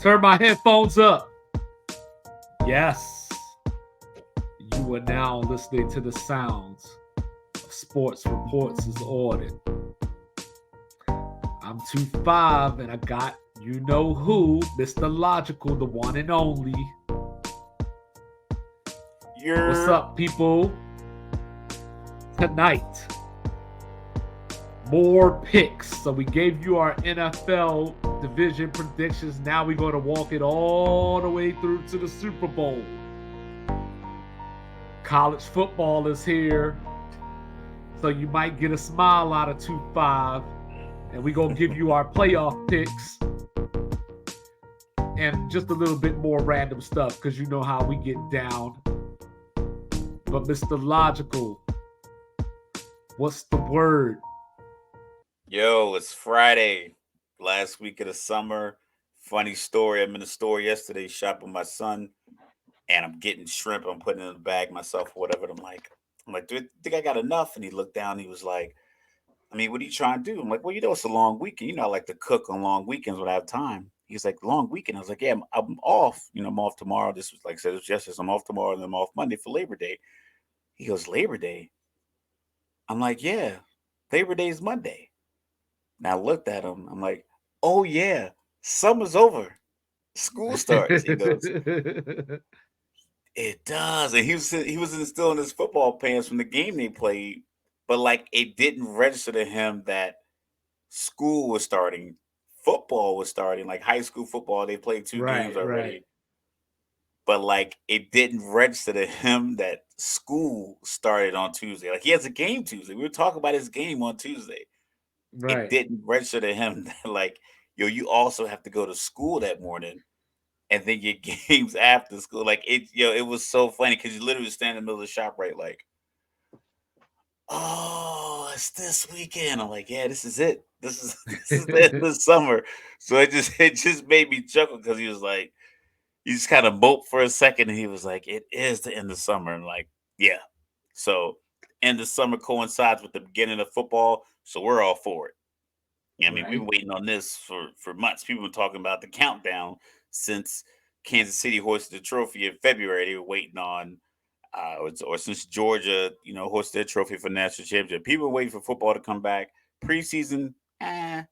Turn my headphones up. Yes. You are now listening to the sounds of Sports Reports is Ordered. I'm 2-5 and I got you know who, Mr. Logical, the one and only. What's up, people? Tonight, more picks. So we gave you our NFL division predictions. Now we're going to walk it all the way through to the Super Bowl. College football is here. So you might get a smile out of 2-5. And we're going to give you our playoff picks. And just a little bit more random stuff because you know how we get down. But Mr. Logical, what's the word? Yo, it's Friday, last week of the summer. Funny story. I'm in the store yesterday shopping with my son, and I'm getting shrimp. I'm putting it in the bag myself or whatever. I'm like, do you think I got enough? And he looked down. He was like, I mean, what are you trying to do? I'm like, well, it's a long weekend. I like to cook on long weekends when I have time. He's like, long weekend. I was like, yeah, I'm off. I'm off tomorrow. This was like I said, it was yesterday. So I'm off tomorrow, and I'm off Monday for Labor Day. He goes, Labor Day? I'm like, yeah, Labor Day is Monday. And I looked at him. I'm like, oh, yeah, summer's over. School starts. He goes, it does. And he was still in his football pants from the game they played, but like it didn't register to him that school was starting, football was starting, like high school football. They played two games already, but like it didn't register to him that school started on Tuesday. Like he has a game Tuesday. We were talking about his game on Tuesday. It didn't register to him that like, you also have to go to school that morning and then your games after school. Like it was so funny because you literally stand in the middle of the shop, right? Like, oh, it's this weekend. I'm like, yeah, this is it. This is the end of the summer. So it just made me chuckle because he just kind of moped for a second and he was like, it is the end of summer. And like, yeah. So end of summer coincides with the beginning of football. So we're all for it. Yeah, I mean, we've been waiting on this for months. People have been talking about the countdown since Kansas City hoisted the trophy in February. They were waiting on, or since Georgia, hoisted their trophy for national championship. People were waiting for football to come back. Preseason, kind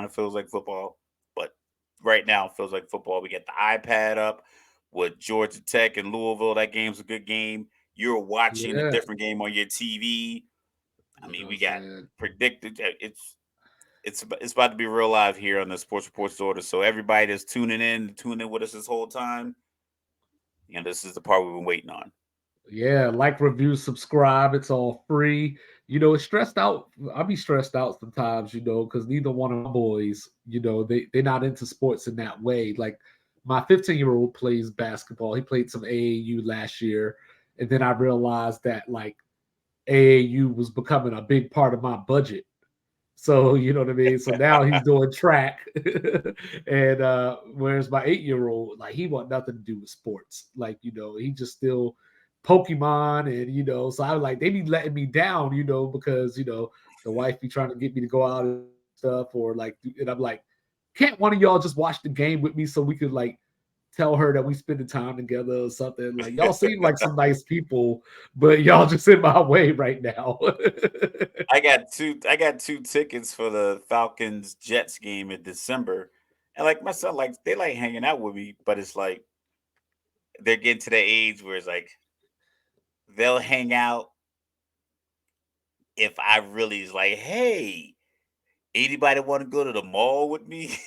of feels like football, but right now it feels like football. We get the iPad up with Georgia Tech and Louisville. That game's a good game. You're watching a different game on your TV. I mean, we got predicted. It's about to be real live here on the Sports Reports Order. So everybody that's tuning in with us this whole time, this is the part we've been waiting on. Yeah, like, review, subscribe. It's all free. It's stressed out. I'll be stressed out sometimes, because neither one of my boys, they're not into sports in that way. Like my 15-year-old plays basketball. He played some AAU last year. And then I realized that like AAU was becoming a big part of my budget. So, you know what I mean? So now he's doing track. And whereas my 8-year-old, like he want nothing to do with sports. Like, he just still Pokemon and so I was like, they be letting me down, because the wife be trying to get me to go out and stuff or like, and I'm like, can't one of y'all just watch the game with me so we could like tell her that we spend the time together or something? Like y'all seem like some nice people, but y'all just in my way right now. I got two tickets for the Falcons Jets game in December. And like my son, like they like hanging out with me, but it's like they're getting to the age where it's like they'll hang out if I really is like, hey, anybody want to go to the mall with me?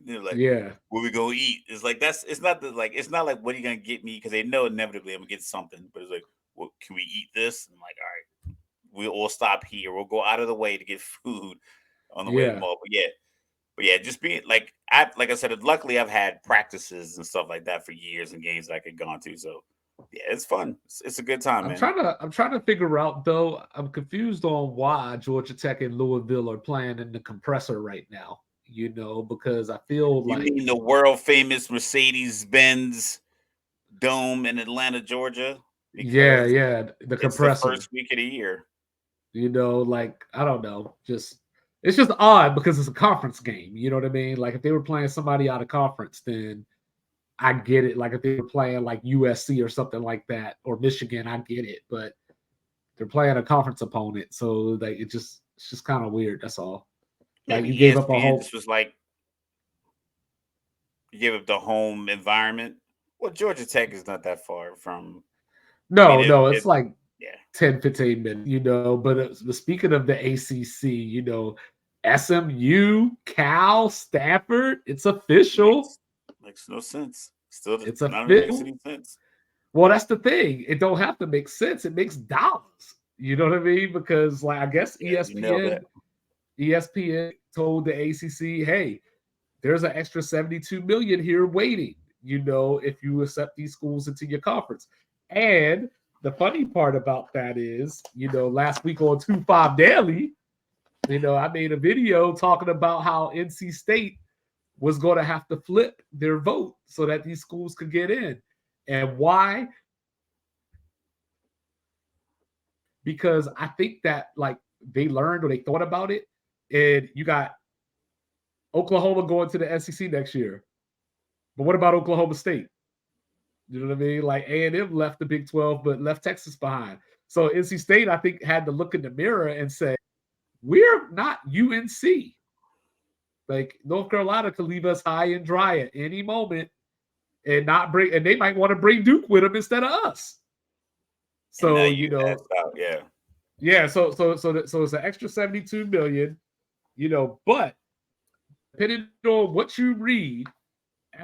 They're like, Yeah. where we gonna eat? It's like it's not like what are you gonna get me? Because they know inevitably I'm gonna get something. But it's like, well, can we eat this? I'm like, all right, we'll stop here. We'll go out of the way to get food on the way to the Yeah. mall. But yeah, just being like I said, luckily I've had practices and stuff like that for years and games that I could gone to. So yeah, it's fun. It's a good time, man. I'm trying to figure out though. I'm confused on why Georgia Tech and Louisville are playing in the compressor right now. Because I feel You like mean the world famous Mercedes Benz Dome in Atlanta, Georgia? Because yeah, the it's the compressor. first week of the year. Like I don't know, just it's just odd because it's a conference game. You know what I mean? Like if they were playing somebody out of conference, then I get it. Like if they were playing like USC or something like that, or Michigan, I get it. But they're playing a conference opponent, so like it's just kind of weird. That's all. Like Maybe you gave up a ESPN whole. just was like, you give up the home environment. Well, Georgia Tech is not that far from. I mean, No, it's like yeah, 10, 15 minutes, But speaking of the ACC, SMU, Cal, Stanford, it's official. makes no sense. Still, It's none of it makes official. any sense. Well, that's the thing. It don't have to make sense. It makes dollars. You know what I mean? Because like I guess Yeah, you nailed that. ESPN told the ACC, hey, there's an extra 72 million here waiting, if you accept these schools into your conference. And the funny part about that is, last week on 2-5 Daily, I made a video talking about how NC State was going to have to flip their vote so that these schools could get in. And why? Because I think that like they learned or they thought about it, and you got Oklahoma going to the SEC next year. But what about Oklahoma State? You know what I mean? Like A&M left the Big 12, but left Texas behind. So NC State, I think, had to look in the mirror and say, we're not UNC. Like North Carolina could leave us high and dry at any moment and not bring, and they might want to bring Duke with them instead of us. So, yeah. Yeah, so it's an extra 72 million, but depending on what you read,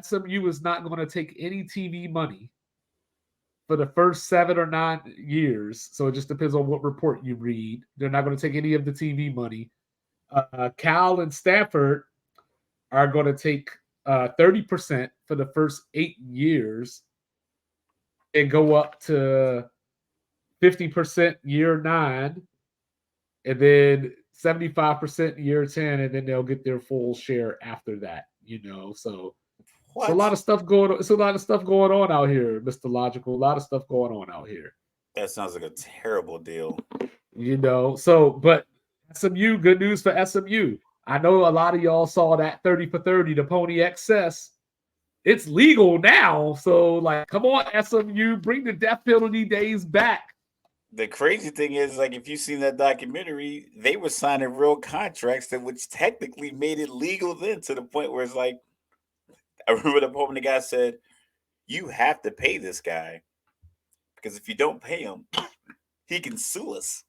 SMU is not going to take any TV money for the first 7 or 9 years. So it just depends on what report you read. They're not going to take any of the TV money. Cal and Stanford are going to take 30% for the first 8 years and go up to 50% year 9, and then 75% year 10, and then they'll get their full share after that. So it's a lot of stuff going on. It's a lot of stuff going on out here, Mr. Logical. A lot of stuff going on out here. That sounds like a terrible deal. But SMU, good news for SMU. I know a lot of y'all saw that 30 for 30, the Pony XS. It's legal now. So, like, come on, SMU, bring the death penalty days back. The crazy thing is, like, if you've seen that documentary, they were signing real contracts that which technically made it legal then, to the point where it's like, I remember the moment the guy said, you have to pay this guy, because if you don't pay him, he can sue us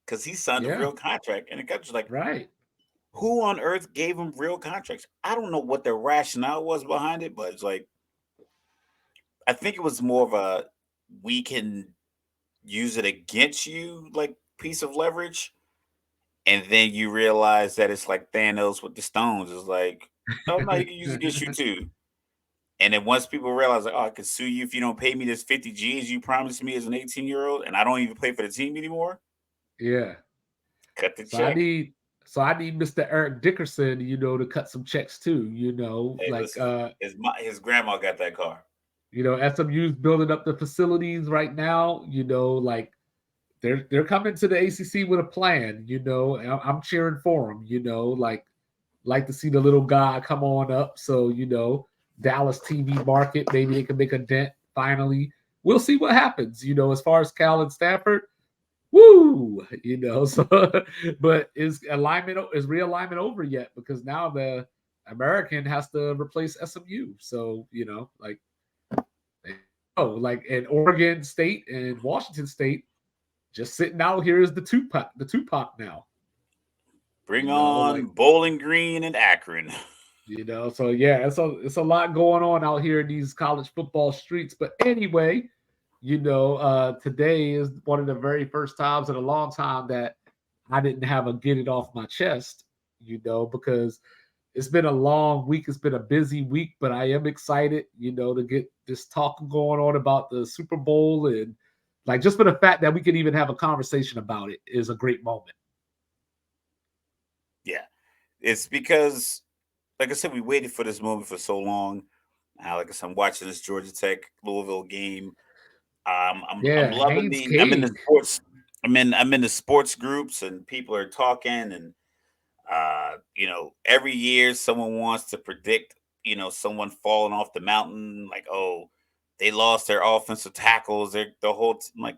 because he signed a real contract. And the guy was like, right. Who on earth gave him real contracts? I don't know what the rationale was behind it, but it's like, I think it was more of a, we can use it against you, like, piece of leverage. And then you realize that it's like Thanos with the stones. It's like, oh no, you can use it against you too. And then once people realize, like, oh, I can sue you if you don't pay me this 50 G's you promised me as an 18-year-old, and I don't even play for the team anymore. Yeah. Cut the check. I need Mr. Eric Dickerson, to cut some checks too. Hey, like listen, his grandma got that car. SMU's building up the facilities right now. Like they're coming to the ACC with a plan. I'm cheering for them. Like to see the little guy come on up. So Dallas TV market, maybe they can make a dent finally. We'll see what happens. As far as Cal and Stanford, woo, So, but is realignment over yet? Because now the American has to replace SMU. So like in Oregon State and Washington State, just sitting out here is the Tupac now. Bring on Bowling Green and Akron. So yeah, it's a lot going on out here in these college football streets. But anyway, today is one of the very first times in a long time that I didn't have a get it off my chest, because it's been a long week. It's been a busy week, but I am excited, to get this talk going on about the Super Bowl, and like just for the fact that we can even have a conversation about it is a great moment. Yeah, it's because, like I said, we waited for this moment for so long. Now, like I said, I'm watching this Georgia Tech Louisville game. I'm loving I'm in the sports. I'm in the sports groups, and people are talking, and every year someone wants to predict someone falling off the mountain, like, oh, they lost their offensive tackles, the whole like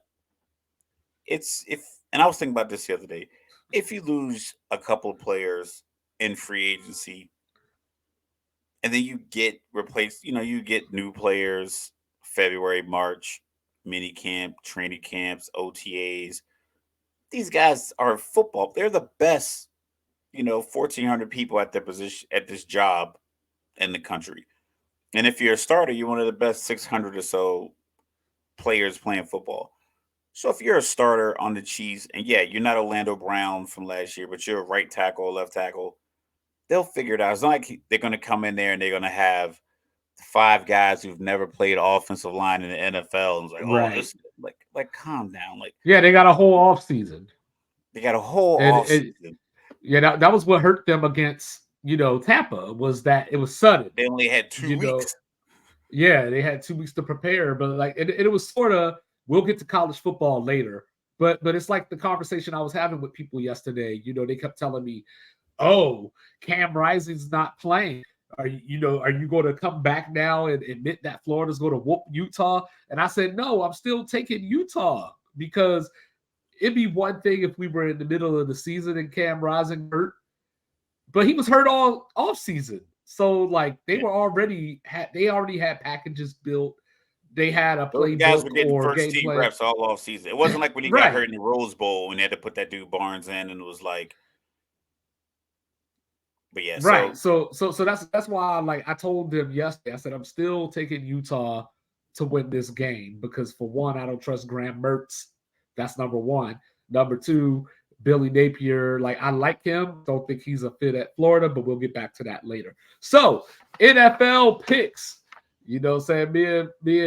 it's if and I was thinking about this the other day. If you lose a couple of players in free agency and then you get replaced, you get new players February, March, mini camp, training camps, OTAs. These guys are football. They're the best, 1,400 people at their position at this job in the country. And if you're a starter, you're one of the best 600 or so players playing football. So if you're a starter on the Chiefs, and yeah, you're not Orlando Brown from last year, but you're a right tackle, left tackle, they'll figure it out. It's not like they're going to come in there and they're going to have five guys who've never played offensive line in the NFL. And it's like, oh, Right. this like calm down. Like, Yeah, they got a whole off season. they got a whole And off season. yeah, that was what hurt them against, Tampa, was that it was sudden. They only had 2 weeks. Yeah, they had 2 weeks to prepare, but like it was sort of, we'll get to college football later. But it's like the conversation I was having with people yesterday. They kept telling me, "Oh, Cam Rising's not playing. Are you going to come back now and admit that Florida's going to whoop Utah?" And I said, "No, I'm still taking Utah, because it'd be one thing if we were in the middle of the season and Cam Rising hurt, but he was hurt all off season. So like they already had packages built. They had a Those guys were playbook getting or first game team plan. reps all off season. It wasn't like when he got Right. hurt in the Rose Bowl and they had to put that dude Barnes in, and it was like, but yeah, Right. so So that's why I told them yesterday. I said I'm still taking Utah to win this game, because for one, I don't trust Graham Mertz. That's number one. Number two, Billy Napier. I like him. Don't think he's a fit at Florida, but we'll get back to that later. So NFL picks. Saying me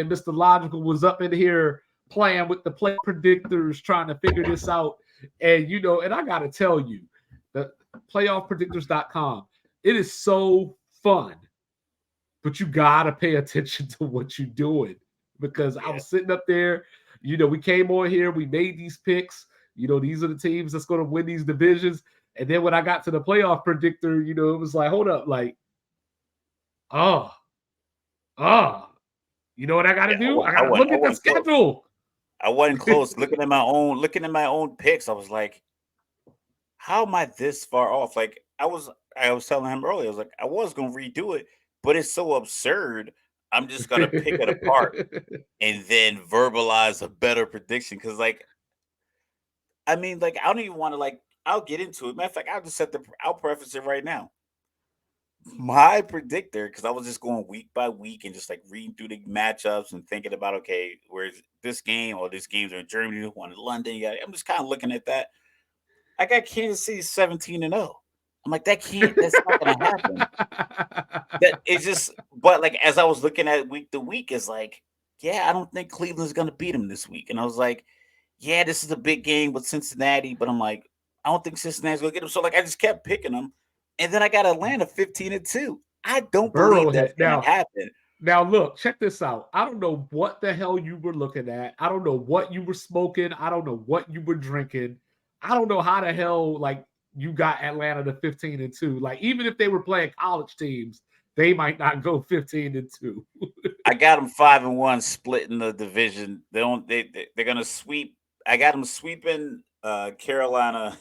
and Mr. Logical was up in here playing with the play predictors, trying to figure this out. And and I gotta tell you, the playoffpredictors.com, it is so fun, but you gotta pay attention to what you're doing, because I yeah. was sitting up there, we came on here, we made these picks, these are the teams that's going to win these divisions. And then when I got to the playoff predictor, it was like, hold up, oh, you know what I got to do? I got to look at the schedule. I wasn't close. Looking at my own picks, I was like, how am I this far off? Like I was telling him earlier, I was like, I was gonna redo it, but it's so absurd. I'm just gonna pick it apart and then verbalize a better prediction. Cause I don't even want to I'll get into it. Matter of fact, I'll preface it right now. My predictor, because I was just going week by week and just reading through the matchups and thinking about, okay, where's this game, or this game's in Germany, one in London. Yeah, I'm just kind of looking at that. I got Kansas City 17-0. I'm like, that's not gonna happen. That it's just, but as I was looking at week to week, it's like, yeah, I don't think Cleveland's gonna beat them this week. And I was like, yeah, this is a big game with Cincinnati, but I'm like, I don't think Cincinnati's gonna get them. So I just kept picking them. And then I got Atlanta 15-2. I don't believe that's gonna happen. Now look, check this out. I don't know what the hell you were looking at. I don't know what you were smoking. I don't know what you were drinking. I don't know how the hell you got Atlanta to 15-2. Even if they were playing college teams, they might not go 15-2. I got them 5-1, splitting the division. They're gonna sweep. I got them sweeping Carolina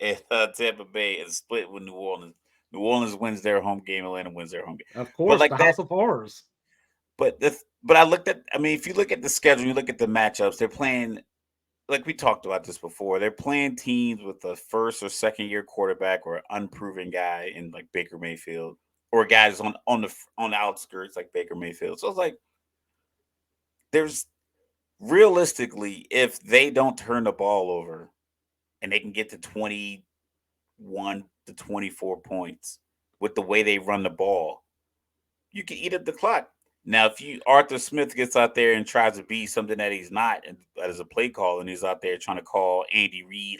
and Tampa Bay and split with New Orleans. New Orleans wins their home game. Atlanta wins their home game. Of course, the House of Horrors. But I looked at. I mean, if you look at the schedule, you look at the matchups. They're playing. Like we talked about this before, they're playing teams with a first or second year quarterback or an unproven guy in Baker Mayfield, or guys on the outskirts like Baker Mayfield. So it's there's realistically, if they don't turn the ball over and they can get to 21 to 24 points with the way they run the ball, you can eat up the clock. Now, if Arthur Smith gets out there and tries to be something that he's not, and as a play caller, and he's out there trying to call Andy Reid,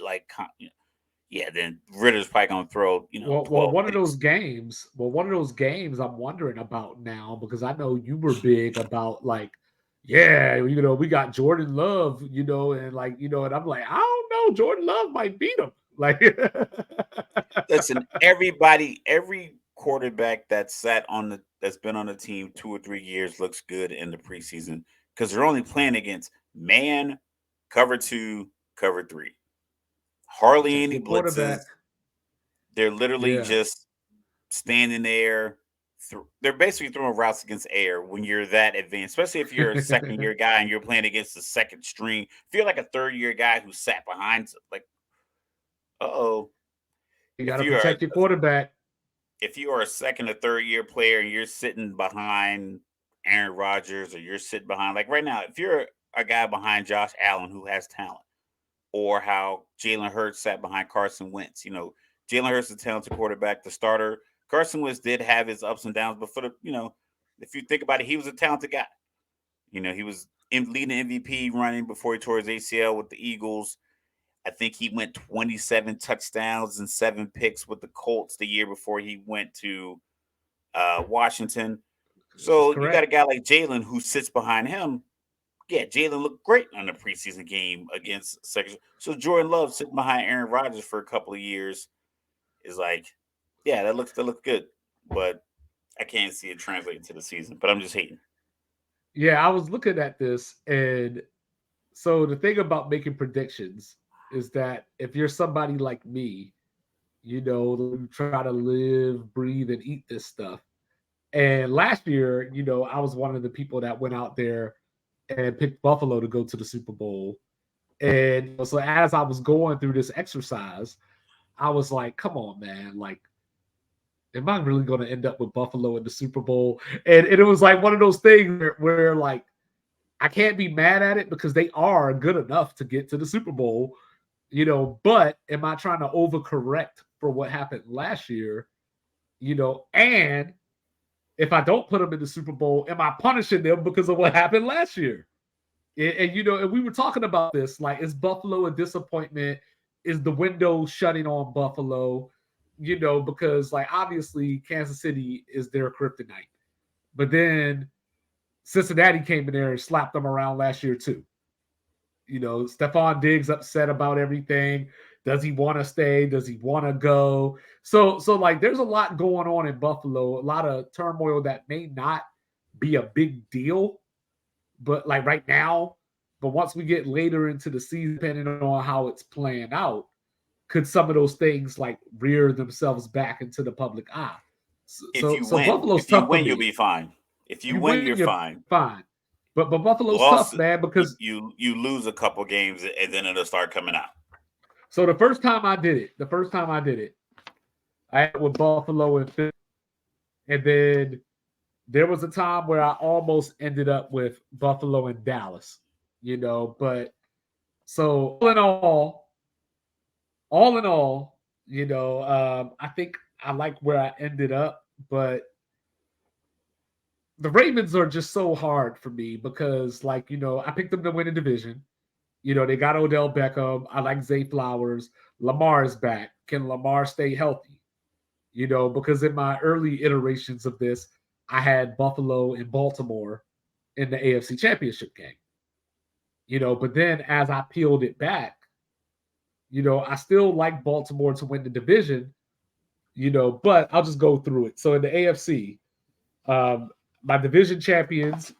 then Ritter's probably gonna throw, Well, one of those games. I'm wondering about now, because I know you were big about we got Jordan Love, and and I'm like, I don't know, Jordan Love might beat him. Listen, every quarterback that's been on the team 2 or 3 years looks good in the preseason because they're only playing against man, cover two, cover three. Hardly Protect any your quarterback. blitzes. They're literally Yeah. just standing there. They're basically throwing routes against air when you're that advanced, especially if you're a second year guy and you're playing against the second string. If you're like a third year guy who sat behind, like, oh, You got if to you are protect your quarterback. if you are a second or third year player and you're sitting behind Aaron Rodgers or you're sitting behind, like right now, if you're a guy behind Josh Allen who has talent, or how Jalen Hurts sat behind Carson Wentz. Jalen Hurts is a talented quarterback, the starter. Carson Wentz did have his ups and downs, but if you think about it, he was a talented guy. He was leading MVP running before he tore his ACL with the Eagles. I think he went 27 touchdowns and 7 picks with the Colts the year before he went to Washington. This is So you got a correct. guy like Jalen who sits behind him. Yeah, Jalen looked great on the preseason game against second. So Jordan Love sitting behind Aaron Rodgers for a couple of years is like, yeah, that looks good, but I can't see it translating to the season. But I'm just hating. Yeah, I was looking at this, and so the thing about making predictions is that if you're somebody like me, you try to live, breathe, and eat this stuff. And last year, I was one of the people that went out there and picked Buffalo to go to the Super Bowl. And so as I was going through this exercise, I was like, come on, man. Like, am I really going to end up with Buffalo in the Super Bowl? And it was like one of those things where like, I can't be mad at it because they are good enough to get to the Super Bowl, but am I trying to overcorrect for what happened last year? And if I don't put them in the Super Bowl, am I punishing them because of what happened last year? And we were talking about this, like, is Buffalo a disappointment? Is the window shutting on Buffalo? Because like obviously Kansas City is their kryptonite, but then Cincinnati came in there and slapped them around last year too. Stephon Diggs upset about everything. Does he want to stay? Does he want to go? So like there's a lot going on in Buffalo, a lot of turmoil that may not be a big deal, but like right now, but once we get later into the season, depending on how it's playing out, could some of those things like rear themselves back into the public eye? If So, you so win, Buffalo's if you tough for win, you'll me. be fine. If you You win, win, you're you're fine. fine. But Buffalo's Loss, tough, man, you because you, you lose a couple games and then it'll start coming out. so the first time I did it, I had with Buffalo and Philly, and then there was a time where I almost ended up with Buffalo and Dallas, but so all in all, I think I like where I ended up, but the Ravens are just so hard for me because, like, I picked them to win a division. They got Odell Beckham. I like Zay Flowers. Lamar is back. Can Lamar stay healthy? Because in my early iterations of this, I had Buffalo and Baltimore in the AFC Championship game. But then as I peeled it back, I still like Baltimore to win the division, but I'll just go through it. So in the AFC, um, my division champions,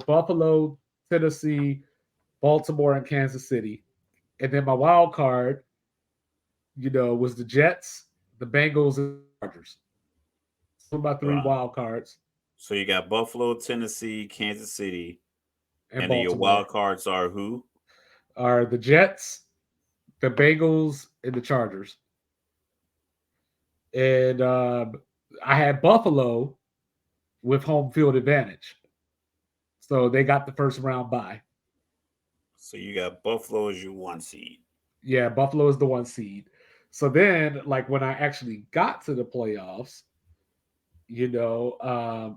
Buffalo, Tennessee, Baltimore, and Kansas City. And then my wild card, was the Jets, the Bengals, and the Chargers. So my three Wow. wild cards So you got Buffalo, Tennessee, Kansas City, and and then your wild Baltimore cards are who? are the Jets, the Bengals, and the Chargers. And I had Buffalo with home field advantage. So they got the first round bye. So you got Buffalo as your 1 seed. Yeah, Buffalo is the 1 seed. So then, like when I actually got to the playoffs, I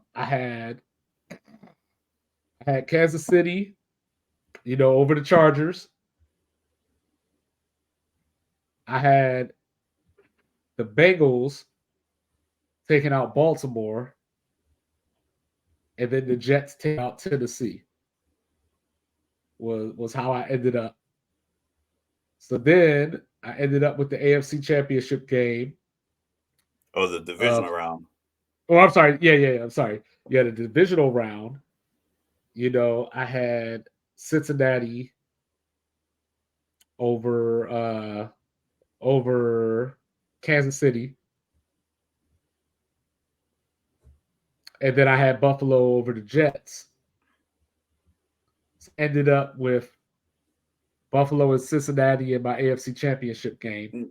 had Kansas City, over the Chargers. I had the Bengals taking out Baltimore, and then the Jets take out Tennessee. Was how I ended up. So then I ended up with the AFC Championship game Oh, the divisional of round. Oh, I'm sorry. Yeah. I'm sorry. Yeah, the divisional round. I had Cincinnati over Kansas City, and then I had Buffalo over the Jets. Ended up with Buffalo and Cincinnati in my AFC Championship game.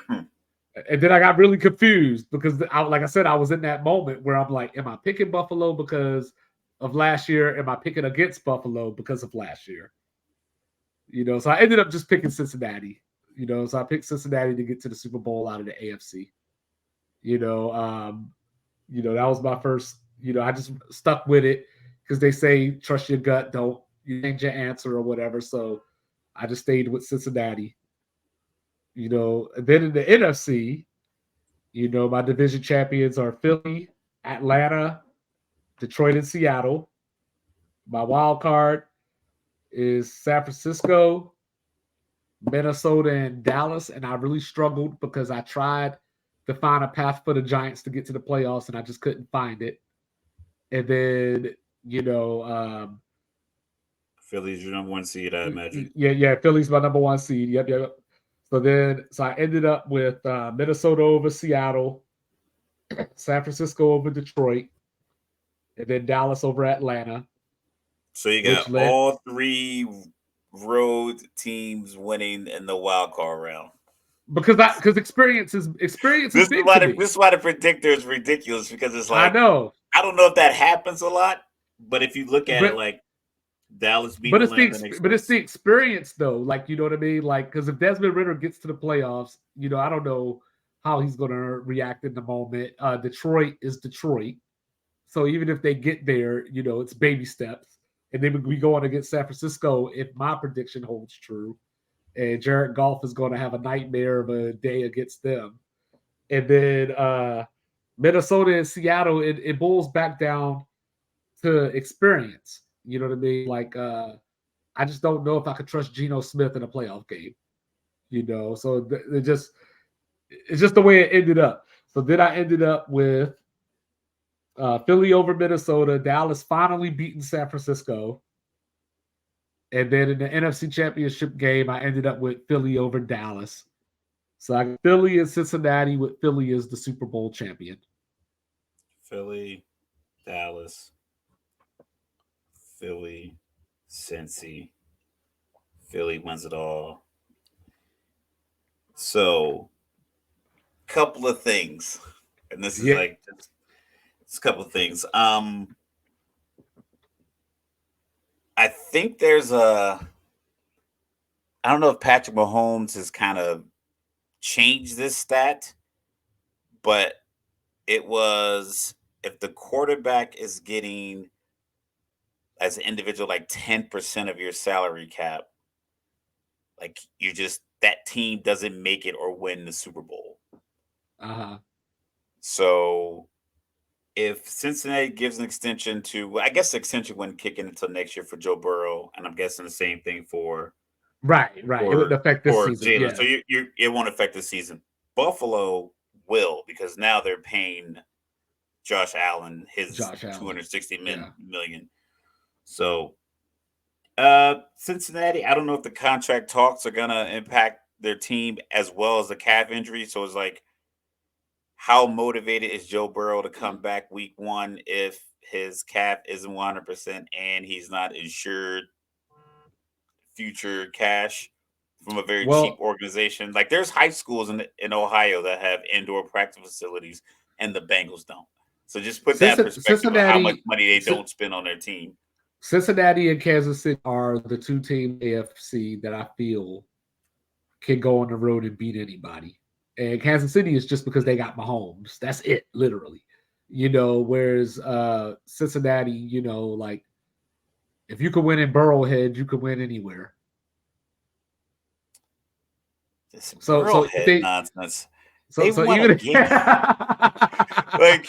And then I got really confused because, like I said, I was in that moment where I'm like, am I picking Buffalo because of last year? Am I picking against Buffalo because of last year? So I ended up just picking Cincinnati. So I picked Cincinnati to get to the Super Bowl out of the AFC. That was my first. I just stuck with it because they say trust your gut, don't change your answer or whatever. So I just stayed with Cincinnati. And then in the NFC, my division champions are Philly, Atlanta, Detroit, and Seattle. My wild card is San Francisco, Minnesota, and Dallas. And I really struggled because I tried to find a path for the Giants to get to the playoffs, and I just couldn't find it. And then, Philly's your number one seed, I imagine. Yeah. Philly's my number one seed. Yep. So I ended up with Minnesota over Seattle, San Francisco over Detroit, and then Dallas over Atlanta. So you got all three road teams winning in the wild card round. Because experience is this big is to me. This is why the predictor is ridiculous, because it's like, I know. I don't know if that happens a lot, but if you look at it like Dallas beat Atlanta, but it's the experience though. Like, you know what I mean? Like, because if Desmond Ridder gets to the playoffs, I don't know how he's going to react in the moment. Detroit is Detroit, so even if they get there, it's baby steps. And then we go on against San Francisco if my prediction holds true. And Jared Goff is going to have a nightmare of a day against them. And then Minnesota and Seattle, it boils back down to experience. You know what I mean? Like, I just don't know if I could trust Geno Smith in a playoff game. So it's just the way it ended up. So then I ended up with Philly over Minnesota, Dallas finally beating San Francisco. And then in the NFC Championship game, I ended up with Philly over Dallas. So I got Philly and Cincinnati, with Philly as the Super Bowl champion. Philly, Dallas, Philly, Cincy. Philly wins it all. So, couple of things, and this is like just a couple of things. I think there's I don't know if Patrick Mahomes has kind of changed this stat, but it was, if the quarterback is getting, as an individual, like 10% of your salary cap, like, that team doesn't make it or win the Super Bowl. So if Cincinnati gives an extension to, I guess the extension wouldn't kick in until next year for Joe Burrow, and I'm guessing the same thing for right. It wouldn't affect this season. Jalen. So it won't affect the season. Buffalo will, because now they're paying Josh Allen his $260 million. So Cincinnati, I don't know if the contract talks are gonna impact their team as well as the calf injury. So it's like, how motivated is Joe Burrow to come back week one if his cap isn't 100% and he's not insured future cash from a very cheap organization? Like, there's high schools in Ohio that have indoor practice facilities, and the Bengals don't. So just put that perspective on how much money they don't spend on their team. Cincinnati and Kansas City are the two teams AFC that I feel can go on the road and beat anybody. And Kansas City is just because they got Mahomes. That's it, literally. Whereas Cincinnati, like, if you could win in Burrowhead, you could win anywhere. This Burrowhead nonsense. They won even a game. Like,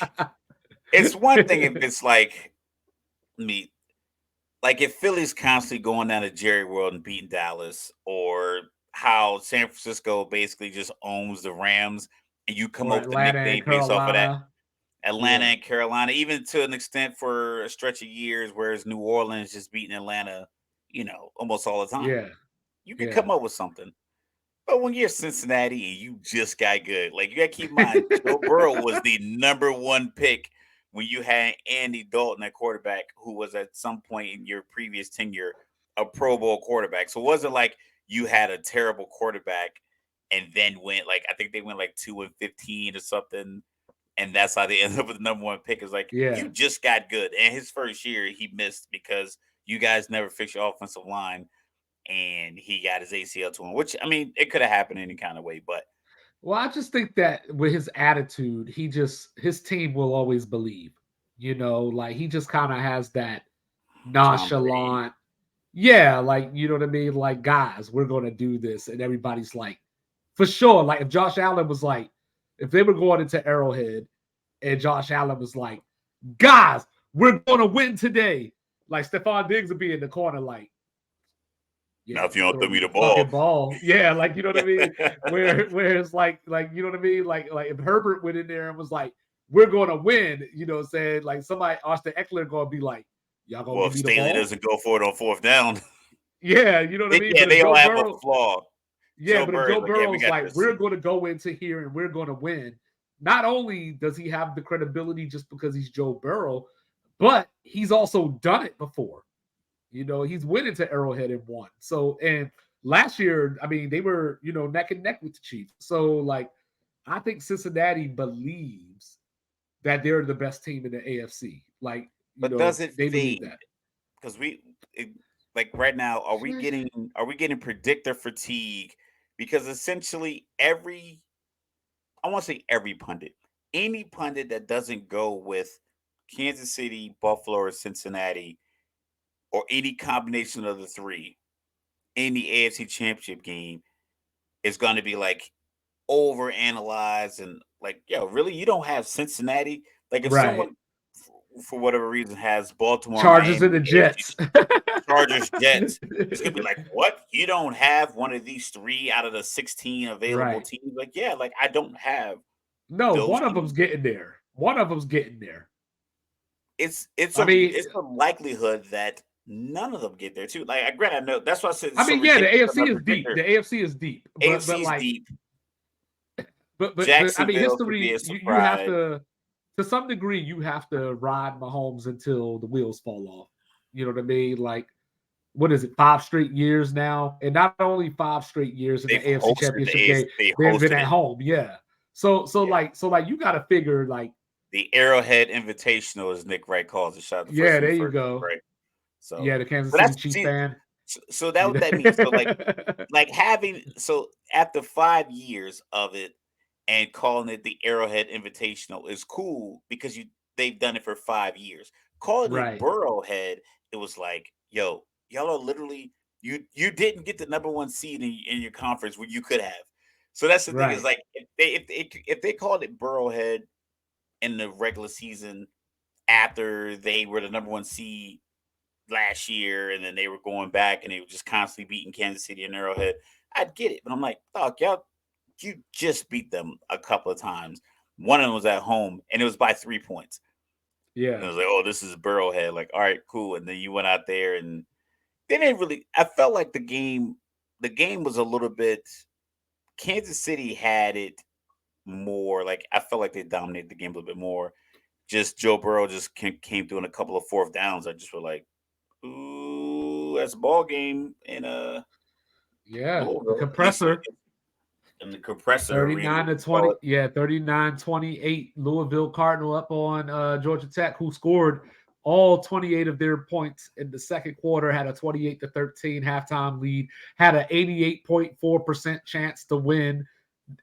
it's one thing if it's like me. Like, if Philly's constantly going down to Jerry World and beating Dallas, or how San Francisco basically just owns the Rams, and you come up with a nickname based off of that. Atlanta Yeah. and Carolina, even to an extent for a stretch of years, whereas New Orleans just beating Atlanta, almost all the time. Yeah. You can Yeah. come up with something. But when you're Cincinnati and you just got good, like you gotta keep in mind, Joe Burrow was the number one pick when you had Andy Dalton at quarterback, who was at some point in your previous tenure a Pro Bowl quarterback. So it wasn't like you had a terrible quarterback and then went like I think they went like 2-15 or something, and that's how they ended up with the number one pick. Is like Yeah. you just got good, and his first year he missed because you guys never fixed your offensive line and he got his ACL torn, which I mean, it could have happened any kind of way, but Well, I just think that with his attitude, his team will always believe. Like he just kind of has that Tom Brady. nonchalant, yeah, like you know what I mean? Like, guys, we're gonna do this. And everybody's like, for sure. Like if Josh Allen was like, if they were going into Arrowhead and Josh Allen was like, guys, we're gonna win today. Like Stephon Diggs would be in the corner, like, Now, yeah, if you don't throw throw me me the the ball, fucking ball. Yeah, like you know what I mean? Where it's like you know what I mean? Like if Herbert went in there and was like, we're gonna win, saying like somebody Austin Eckler gonna be like, y'all gonna well, give if me the Staley ball? doesn't go for it on fourth down, Yeah, you know what I mean? yeah, But if they all Joe have a Burrow, flaw. yeah, Joe but if Burrow's Joe like, yeah, we Burrow's got like, this. we're gonna go into here and we're gonna win, not only does he have the credibility just because he's Joe Burrow, but he's also done it before. He's went into Arrowhead and won. So, and last year, I mean, they were, neck and neck with the Chiefs. So, like, I think Cincinnati believes that they're the best team in the AFC. Like, But does it they believe fade? that. Because like right now, Yeah. are we getting predictor fatigue? Because essentially I want to say every pundit, any pundit that doesn't go with Kansas City, Buffalo, or Cincinnati, or any combination of the three in the AFC Championship game is going to be like over analyzed and like, yo, really, you don't have Cincinnati. Like if Right. someone for whatever reason has Baltimore, Chargers Miami, and the AFC Jets. Chargers, Jets, it's gonna be like, what? You don't have one of these three out of the 16 available Right. teams? Like, yeah, like I don't have No, those one of them's teams. getting there. One of them's getting there. It's I a mean, it's a likelihood that none of them get there too. Like, granted, I know that's why I said it's I so mean, yeah, the ridiculous. I'm AFC a is deep. predictor. The AFC is deep, but AFC's like, deep. but I mean, Jacksonville could be history. a You have surprise. to some degree, you have to ride Mahomes until the wheels fall off. You know what I mean? Like, what is it? 5 straight years now, and not only 5 straight years in the They've AFC hosted the Championship AFC. game, They they've been hosted at it. home. Yeah. So Yeah. like you got to figure like, The Arrowhead Invitational, as Nick Wright calls it. Shout out the yeah, first one, there the you first Nick go. Wright. So, Yeah, the Kansas but City that's Chief see, fan. so that You what that means. So know? like having so after 5 years of it and calling it the Arrowhead Invitational is cool because they've done it for 5 years. Calling it Right. Burrowhead, it was like, yo, y'all are literally you didn't get the number one seed in your conference where you could have. So that's the thing is Right. like if they called it Burrowhead in the regular season after they were the number one seed last year, and then they were going back and they were just constantly beating Kansas City and Arrowhead, I'd get it. But I'm like, fuck, y'all, you just beat them a couple of times. One of them was at home, and it was by 3 points. And Yeah. it was like, oh, this is Burrowhead. Like, all right, cool. And then you went out there, and they didn't really. I felt like the game was a little bit. Kansas City had it more. Like, I felt like they dominated the game a little bit more. Just Joe Burrow just came through in a couple of fourth downs. I just feel like, ooh, that's a ball game in Yeah. The Louisville, compressor. in the compressor arena. 39 to We call 20. it. Yeah, 39-28. Louisville Cardinal up on Georgia Tech, who scored all 28 of their points in the second quarter, had a 28-13 halftime lead, had an 88.4% chance to win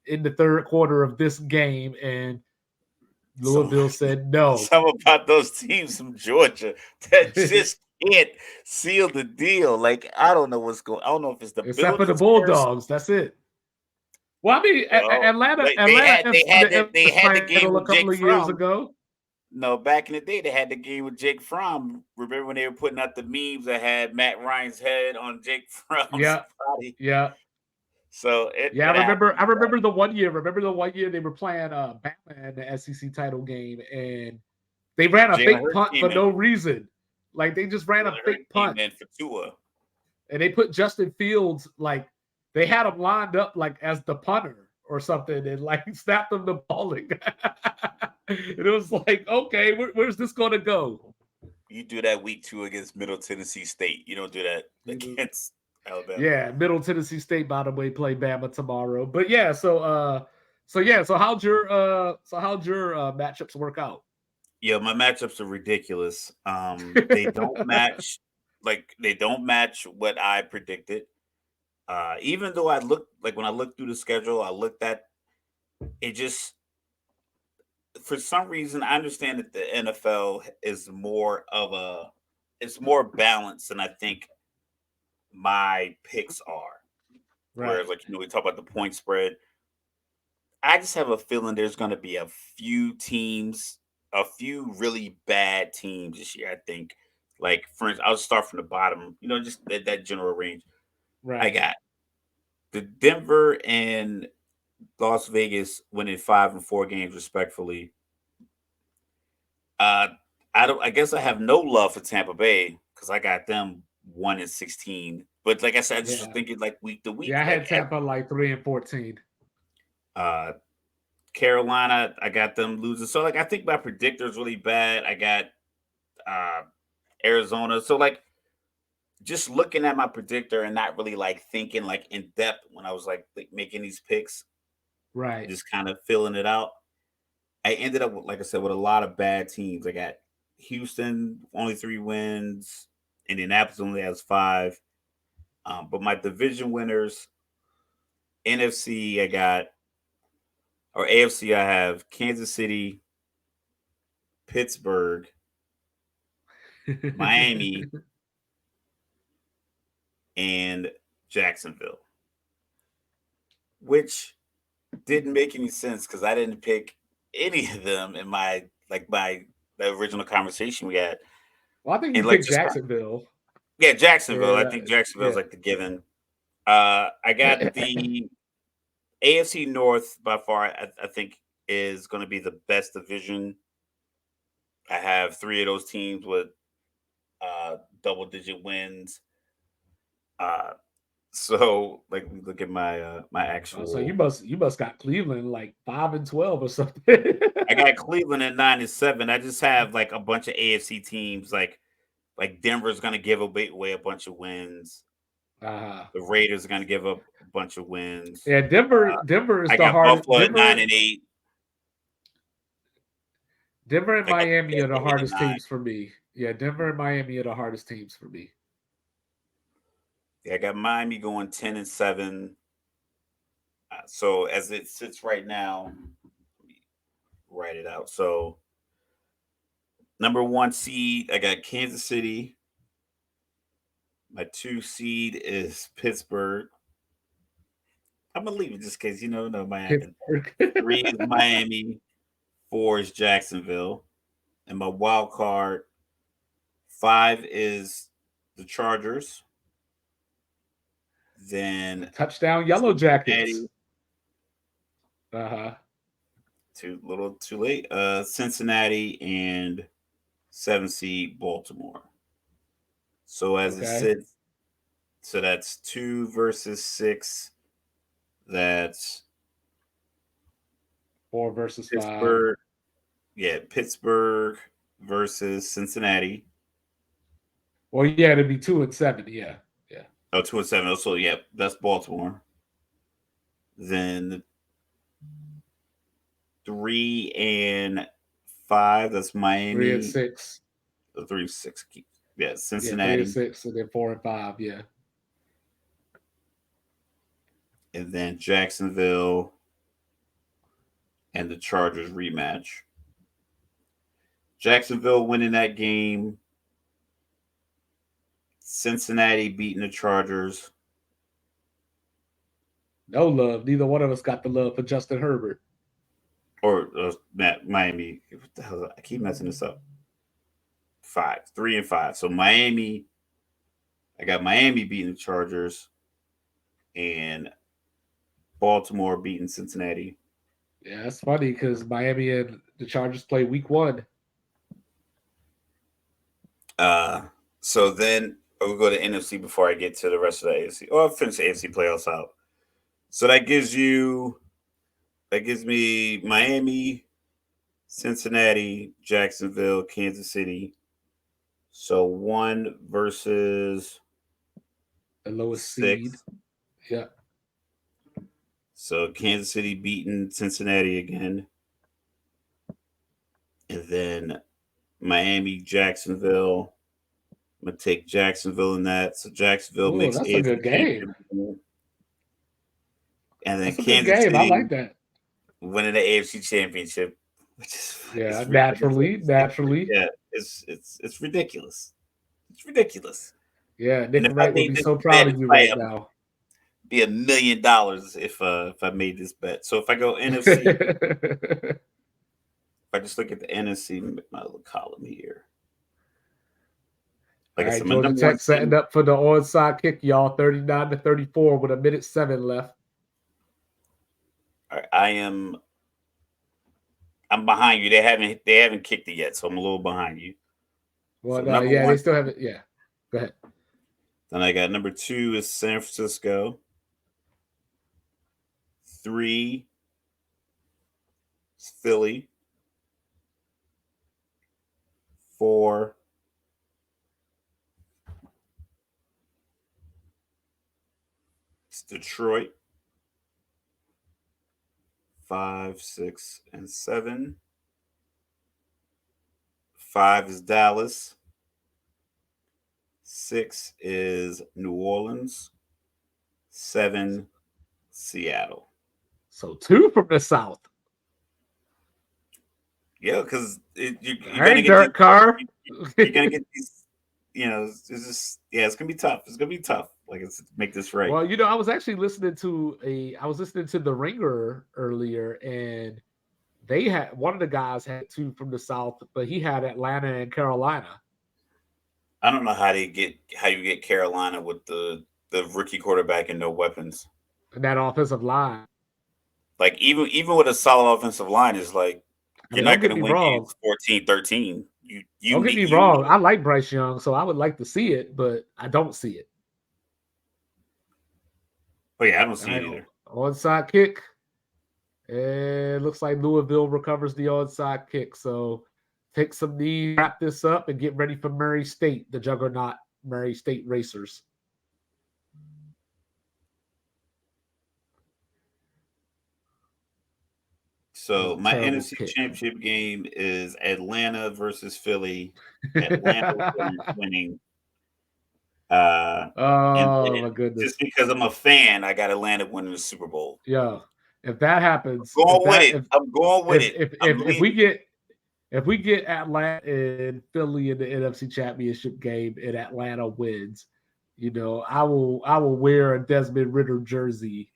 in the third quarter of this game. And Some Louisville said no. some about those teams from Georgia that just can't seal the deal. Like I don't know what's going. I don't know if it's the Except for the building's curse. Bulldogs. That's it. Well, I mean, Well, Atlanta, like Atlanta they the had the game title a with couple Jake of years Fromm. ago. No, back in the day, they had the game with Jake Fromm. Remember when they were putting out the memes that had Matt Ryan's head on Jake Fromm's Yeah, body? yeah. So Yeah, it happened. I remember the one year. Remember the one year they were playing Bama in the SEC title game, and they ran a Jalen fake Hurts punt for came in. no reason. Like they just ran a Jalen Hurts fake came punt, in for Tua. and they put Justin Fields like they had him lined up like as the punter or something, and like snapped him the ball. And it was like, okay, where's this going to go? You do that week 2 against Middle Tennessee State. You don't do that against Alabama. Yeah, Middle Tennessee State, by the way, play Bama tomorrow. But yeah, so how'd your matchups work out? Yeah, my matchups are ridiculous. They don't match they don't match what I predicted. Even though I looked like when I looked through the schedule, I looked at it just for some reason I understand that the NFL is more of a it's more balanced than I think my picks are. Whereas Right. like we talk about the point spread. I just have a feeling there's going to be a few teams, a few really bad teams this year. I think, like for instance, I'll start from the bottom. Just that general range. I Right. got the Denver and Las Vegas winning 5 and 4 games respectfully. Uh, I don't. I guess I have no love for Tampa Bay because I got them 1-16. But like I said, I just was Yeah. thinking like week to week, Yeah, I had Tampa like 3-14. uh Carolina, I got them losing. So like I think my predictor is really bad. I got uh Arizona. So like just looking at my predictor and not really like thinking like in depth when I was like making these picks, Right. just kind of filling it out. I ended up with, like I said, with a lot of bad teams. I got Houston only 3 wins, Indianapolis only has 5. But my division winners, NFC, I got or AFC, I have Kansas City, Pittsburgh, Miami, and Jacksonville, which didn't make any sense because I didn't pick any of them in my the original conversation we had. Well, I think you And like picked just Jacksonville. yeah, Jacksonville. I And think Jacksonville's yeah. like the given. I got the AFC North by far. I think is going to be the best division. I have 3 of those teams with double digit wins. Uh, so like look at my So you actual must got Cleveland like 5-12 or something. I got Cleveland at 9-7. I just have like a bunch of AFC teams, like Denver's going to give away a bunch of wins. uh The Raiders are going to give up a bunch of wins. Yeah, Denver is I the got hardest. Buffalo at 9-8, Denver and I got the Miami Jets are the at 8 and hardest 9. teams for me. Yeah, Denver and Miami are the hardest teams for me. Yeah, I got Miami going 10-7. So as it sits right now, let me write it out. So number 1 seed, I got Kansas City. My 2 seed is Pittsburgh. I'm gonna leave it just in case no might happen. Pittsburgh. 3 is Miami. 4 is Jacksonville. And my wild card, 5 is the Chargers. Then Touchdown Yellow Jackets. Cincinnati, Uh-huh. too late. Cincinnati and 7 seed Baltimore. So as it Okay. sits, so that's 2 versus 6. That's 4 versus 5. Pittsburgh. Yeah, Pittsburgh versus Cincinnati. Well, yeah, it'd be 2-7. Yeah. Yeah. Oh, 2-7. Also, yeah, that's Baltimore. Then 3-5. That's 3 and Miami. 6. 3-6. Yeah, Yeah, 3 and Cincinnati. 6, and then 4 and 5. Yeah. And then Jacksonville and the Chargers rematch. Jacksonville winning that game. Cincinnati beating the Chargers. No love. Neither one of us got the love for Justin Herbert. Or Miami. What the hell? I keep messing this up. 3-5. So Miami. I got Miami beating the Chargers. And Baltimore beating Cincinnati. Yeah, it's funny because Miami and the Chargers play week 1. So then we'll go to NFC before I get to the rest of the AFC. Oh, I'll finish the AFC playoffs out. So that gives me Miami, Cincinnati, Jacksonville, Kansas City. So 1 versus The lowest 6. seed. Yeah. So Kansas City beating Cincinnati again. And then Miami, Jacksonville. I'm going to take Jacksonville in that. So Jacksonville Oh, makes that's a AFC good game. championship. And then That's a good Kansas game. I City like that. winning the AFC championship, which is Yeah, it's naturally. yeah, it's ridiculous. It's ridiculous. Yeah, And Nick if I Wright would made be this so proud bet, of it's you probably right now. be $1 million if I made this bet. So if I go NFC, if I just look at the NFC, my little column here. Like All I right, said, my Georgia number 1 Tech setting team. up for the onside kick, y'all. 39-34 with 1:07 left. All right, I'm behind you. They haven't kicked it yet, so I'm a little behind you. Well, So number yeah, 1 they still have it. Yeah, go ahead. Then I got number 2 is San Francisco. 3 is Philly. 4 is Detroit. 5, 6, and 7. 5 is Dallas. 6 is New Orleans. 7, Seattle. So 2 from the South. Yeah, because you're All gonna right, get Derek Carr. you're gonna get these. It's just it's gonna be tough. It's gonna be tough. Like it's make this right. Well, I was actually listening to The Ringer earlier, and they had one of the guys had 2 from the South, but he had Atlanta and Carolina. I don't know how you get Carolina with the rookie quarterback and no weapons. And that offensive line. Like even with a solid offensive line, is like I you're mean, not don't going get to me win wrong. games 14-13. You Don't get need me you wrong. need I like Bryce Young, so I would like to see it, but I don't see it. Oh yeah, I don't see All it right, either. onside kick. And looks like Louisville recovers the onside kick. So take some knees, wrap this up, and get ready for Murray State, the juggernaut Murray State Racers. So my Terrible NFC kick. Championship game is Atlanta versus Philly. Atlanta winning. And Oh my then goodness. just because I'm a fan, I got Atlanta winning the Super Bowl. Yeah. If that happens, I'm going with it. I'm if leaning. we get Atlanta and Philly in the NFC Championship game and Atlanta wins, I will wear a Desmond Ritter jersey.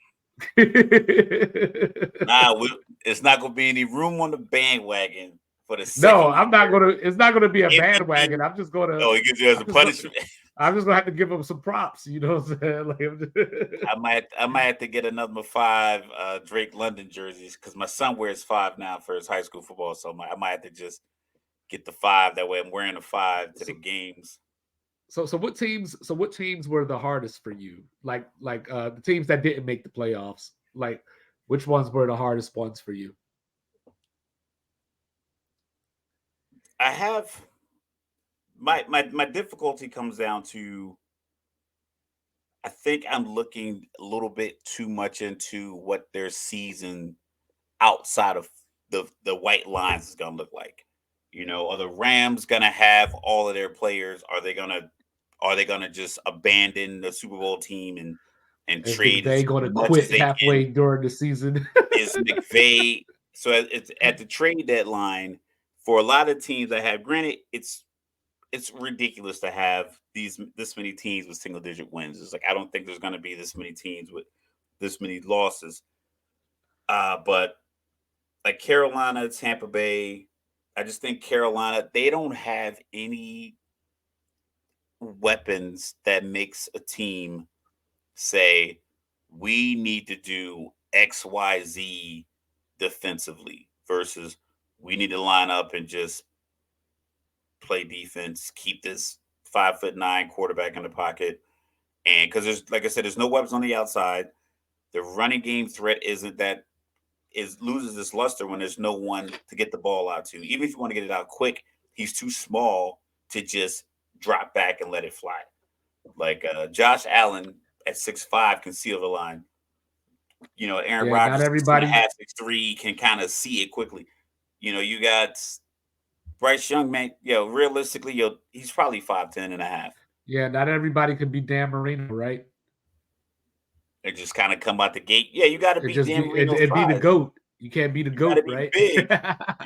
It's not going to be any room on the bandwagon for the No, second I'm not year. gonna. It's not gonna be a If the bandwagon. team, I'm just gonna. he gives you as a punishment. I'm just gonna have to give him some props. You know what I'm saying? Like, I might have to get another 5 Drake London jerseys because my son wears 5 now for his high school football. So I might have to just get the 5. That way, I'm wearing the 5 to the games. So what teams? So what teams were the hardest for you? Like the teams that didn't make the playoffs. Like which ones were the hardest ones for you? I have my difficulty comes down to I think I'm looking a little bit too much into what their season outside of the white lines is going to look like. Are the Rams going to have all of their players? Are they going to just abandon the Super Bowl team and Is trade McVay as going to much as quit they can? halfway during the season? Is McVay so it's at the trade deadline for a lot of teams that have granted it's ridiculous to have this many teams with single digit wins. It's like I don't think there's going to be this many teams with this many losses. But like Carolina, Tampa Bay, I just think Carolina they don't have any weapons that makes a team say we need to do XYZ defensively versus we need to line up and just play defense, keep this 5'9" quarterback in the pocket. And because there's, like I said, there's no weapons on the outside. The running game threat isn't that is loses this luster when there's no one to get the ball out to. Even if you want to get it out quick, he's too small to just drop back and let it fly. Like Josh Allen at 6'5" can seal the line. Aaron Yeah, not Rodgers, six and a everybody. half, 6'3", can kind of see it quickly. You got Bryce Young, man. Realistically, he's probably 5'10" and a half. Yeah, not everybody could be Dan Marino, right? They just kind of come out the gate. Yeah, you got to It be just Dan be it, Marino's it be the size. goat. You can't be the You got to goat, be right? big. You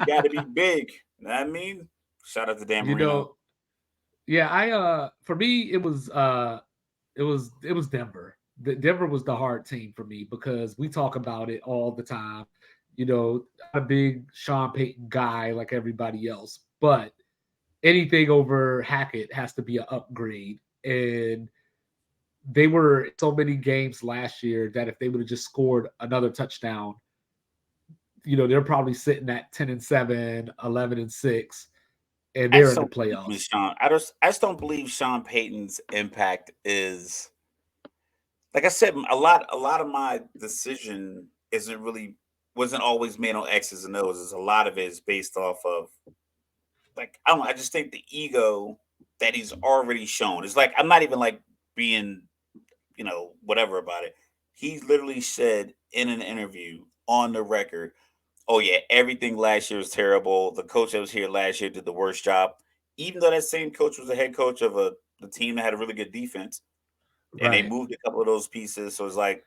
got to be big. You know what I mean? Shout out to Dan you Marino. know, yeah, I for me it was Denver. Denver was the hard team for me because we talk about it all the time. Not a big Sean Payton guy like everybody else, but anything over Hackett has to be an upgrade. And they were in so many games last year that if they would have just scored another touchdown, they're probably sitting at 10-7, 11-6, and I they're just in the don't believe in playoffs. Sean. I just don't believe Sean Payton's impact is, like I said, a lot of my decision wasn't always made on X's and O's. A lot of it is based off of, like, I don't know, I just think the ego that he's already shown. It's like I'm not even like being, whatever about it. He literally said in an interview on the record, "Oh yeah, everything last year was terrible. The coach that was here last year did the worst job." Even though that same coach was the head coach of the team that had a really good defense, and they Right. moved a couple of those pieces. So it's like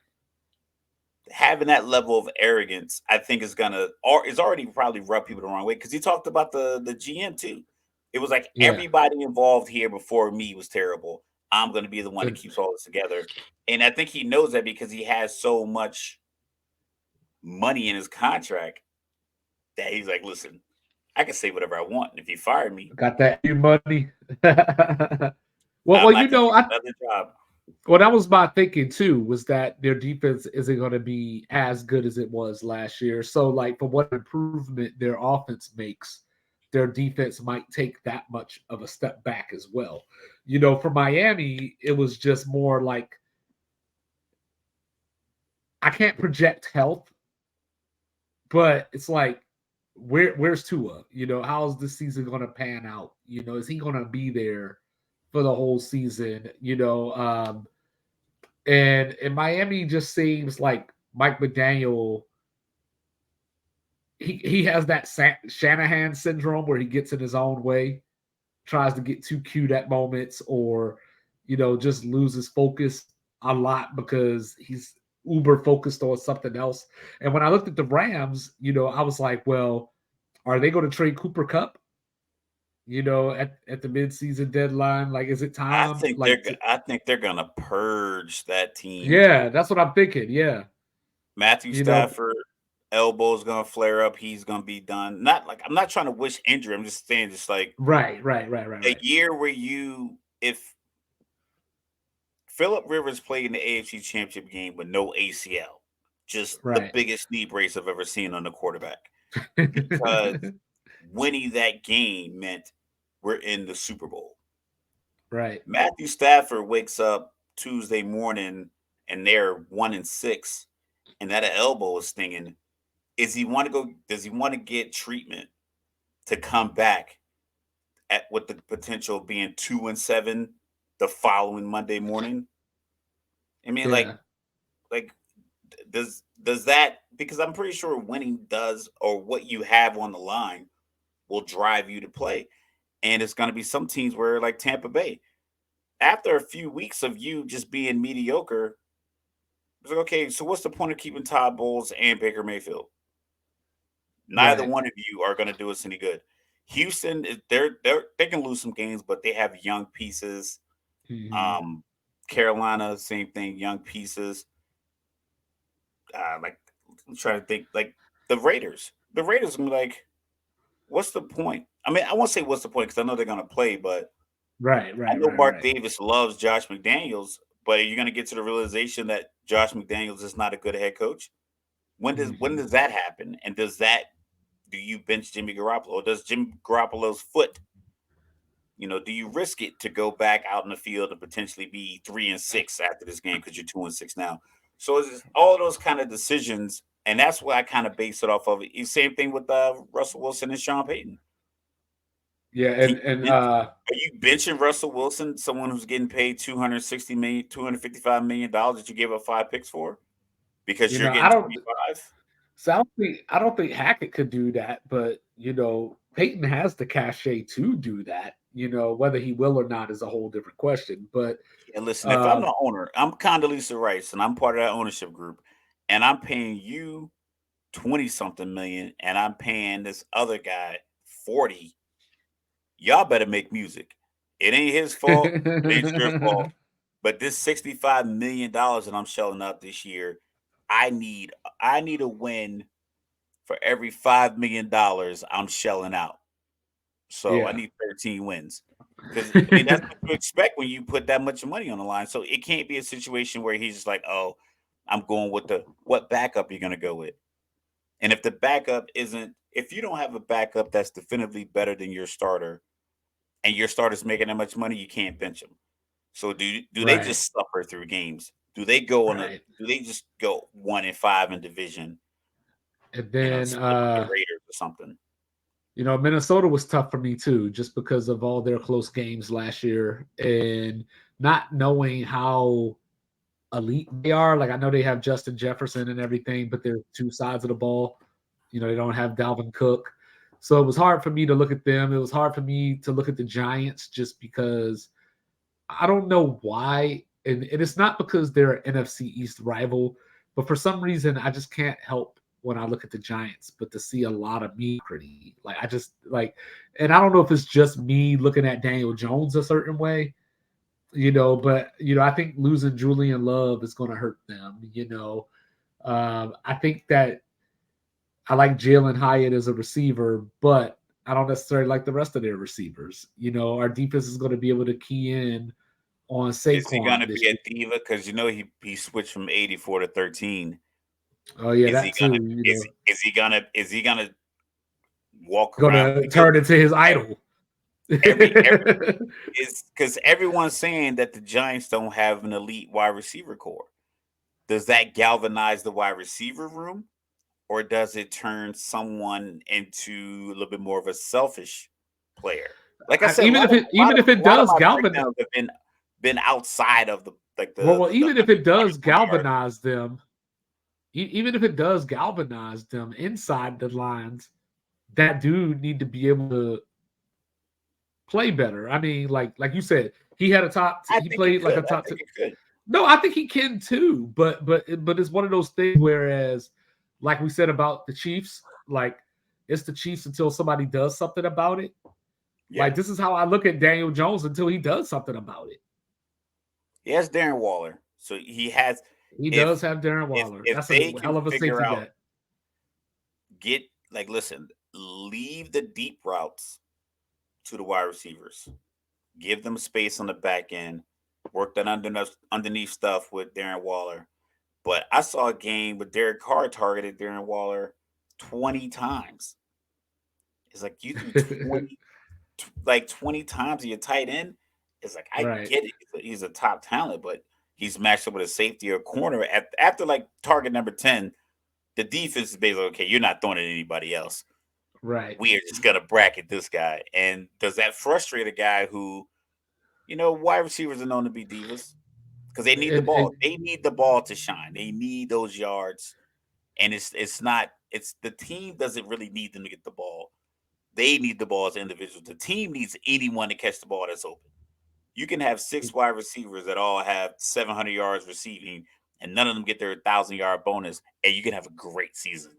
having that level of arrogance, I think is already probably rubbed people the wrong way. Because he talked about the GM too. It was like Yeah. everybody involved here before me was terrible. I'm going to be the one that The, keeps all this together, and I think he knows that because he has so much money in his contract that he's like, listen, I can say whatever I want, and if you fire me, got that new money. well, I'm well, not going to get I another job. well, that was my thinking too, was that their defense isn't going to be as good as it was last year. So, like, for what improvement their offense makes, their defense might take that much of a step back as well. For Miami, it was just more like I can't project health, but it's like, where's Tua? How's this season going to pan out? Is he going to be there for the whole season? And Miami just seems like Mike McDaniel. He has that Shanahan syndrome where he gets in his own way, tries to get too cute at moments, or just loses focus a lot because he's uber focused on something else. And when I looked at the Rams, I was like, well, are they going to trade Cooper Cup? At the midseason deadline, like, is it I time? think Like, they're gonna purge that team. yeah, that's what I'm thinking. Yeah, Matthew you know, Stafford elbow's gonna flare up. He's gonna be done. Not like I'm not trying to wish injury. I'm just saying, just like right, right, right, right, a right, year where if Philip Rivers played in the AFC Championship game with no ACL, just the right. biggest knee brace I've ever seen on a quarterback. Because winning that game meant we're in the Super Bowl. right. Matthew Stafford wakes up Tuesday morning and they're 1-6, and that elbow is stinging. Is he want to go? Does he want to get treatment to come back at with the potential of being 2-7 the following Monday morning? I mean, Yeah, like does that, because I'm pretty sure winning does, or what you have on the line will drive you to play. And it's going to be some teams where, like Tampa Bay, after a few weeks of you just being mediocre, it's like, okay, so what's the point of keeping Todd Bowles and Baker Mayfield? Neither right. one of you are going to do us any good. Houston, they can lose some games, but they have young pieces. Mhm. Um, Carolina, same thing, young pieces. Like, I'm trying to think, like the Raiders. The Raiders, I'm like, what's the point? I mean, I won't say what's the point because I know they're going to play, but Right, I right, know right, Mark right. Davis loves Josh McDaniels, but are you going to get to the realization that Josh McDaniels is not a good head coach? When does that happen? And do you bench Jimmy Garoppolo? Or does Jimmy Garoppolo's foot, do you risk it to go back out in the field and potentially be 3-6 after this game because you're 2-6 now? So it's all those kind of decisions, and that's what I kind of base it off of. Same thing with Russell Wilson and Sean Payton. Yeah, Can and you bench, are you benching Russell Wilson, someone who's getting paid 260 million, $255 that you gave up 5 picks for, because you're I getting don't. 25? So I don't think Hackett could do that, but Peyton has the cachet to do that. Whether he will or not is a whole different question. But Yeah, listen, if I'm um, the owner, I'm Condoleezza Rice, and I'm part of that ownership group, and I'm paying you 20 something million, and I'm paying this other guy 40. Y'all better make music. It ain't his fault. It ain't your fault. But this $65 million that I'm shelling out this year, I need I need a win for every $5 million I'm shelling out. So I yeah, need 13 wins. Because I mean that's what you expect when you put that much money on the line. So it can't be a situation where he's just like, oh, I'm going with what backup you're gonna go with. And if the backup isn't, if you don't have a backup that's definitively better than your starter, and your starter's making that much money, you can't bench them. So do they right, just suffer through games? Do right. they just go 1-5 in division, And then split with the Raiders or something? Minnesota was tough for me too, just because of all their close games last year and not knowing how elite they are. Like I know they have Justin Jefferson and everything, but they're two sides of the ball. They don't have Dalvin Cook. So it was hard for me to look at them. It was hard for me to look at the Giants just because I don't know why. And it's not because they're an NFC East rival, but for some reason I just can't help when I look at the Giants, but to see a lot of mediocrity. Like I just like, and I don't know if it's just me looking at Daniel Jones a certain way, but I think losing Julian Love is going to hurt them. I think that I like Jalen Hyatt as a receiver, but I don't necessarily like the rest of their receivers. Our defense is going to be able to key in on Is he Saquon gonna this be a year. diva? Because he switched from 84 to 13. Oh yeah, Is that he gonna too. walk Going around to because turn into his idol. every is because everyone's saying that the Giants don't have an elite wide receiver core. Does that galvanize the wide receiver room, or does it turn someone into a little bit more of a selfish player? Like I said, even if it even if a it lot of does my galvanize, breakdowns have been outside of the like well, the even if it 120 does some yards. galvanize them, even if it does galvanize them inside the lines, that dude need to be able to play better. I mean, like you said, he had a top. I He think it played like could. a I top. think it could. No, I think he can too. But it's one of those things. Whereas, like we said about the Chiefs, like it's the Chiefs until somebody does something about it. Yeah, Like this is how I look at Daniel Jones until he does something about it. he has Darren Waller, so he has. He If does have Darren Waller. if That's a they can hell of a figure safety out, net. listen, leave the deep routes to the wide receivers. Give them space on the back end. Work that underneath stuff with Darren Waller. But I saw a game with Derek Carr targeted Darren Waller 20 times. It's like you threw 20 times to your tight end. It's like I Right. get it. He's a top talent, but he's matched up with a safety or corner. After like target number 10, the defense is basically okay. You're not throwing at anybody else. Right. We are just gonna bracket this guy. And does that frustrate a guy who, wide receivers are known to be divas because they need the And ball. They need the ball to shine. They need those yards, and it's not. It's the team doesn't really need them to get the ball. They need the ball as individuals. The team needs anyone to catch the ball that's open. You can have 6 wide receivers that all have 700 yards receiving, and none of them get their 1,000-yard bonus, and you can have a great season.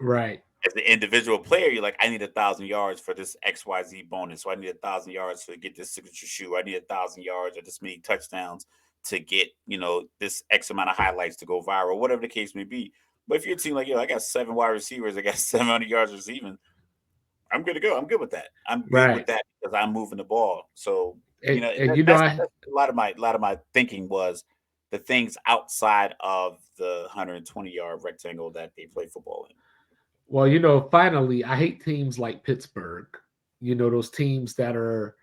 right. As the individual player, you're like, I need 1,000 yards for this XYZ bonus. So I need 1,000 yards to get this signature shoe. I need 1,000 yards or this many touchdowns to get, this X amount of highlights to go viral, whatever the case may be. But if you're a team like, I got 7 wide receivers, I got 700 yards receiving, I'm good to go. I'm good with that. I'm good with Right. that because I'm moving the ball. So, And that's I a lot of my thinking was the things outside of the 120-yard rectangle that they play football in. Well, finally, I hate teams like Pittsburgh. Those teams that are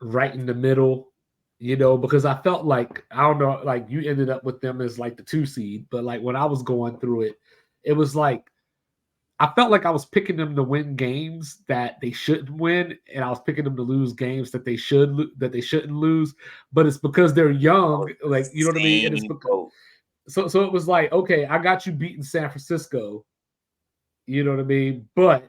right in the middle, because I felt like, I don't know, like you ended up with them as like the 2 seed, but like when I was going through it, it was like I felt like I was picking them to win games that they shouldn't win, and I was picking them to lose games that they shouldn't lose. But it's because they're I young, was the like you know what I mean. And it's same because, boat. so it was like, okay, I got you beating San Francisco, you know what I mean, but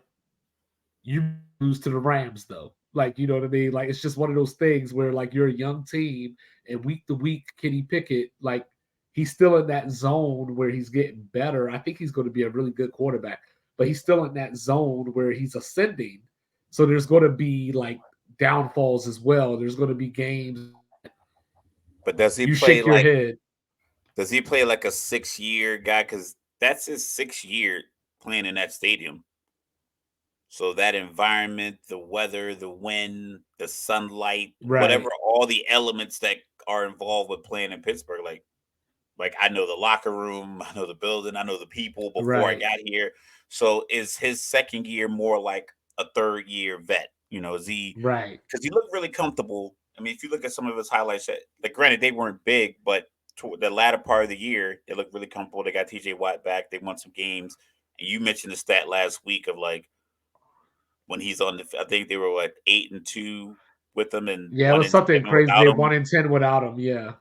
you lose to the Rams though. Like, you know what I mean? Like, it's just one of those things where like you're a young team and week to week, Kenny Pickett, like he's still in that zone where he's getting better. I think he's going to be a really good quarterback, but he's still in that zone where he's ascending. So there's going to be like downfalls as well. There's going to be games But does he you play shake your like head. does he play like a 6-year guy? Because that's his 6th year playing in that stadium. So that environment, the weather, the wind, the sunlight, whatever, Right. all the elements that are involved with playing in Pittsburgh, like I know the locker room, I know the building, I know the people before I Right. got here. So is his 2nd year more like a 3rd-year vet? Is he, Right. because he looked really comfortable. I mean, if you look at some of his highlights, like granted they weren't big, but toward the latter part of the year, they looked really comfortable. They got TJ Watt back. They won some games. And you mentioned the stat last week of like when he's on the, I think they were what 8-2 with them and Yeah, it one was and something seven crazy. without They him. 1-10 without him. Yeah.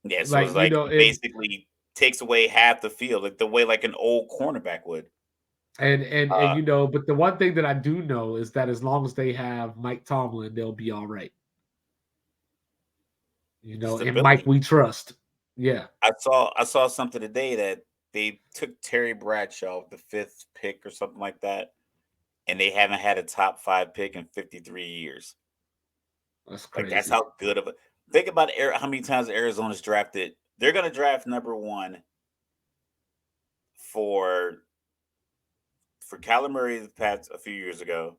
Yeah, so it's Like, like he basically takes away half the field, like the way like an old cornerback would. and Uh but the one thing that I do know is that as long as they have Mike Tomlin, they'll be all right. And Mike Stability. we trust. Yeah, I saw something today that they took Terry Bradshaw, the 5th pick or something like that, and they haven't had a top 5 pick in 53 years. that's Like that's crazy. how good of a, think about how many times Arizona's drafted. They're gonna draft number one for Kyler Murray the past a few years ago.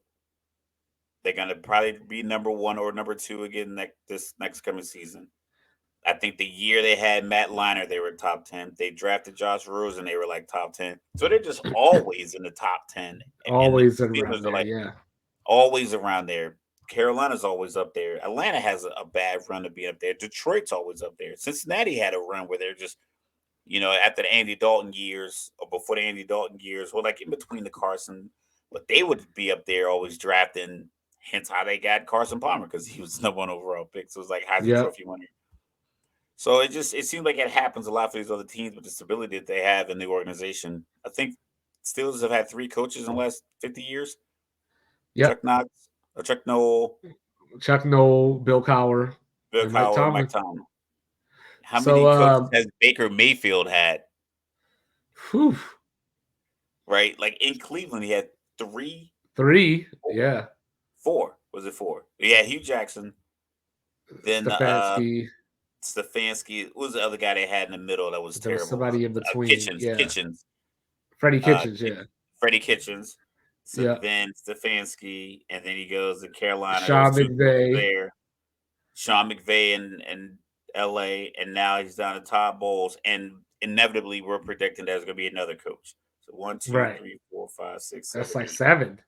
They're gonna probably be number one or number two again this next coming season. I think the year they had Matt Leinart, they were top 10. They drafted Josh Rosen, they were like top 10. So they're just always in the top 10. And the Always around Steelers are there. like Yeah, always around there. Carolina's always up there. Atlanta has a bad run to be up there. Detroit's always up there. Cincinnati had a run where they're just, after the Andy Dalton years or before the Andy Dalton years, or like in between the Carson, but they would be up there always drafting. Hence how they got Carson Palmer because he was the number one overall pick. So it was like Heisman yeah, Trophy winner. So it seems like it happens a lot for these other teams with the stability that they have in the organization. I think Steelers have had 3 coaches in the last 50 years. yep. Chuck Knox, or Chuck Noll, Chuck Noll, Bill Cowher, Bill and Mike Cowher, Mike Tomlin. Tomlin. How So, many coaches has Baker Mayfield had? whew, Right, like in Cleveland, he had 3, 3. 4, Yeah, 4. Was it 4? Yeah, Hugh Jackson. Then Stefanski. Stefanski. What was the other guy they had in the middle that was There was terrible? somebody in between. Kitchens. Yeah, Kitchens. Freddie Uh, Kitchens. Yeah, Freddie Kitchens. So yeah. then Stefanski, and then he goes to Carolina. There was Sean 2 coaches McVay. there. Sean McVay and LA, and now he's down to Todd Bowles. And inevitably, we're predicting there's going to be another coach. So one, two, Right. three, four, five, six, That's seven, like eight. 7,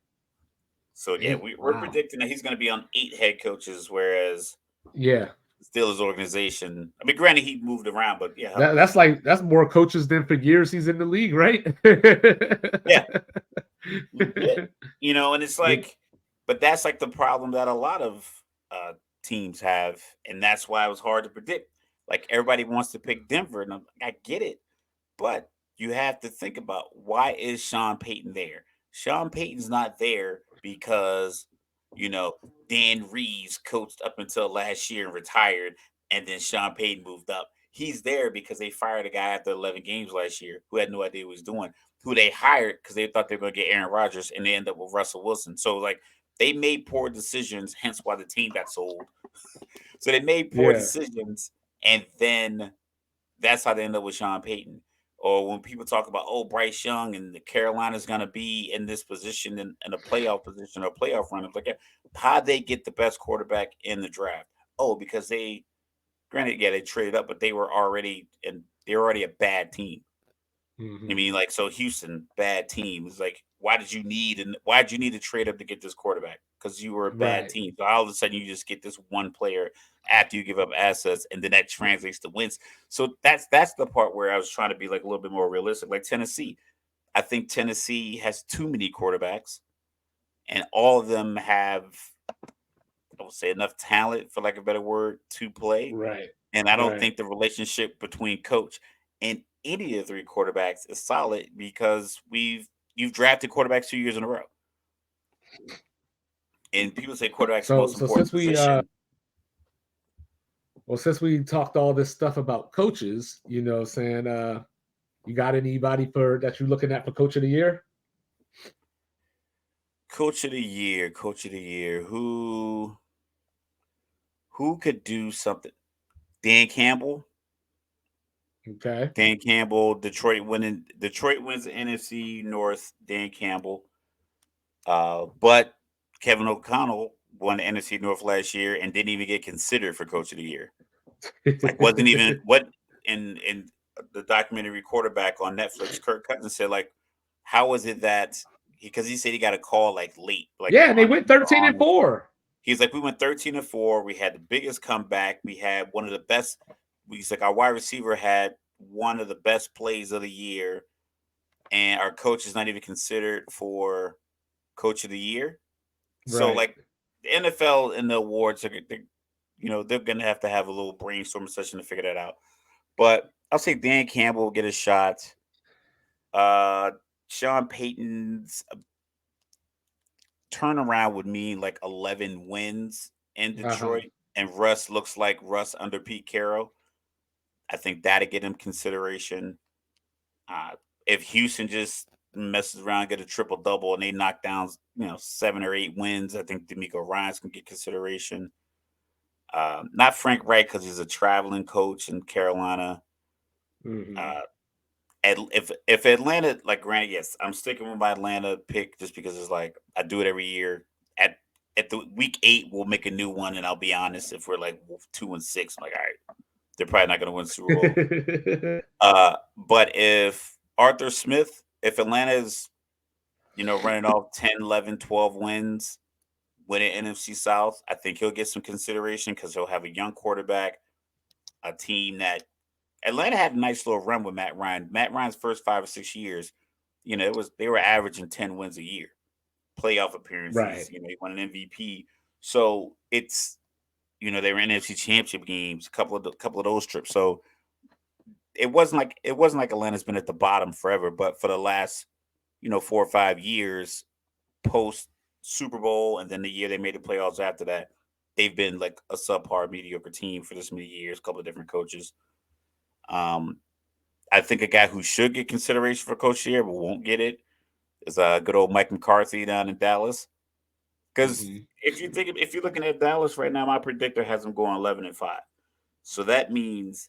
So yeah, 8. we're Wow. predicting that he's going to be on 8 head coaches, whereas Yeah. Steelers organization. I mean, granted, he moved around, but yeah, That's more coaches than for years he's in the league, right? yeah, legit. And it's You- like, but that's like the problem that a lot of teams have, and that's why it was hard to predict. Like everybody wants to pick Denver, and I get it, but you have to think about why is Sean Payton there? Sean Payton's not there because you know Dan Reeves coached up until last year and retired, and then Sean Payton moved up. He's there because they fired a guy after 11 games last year who had no idea what he was doing, who they hired because they thought they were going to get Aaron Rodgers, and they end up with Russell Wilson. So like they made poor decisions, hence why the team got sold. So they made poor yeah. decisions, and then that's how they end up with Sean Payton. Or when people talk about, oh, Bryce Young and the Carolina's going to be in this position in a playoff position or playoff run, it's like, yeah, how they get the best quarterback in the draft? Oh, because they Granted, yeah, they traded up, but they were already a bad team. I mean, like, so Houston, bad team. It's like, why did you need to trade up to get this quarterback? Because you were a bad Right. team. So all of a sudden you just get this one player after you give up assets, and then that translates to wins. So that's the part where I was trying to be like a little bit more realistic. Like Tennessee. I think Tennessee has too many quarterbacks, and all of them have, I would say, enough talent, for like a better word, to play. Right. And I don't Right. think the relationship between coach and any of the three quarterbacks is solid because you've drafted quarterbacks 2 years in a row. And people say quarterback's the So most so important since we position. since we talked all this stuff about coaches, saying you got anybody for that you're looking at for coach of the year? Coach of the year. Who could do something? Dan Campbell. Okay. Dan Campbell, Detroit wins the NFC North, Dan Campbell. But Kevin O'Connell won the NFC North last year and didn't even get considered for coach of the year. Like, wasn't even what in the documentary Quarterback on Netflix, Kirk Cousins said, like, how was it that because he said he got a call like late, like Yeah, and they on went 13 and on 4. he's like, we went 13 and 4. We had the biggest comeback. We had one of the best. He's like, our wide receiver had one of the best plays of the year, and our coach is not even considered for coach of the year. So, Right. like, the NFL and the awards they're gonna have to have a little brainstorming session to figure that out. But I'll say Dan Campbell will get a shot. Uh, Sean Payton's turnaround would mean like 11 wins in Uh-huh. Detroit, and Russ looks like Russ under Pete Carroll. I think that'd get him consideration. Uh, if Houston just messes around, get a triple double, and they knock down 7 or 8 wins, I think D'Amico Ryans can get consideration. Not Frank Reich because he's a traveling coach in Carolina. Hmm. Uh, if Atlanta, like, granted, yes, I'm sticking with my Atlanta pick just because it's like I do it every year. At the week 8, we'll make a new one, and I'll be honest, if we're like 2-6, I'm like, all right, they're probably not going to win the Super Bowl. But if Atlanta is running off 10, 11, 12 wins, winning NFC South, I think he'll get some consideration because he'll have a young quarterback, a team that Atlanta had a nice little run with Matt Ryan. Matt Ryan's first 5 or 6 years, they were averaging 10 wins a year, playoff appearances. Right. He won an MVP. So they were in NFC Championship games, a couple of those trips. So it wasn't like Atlanta's been at the bottom forever, but for the last 4 or 5 years, post Super Bowl, and then the year they made the playoffs after that, they've been like a subpar, mediocre team for this many years. A couple of different coaches. Um, I think a guy who should get consideration for coach of the year but won't get it is good old Mike McCarthy down in Dallas. Because Hmm. if you're looking at Dallas right now, my predictor has them going 11-5. So that means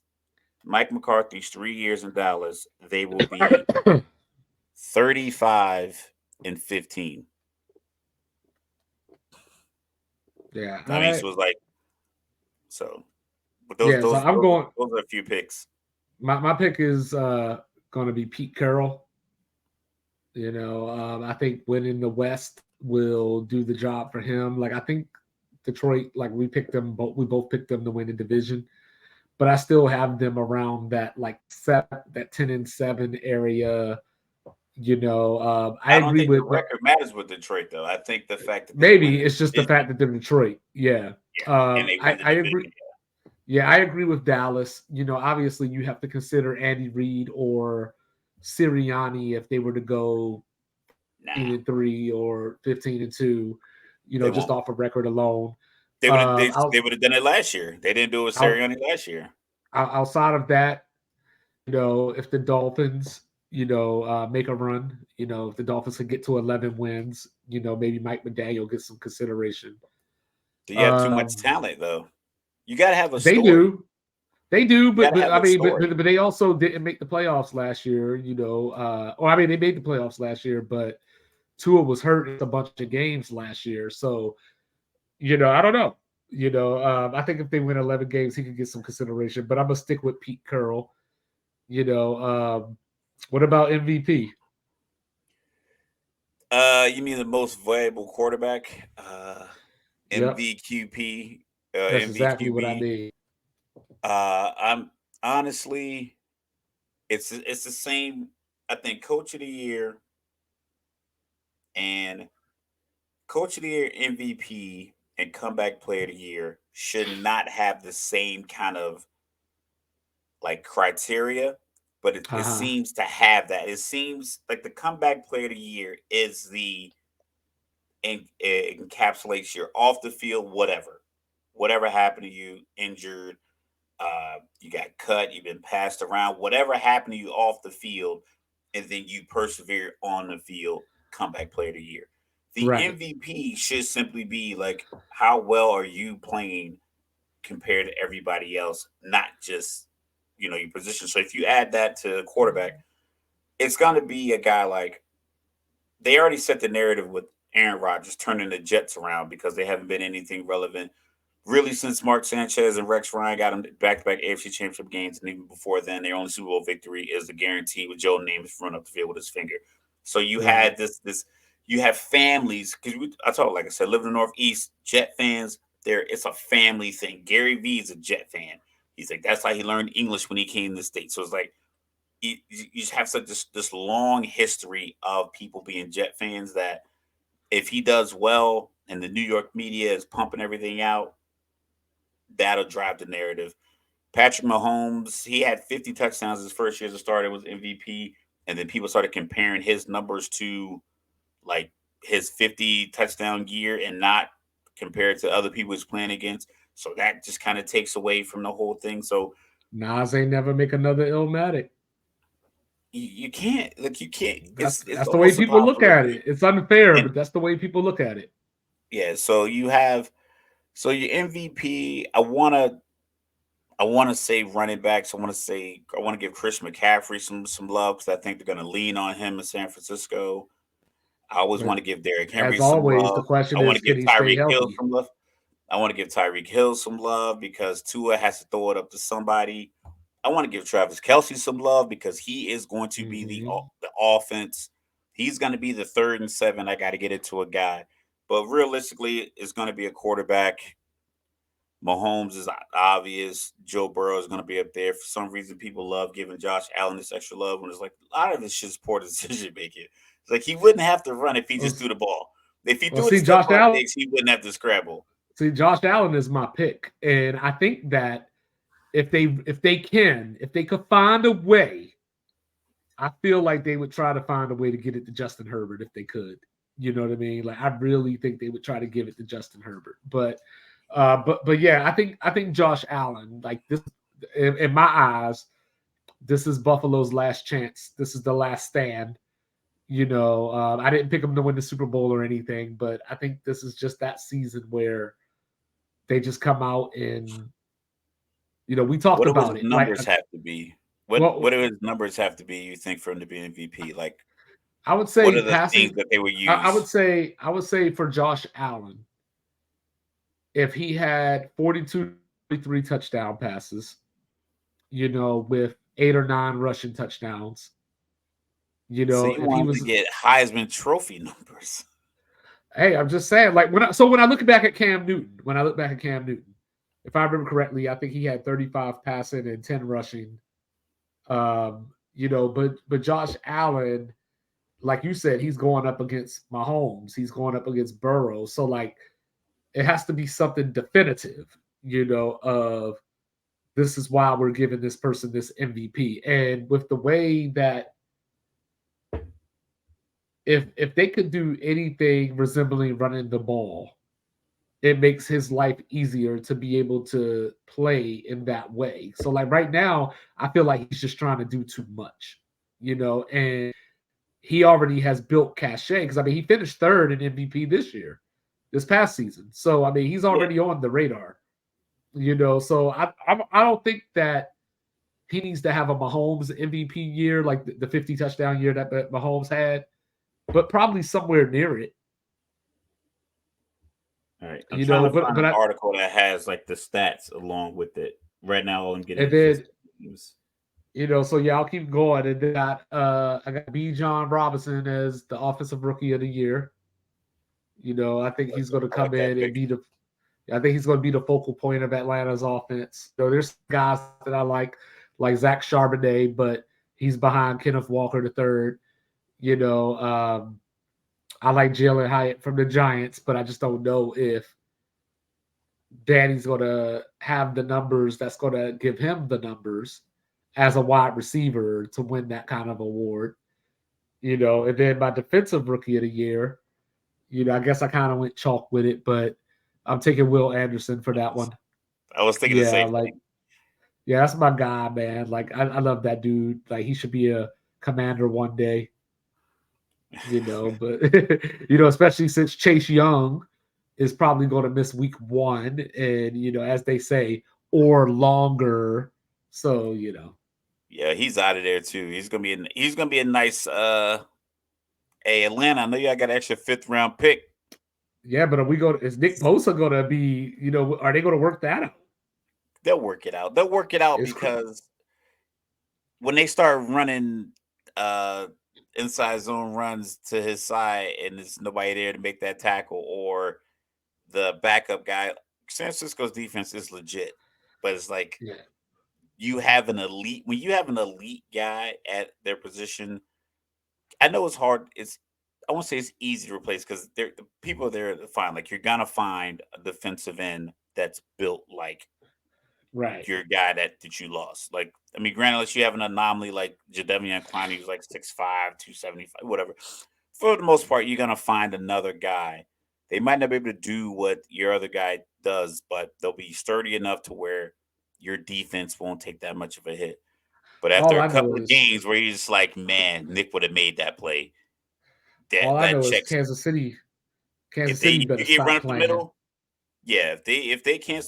Mike McCarthy's 3 years in Dallas, they will be 35-15. Yeah. I mean, so it's like so. But those Yeah. So those I'm those are, going. those are a few picks. My pick is going to be Pete Carroll. I think winning the West will do the job for him. Like I think Detroit, like we picked them both. We both picked them to win the division, but I still have them around that like that 10-7 area. I I don't agree think the with record matters with Detroit, though. I think the fact that they win maybe the it's just the fact division, that they're Detroit. Yeah. yeah, and they win the I agree. division. Yeah, I agree with Dallas. Obviously you have to consider Andy Reid or Sirianni if they were to go Nah, 3 or 15-2, they just won't. off of record alone. They would have they, Out, they would have done it last year. They didn't do it with out, Sirianni last year. outside of that, if the Dolphins, make a run, if the Dolphins can get to 11 wins, maybe Mike McDaniel gets some consideration. Do you have too much Um, talent though? You got to have a they story. do, they do, You got to but have I a mean, story. but they also didn't make the playoffs last year, or I mean, they made the playoffs last year, but Tua was hurt in a bunch of games last year, so I don't know. I think if they win 11 games, he could get some consideration. But I'm gonna stick with Pete Carroll. What about MVP? You mean the most valuable quarterback? Yep, MVQP, that's exactly what I MVQB. mean. I'm honestly, it's the same. I think Coach of the Year and Coach of the Year, MVP, and Comeback Player of the Year should not have the same kind of like criteria, but it Uh-huh. seems to have that. It seems like the Comeback Player of the Year is the encapsulates your off the field whatever happened to you, injured, you got cut, you've been passed around, whatever happened to you off the field, and then you persevere on the field, comeback player of the year. The Right. MVP should simply be like, how well are you playing compared to everybody else, not just your position. So if you add that to quarterback, it's going to be a guy like they already set the narrative with Aaron Rodgers turning the Jets around because they haven't been anything relevant really since Mark Sanchez and Rex Ryan got them back to back AFC Championship games, and even before then, their only Super Bowl victory is the guarantee with Joe Namath running up the field with his finger. So you Right. had this you have families because I told like I said, live in the Northeast, Jet fans. There, it's a family thing. Gary Vee is a Jet fan. He's like that's how he learned English when he came to the state. So it's like you just have such this long history of people being Jet fans that if he does well and the New York media is pumping everything out, that'll drive the narrative. Patrick Mahomes, he had 50 touchdowns his first year as a starter, was MVP, and then people started comparing his numbers to like his 50 touchdown year and not compared to other people he's playing against. So that just kind of takes away from the whole thing. So Nas ain't never make another Illmatic. you can't like you can't. It's That's the way almost people look impossible. at it. It's unfair, And but that's the way people look at it. yeah, so you have so your MVP. I want to say running backs. I want to give Chris McCaffrey some love because I think they're going to lean on him in San Francisco. I always But want to give Derrick Henry as some always, the love. question I want is, to give can he stay Tyreek Hill healthy? some love. I want to give Tyreek Hill some love because Tua has to throw it up to somebody. I want to give Travis Kelsey some love because he is going to be Hmm. the offense. He's going to be the 3rd and 7. I got to get it to a guy, but realistically, it's going to be a quarterback. Mahomes is obvious. Joe Burrow is going to be up there. For some reason, people love giving Josh Allen this extra love when it's like a lot of it's just poor decision making. It's like he wouldn't have to run if he Well, just threw the ball. If he well, threw it to see, Josh Stephon Allen. Diggs, he wouldn't have to scramble. See, Josh Allen is my pick, and I think that if they could find a way, I feel like they would try to find a way to get it to Justin Herbert if they could. You know what I mean? Like I really think they would try to give it to Justin Herbert. But yeah, I think Josh Allen, like this in my eyes, this is Buffalo's last chance. This is the last stand. I didn't pick them to win the Super Bowl or anything, but I think this is just that season where they just come out and we talked What do his about it. Like, numbers have to be? What well, do his numbers have to be? You think for him to be MVP? Like, I would what say are the things passing. that they would I would use? say I would say for Josh Allen, if he had 42, 43 touchdown passes, with 8 or 9 rushing touchdowns, So you if he want him to was, get Heisman Trophy numbers? hey, I'm just saying, like when I look back at Cam Newton, if I remember correctly, I think he had 35 passing and 10 rushing. But Josh Allen, like you said, he's going up against Mahomes, he's going up against Burrow, so like it has to be something definitive, of this is why we're giving this person this MVP. And with the way that if they could do anything resembling running the ball, it makes his life easier to be able to play in that way. So like right now, I feel like he's just trying to do too much, and he already has built cachet because I mean he finished third in MVP this past season. So I mean he's Yeah. already on the radar. So I don't think that he needs to have a Mahomes MVP year like the 50 touchdown year that Mahomes had, but probably somewhere near it. All right, I'm You trying know, to find but an I article that has like the stats along with it. Right now, all I'm getting and is just then teams. so yeah, I'll keep going. And then I got B. John Robinson as the offensive rookie of the year. I think he's going to I like come that in and pick. be the. I think he's going to be the focal point of Atlanta's offense. So there's guys that I like Zach Charbonnet, but he's behind Kenneth Walker the third. I like Jalen Hyatt from the Giants, but I just don't know if Danny's going to have the numbers that's going to give him the numbers as a wide receiver to win that kind of award. And then my defensive rookie of the year, I guess I kind of went chalk with it, but I'm taking Will Anderson for that one. I was thinking the Yeah, same like thing. yeah, that's my guy, man. Like I love that dude. Like he should be a commander one day. But especially since Chase Young is probably going to miss week 1, and as they say, or longer. So Yeah, he's out of there too. He's gonna be a nice hey Atlanta. I know y'all got an extra 5th round pick. yeah. But is Nick Bosa going to be? Are they going to work that out? They'll work it out. They'll work it out It's because when they start running uh inside zone runs to his side and there's nobody there to make that tackle or the backup guy, San Francisco's defense is legit. But it's like yeah, you have an elite when you have an elite guy at their position. I know it's hard. I won't say it's easy to replace because the people there to find. Like you're gonna find a defensive end that's built like right. your guy that you lost. Like I mean, granted, unless you have an anomaly like Jadeveon Clowney, who's like 6'5", 275, whatever. For the most part, you're gonna find another guy. They might not be able to do what your other guy does, but they'll be sturdy enough to where your defense won't take that much of a hit. But after All a I know couple of is games where you're just like, man, Nick would have made that play. all I That know is checks. Kansas City. If Kansas they City you better get run stop up the playing. middle, yeah. If they can't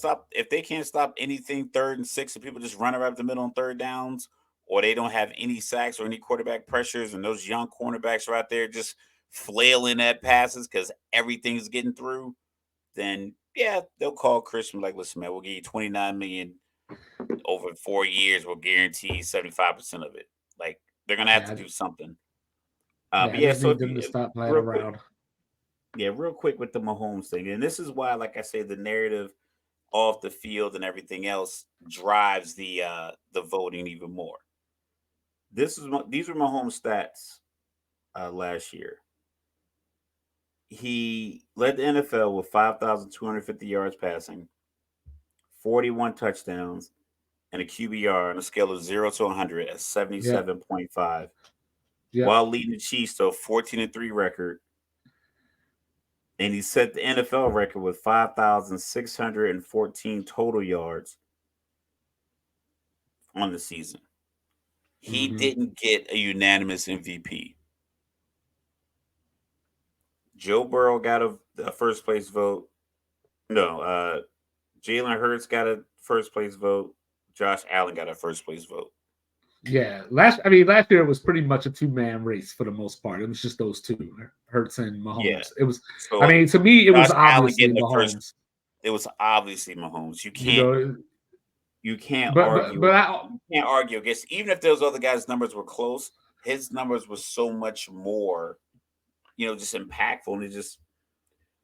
stop anything 3rd and 6, and people just run around the middle on 3rd downs, or they don't have any sacks or any quarterback pressures, and those young cornerbacks are out there just flailing at passes because everything's getting through, then yeah, they'll call Christian like, listen, man, we'll give you 29 million over 4 years. We'll guarantee 75% of it. Like they're gonna have to Yeah, do something. yeah. But I yeah, just so need if them to you stop playing real quick, around. yeah, real quick with the Mahomes thing, and this is why, like I say, the narrative off the field and everything else drives the voting even more. These were Mahomes stats last year. He led the NFL with 5,250 yards passing, 41 touchdowns, and a QBR on a scale of 0 to 100 at Yep. 77.5, Yep. while leading the Chiefs to a 14-3 record. And he set the NFL record with 5,614 total yards on the season. He Mm-hmm. didn't get a unanimous MVP. Joe Burrow got a first place vote. No, Jalen Hurts got a first place vote. Josh Allen got a first place vote. Yeah. Last year it was pretty much a 2-man race for the most part. It was just those two, Hurts and Yeah. Mahomes. It was. I So mean, to me, it was Josh Allen obviously getting the first. Mahomes. It was obviously Mahomes. You You can't know, you can't but but argue but I you can't argue against even if those other guys' numbers were close. His numbers were so much more, just impactful and it just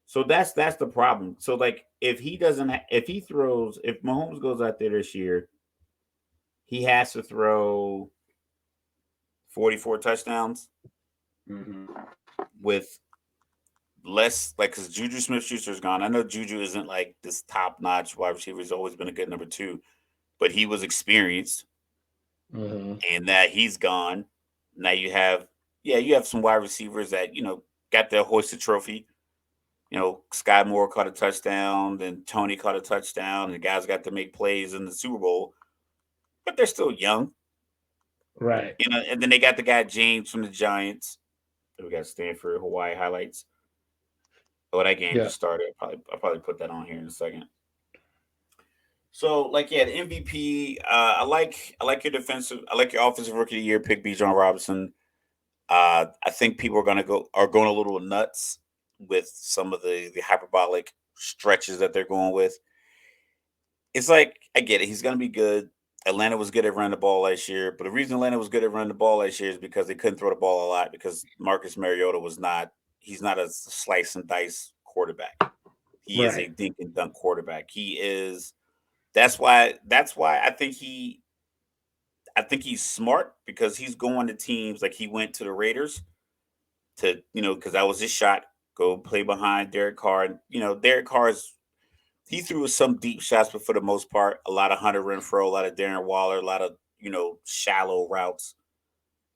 so that's the problem. So like if he doesn't if he throws if Mahomes goes out there this year, he has to throw 44 touchdowns Mhm. with less like because Juju Smith Schuster's gone. I know Juju isn't like this top notch wide receiver. He's always been a good number 2, but he was experienced Mhm. and that he's gone. Now you have some wide receivers that, got their hoisted trophy. Sky Moore caught a touchdown, then Tony caught a touchdown, and the guys got to make plays in the Super Bowl, but they're still young. Right. And then they got the guy James from the Giants. We got Stanford, Hawaii highlights. Oh, that game Yeah. just started. I'll probably put that on here in a second. So, like, yeah, the MVP. I like your defensive. I like your offensive rookie of the year pick, B. John Robinson. I think people are going a little nuts with some of the hyperbolic stretches that they're going with. It's like I get it. He's going to be good. Atlanta was good at running the ball last year, but the reason Atlanta was good at running the ball last year is because they couldn't throw the ball a lot because Marcus Mariota was not. He's not a slice and dice quarterback. He is a Right. dink and dunk quarterback. He is. That's why. That's why I think he. I think he's smart because he's going to teams like he went to the Raiders to because that was his shot. Go play behind Derek Carr. Derek Carr's he threw some deep shots, but for the most part, a lot of Hunter Renfro, a lot of Darren Waller, a lot of shallow routes.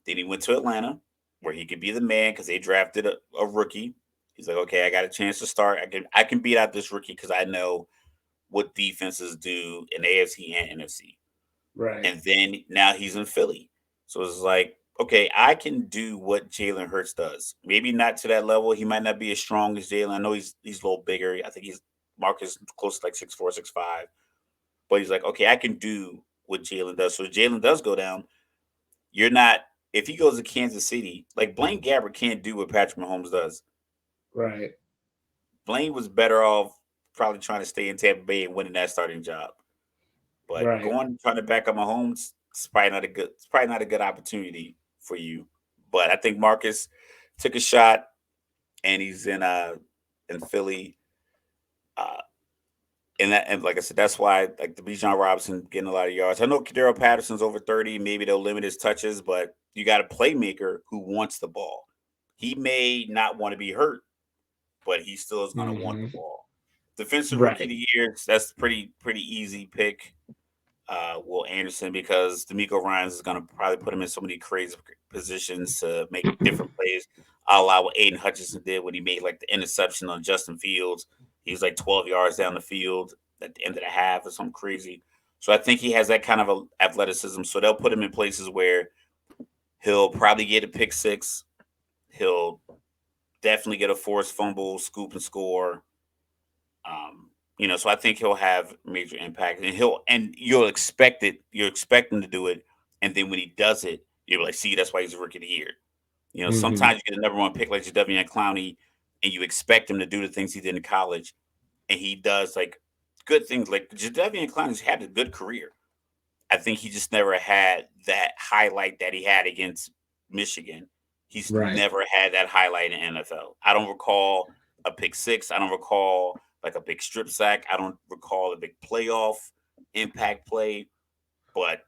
Then he went to Atlanta, where he could be the man because they drafted a rookie. He's like, okay, I got a chance to start. I can beat out this rookie because I know what defenses do in AFC and NFC. Right. And then now he's in Philly, so it's like, okay, I can do what Jalen Hurts does. Maybe not to that level. He might not be as strong as Jalen. I know he's a little bigger. I think he's Marcus close to like 6'4", 6'5". But he's like, okay, I can do what Jalen does. So if Jalen does go down, you're not. If he goes to Kansas City, like Blaine Gabbert can't do what Patrick Mahomes does. Right. Blaine was better off probably trying to stay in Tampa Bay and winning that starting job. But Right. going trying to back up Mahomes, it's probably not a good. It's probably not a good opportunity for you. But I think Marcus took a shot, and he's in Philly. Uh, and like I said, that's why like the Bijan Robinson getting a lot of yards. I know Kadero Patterson's over 30. Maybe they'll limit his touches, but you got a playmaker who wants the ball. He may not want to be hurt, but he still is going to want the Hmm. ball. Defensive Rookie of Right. the Year, that's pretty easy pick. Will Anderson because D'Amico Ryans is going to probably put him in so many crazy positions to make different plays. A la what Aiden Hutchinson did when he made like the interception on Justin Fields. He was like 12 yards down the field at the end of the half or something crazy. So I think he has that kind of athleticism. So they'll put him in places where he'll probably get a pick six. He'll definitely get a forced fumble, scoop and score. So I think he'll have major impact, and you'll expect it. You'll expect him to do it, and then when he does it, you're like, see, that's why he's a rookie of the year. Hmm. Sometimes you get a number one pick like Jadeveon Clowney, and you expect him to do the things he did in college, and he does like good things. Like Jadeveon Clowney's had a good career. I think he just never had that highlight that he had against Michigan. He's Right. never had that highlight in NFL. I don't recall a pick six. I don't recall like a big strip sack. I don't recall a big playoff impact play, but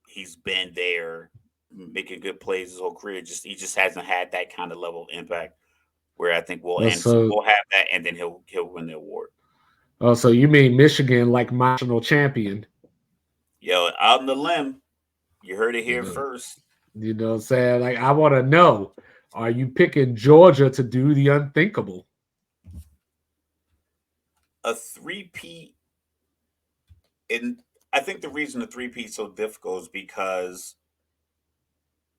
he's been there making good plays his whole career. He just hasn't had that kind of level of impact where I think Will Anderson So, will have that and then he'll win the award. so you mean Michigan like national champion? Yo, out on the limb, you heard it You here know, first. what I'm saying? Like, I want to know, are you picking Georgia to do the unthinkable? A three-peat and I think the reason the three-peat is so difficult is because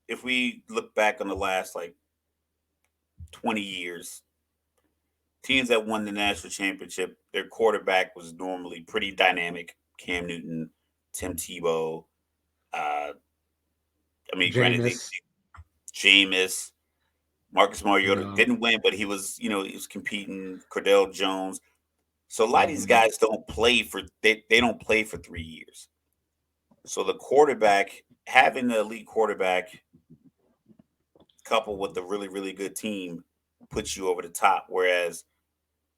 if we look back on the last like 20 years, teams that won the national championship, their quarterback was normally pretty dynamic. Cam Newton, Tim Tebow. Uh, I mean, granted, Jameis, Jameis, Marcus you Mariota know. didn't win, but he was competing. Cordell Jones. So a lot of these Hmm. guys they don't play for 3 years. So the quarterback having the elite quarterback coupled with a really really good team puts you over the top. Whereas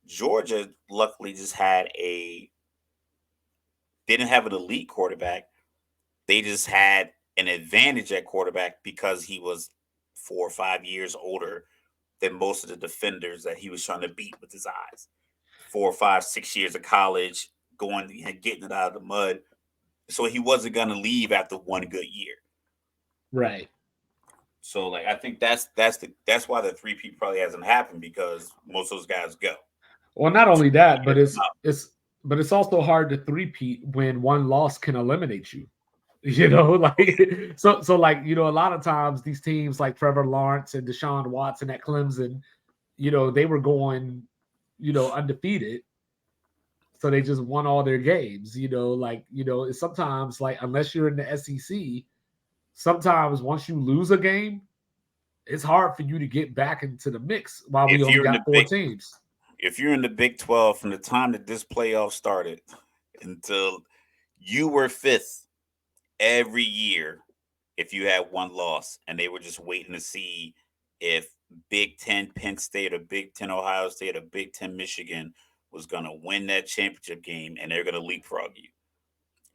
Georgia luckily just didn't have an elite quarterback. They just had an advantage at quarterback because he was 4 or 5 years older than most of the defenders that he was trying to beat with his eyes. 4 or 5, 6 years of college, going and getting it out of the mud. So he wasn't going to leave after one good year. Right. So like I think that's why the three P probably hasn't happened because most of those guys go Well, not two only that, years but out. it's also hard to three-peat when one loss can eliminate you. Like so like a lot of times these teams like Trevor Lawrence and Deshaun Watson at Clemson, they were going, undefeated, so they just won all their games. Like it's sometimes like unless you're in the SEC, sometimes once you lose a game, it's hard for you to get back into the mix while we If only you're in the got four big teams. if you're in the Big 12 from the time that this playoff started until you were fifth every year, if you had one loss, and they were just waiting to see if Big Ten Penn State or Big Ten Ohio State or Big Ten Michigan was going to win that championship game, and they're going to leapfrog you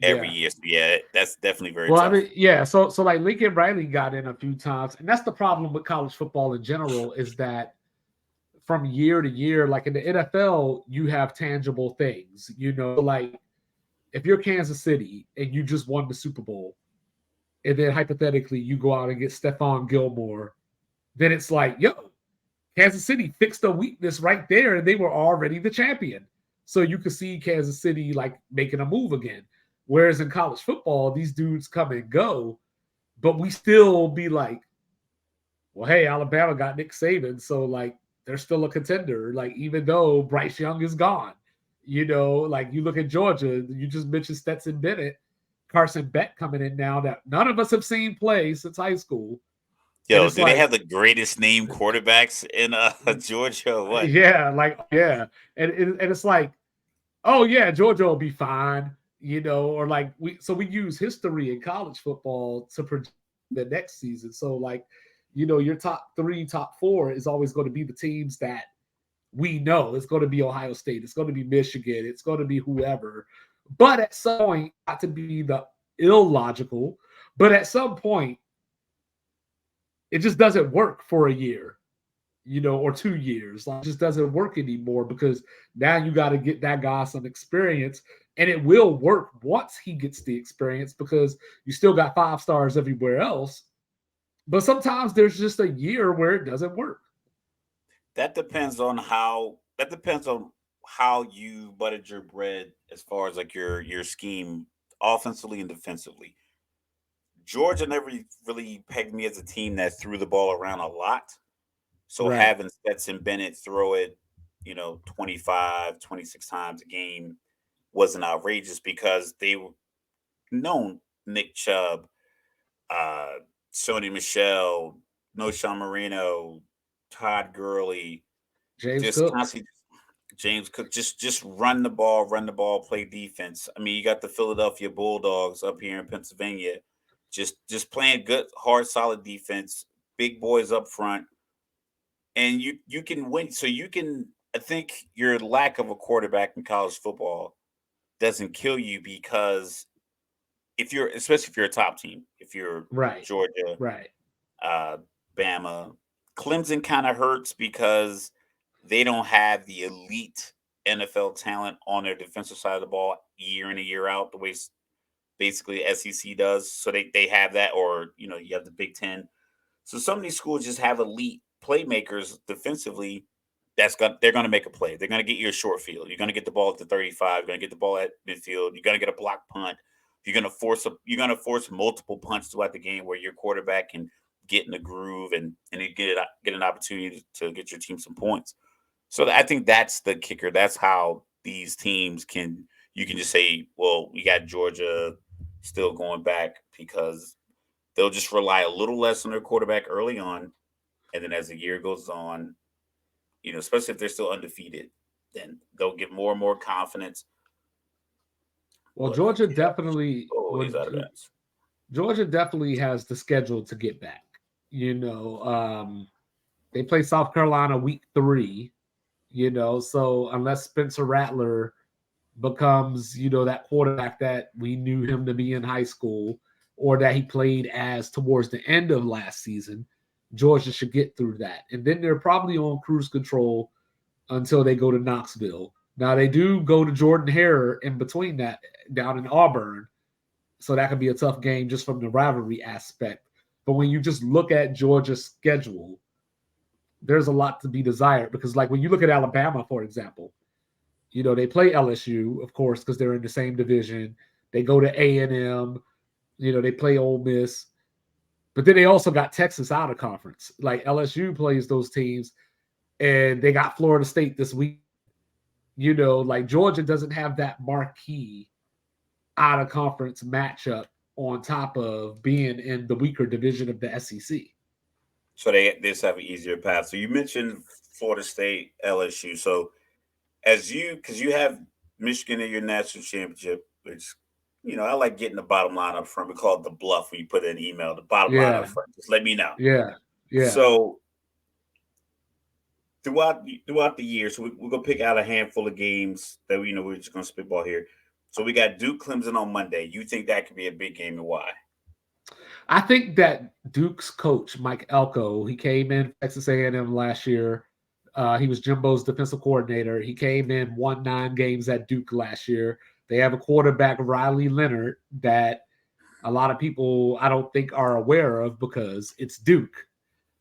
every Yeah. year. So yeah, that's definitely very Well, I tough. mean, yeah. So like Lincoln Riley got in a few times, and that's the problem with college football in general is that from year to year, like in the NFL, you have tangible things. Like if you're Kansas City and you just won the Super Bowl, and then hypothetically you go out and get Stephon Gilmore, then it's like, yo, Kansas City fixed a weakness right there, and they were already the champion. So you could see Kansas City like making a move again. Whereas in college football, these dudes come and go, but we still be like, well, hey, Alabama got Nick Saban, so like they're still a contender. Like even though Bryce Young is gone, like you look at Georgia, you just mentioned Stetson Bennett, Carson Beck coming in now that none of us have seen play since high school, and Yo, it's do they like, have the greatest name quarterbacks in Georgia or what? yeah, like yeah, and it's like, oh yeah, Georgia will be fine, or like we use history in college football to project the next season. So like, your top three, top four is always going to be the teams that we know. It's going to be Ohio State, it's going to be Michigan, it's going to be whoever. But at some point, not to be the illogical, but at some point, it just doesn't work for a year, or 2 years. Like, it just doesn't work anymore because now you got to get that guy some experience. And it will work once he gets the experience because you still got 5 stars everywhere else. But sometimes there's just a year where it doesn't work. That depends on how you buttered your bread as far as like your scheme offensively and defensively. Georgia never really pegged me as a team that threw the ball around a lot. So Right. having Stetson Bennett throw it, 25, 26 times a game wasn't outrageous because they were known Nick Chubb, uh, Sony Michelle, No Sean Marino, Todd Gurley, James just Cook. constantly James Cook, just run the ball, play defense. I mean, you got the Philadelphia Bulldogs up here in Pennsylvania, just playing good, hard, solid defense, big boys up front, and you can win. So you can. I think your lack of a quarterback in college football doesn't kill you because if you're, especially if you're a top team, if you're Right. Georgia, Right. uh, Bama, Clemson kind of hurts because they don't have the elite NFL talent on their defensive side of the ball year in and year out the way basically SEC does. So they have that, or you have the Big Ten. So some of these schools just have elite playmakers defensively. They're going to make a play. They're going to get you a short field. You're going to get the ball at the 35. You're going to get the ball at midfield. You're going to get a block punt. You're going to force multiple punts throughout the game where your quarterback can get in the groove and you get an opportunity to get your team some points. So I think that's the kicker. That's how these teams can you can just say, well, we got Georgia still going back because they'll just rely a little less on their quarterback early on, and then as the year goes on, especially if they're still undefeated, then they'll get more and more confidence. Well, But Georgia yeah, definitely well, always out of that. Georgia definitely has the schedule to get back. They play South Carolina week 3. So unless Spencer Rattler becomes, that quarterback that we knew him to be in high school or that he played as towards the end of last season, Georgia should get through that. And then they're probably on cruise control until they go to Knoxville. Now they do go to Jordan Hare in between that down in Auburn. So that could be a tough game just from the rivalry aspect. But when you just look at Georgia's schedule, there's a lot to be desired because like when you look at Alabama, for example, they play LSU, of course, because they're in the same division. They go to A&M, they play Ole Miss. But then they also got Texas out of conference. Like LSU plays those teams, and they got Florida State this week. Like Georgia doesn't have that marquee out of conference matchup on top of being in the weaker division of the SEC. So they just have an easier path. So you mentioned Florida State, LSU. So because you have Michigan in your national championship, which I like getting the bottom line up front. We call it the bluff when you put in an email. The bottom line up Yeah, front. Just let me know. yeah, yeah. So throughout the year, so we're gonna pick out a handful of games that we're just gonna spitball here. So we got Duke Clemson on Monday. You think that could be a big game, and why? I think that Duke's coach, Mike Elko, he came in Texas A&M last year. He was Jimbo's defensive coordinator. He came in, won 9 games at Duke last year. They have a quarterback, Riley Leonard, that a lot of people I don't think are aware of because it's Duke.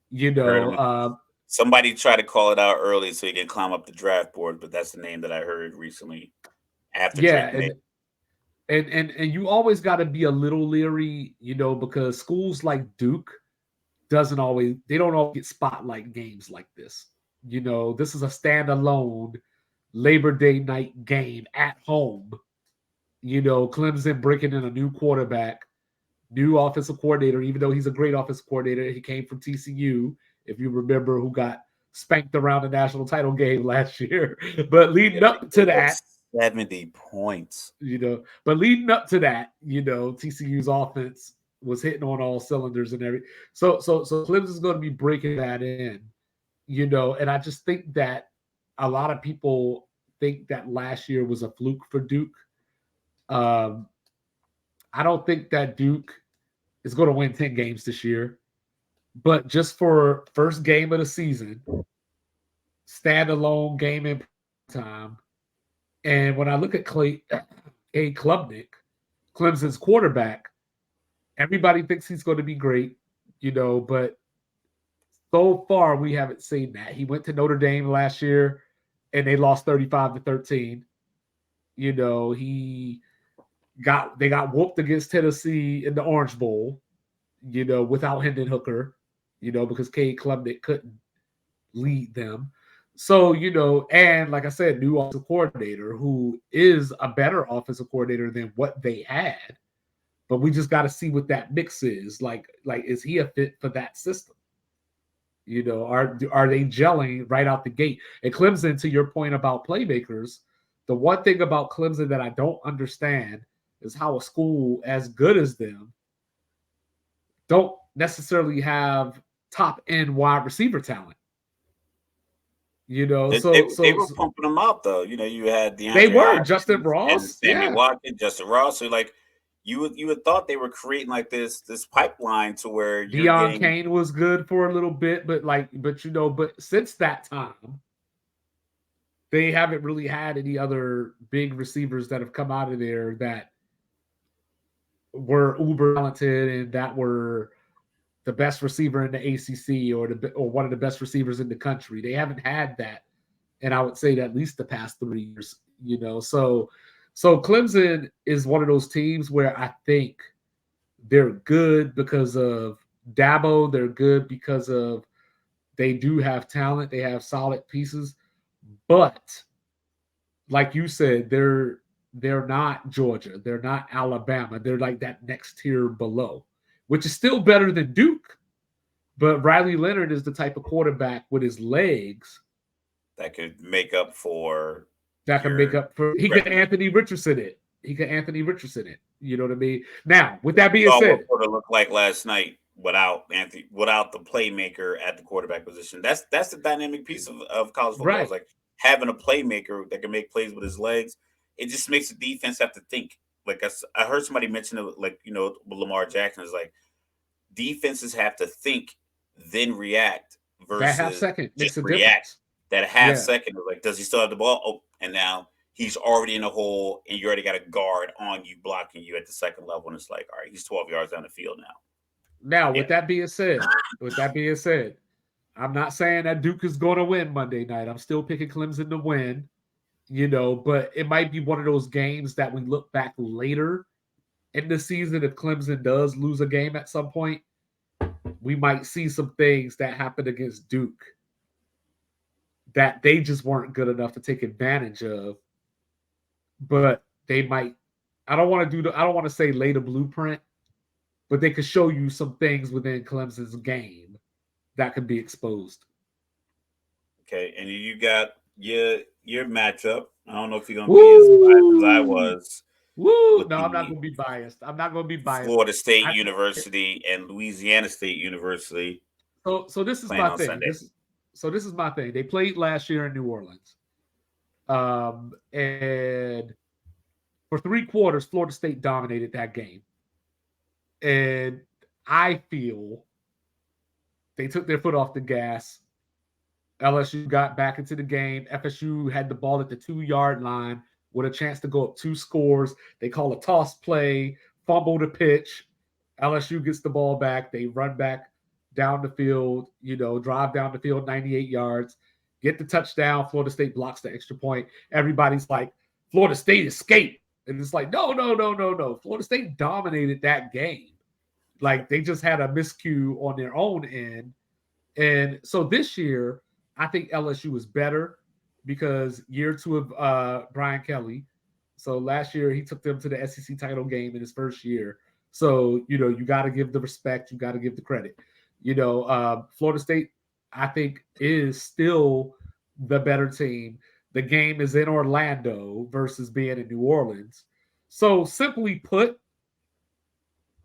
You Heard know, him. Somebody tried to call it out early so he can climb up the draft board, but that's the name that I heard recently after yeah, Drake made. and you always got to be a little leery, because schools like Duke they don't always get spotlight games like this. This is a standalone Labor Day night game at home. Clemson breaking in a new quarterback, new offensive coordinator, even though he's a great offensive coordinator. He came from TCU, if you remember, who got spanked around the national title game last year. But leading up to that, 70 points. But leading up to that, TCU's offense was hitting on all cylinders and everything. So Clemson's going to be breaking that in, and I just think that a lot of people think that last year was a fluke for Duke. I don't think that Duke is going to win 10 games this year, but just for first game of the season, standalone game in time. And when I look at Cade Klubnik, Clemson's quarterback, everybody thinks he's going to be great, but so far we haven't seen that. He went to Notre Dame last year and they lost 35-13. They got whooped against Tennessee in the Orange Bowl, without Hendon Hooker, because Cade Klubnik couldn't lead them. So, and like I said, new offensive coordinator who is a better offensive coordinator than what they had. But we just got to see what that mix is. Like, is he a fit for that system? Are they gelling right out the gate? And Clemson, to your point about playmakers, the one thing about Clemson that I don't understand is how a school as good as them don't necessarily have top end wide receiver talent. They were pumping them out though. You had DeAndre they were Hopkins Justin Ross, Sammy Watkins, Justin Ross. So like you would thought they were creating like this pipeline to where Deion Kane was good for a little bit, but since that time, they haven't really had any other big receivers that have come out of there that were uber talented and that were the best receiver in the ACC or one of the best receivers in the country. They haven't had that, and I would say that at least the past 3 years. So Clemson is one of those teams where I think they're good because of Dabo. They're good because of they do have talent. They have solid pieces, but like you said, they're not Georgia. They're not Alabama. They're like that next tier below, which is still better than Duke. But Riley Leonard is the type of quarterback with his legs that could make up for. He could Anthony Richardson it. You know what I mean? Now, with that being said, what it looked like last night without the playmaker at the quarterback position. That's the dynamic piece of college football. Right. It's like having a playmaker that can make plays with his legs. It just makes the defense have to think. Like I heard somebody mention it, like with Lamar Jackson is like defenses have to think, then react versus that half second just react. That half second is like, does he still have the ball? Oh, and now he's already in a hole, and you already got a guard on you, blocking you at the second level, and it's like, all right, he's 12 yards down the field now. Now, with that being said, I'm not saying that Duke is going to win Monday night. I'm still picking Clemson to win, but it might be one of those games that we look back later in the season. If Clemson does lose a game at some point, we might see some things that happened against Duke that they just weren't good enough to take advantage of. But they might, I don't want to say lay the blueprint, but they could show you some things within Clemson's game that could be exposed. Okay, and you got your matchup. I don't know if you're gonna be as biased as I was Woo! with No, I'm not the going to be biased. I'm not going to be biased. Florida State I, University and Louisiana State University so this is playing my on thing. Sunday. This is my thing. They played last year in New Orleans, and for 3 quarters, Florida State dominated that game, and I feel they took their foot off the gas. LSU got back into the game. FSU had the ball at the 2-yard line with a chance to go up 2 scores. They call a toss play, fumble the pitch. LSU gets the ball back. They run back down the field, drive down the field 98 yards, get the touchdown. Florida State blocks the extra point. Everybody's like, Florida State escaped. And it's like, no. Florida State dominated that game. Like, they just had a miscue on their own end. And so this year, I think LSU is better because year 2 of Brian Kelly. So last year, he took them to the SEC title game in his first year. So, you got to give the respect. You got to give the credit. Florida State, I think, is still the better team. The game is in Orlando versus being in New Orleans. So simply put,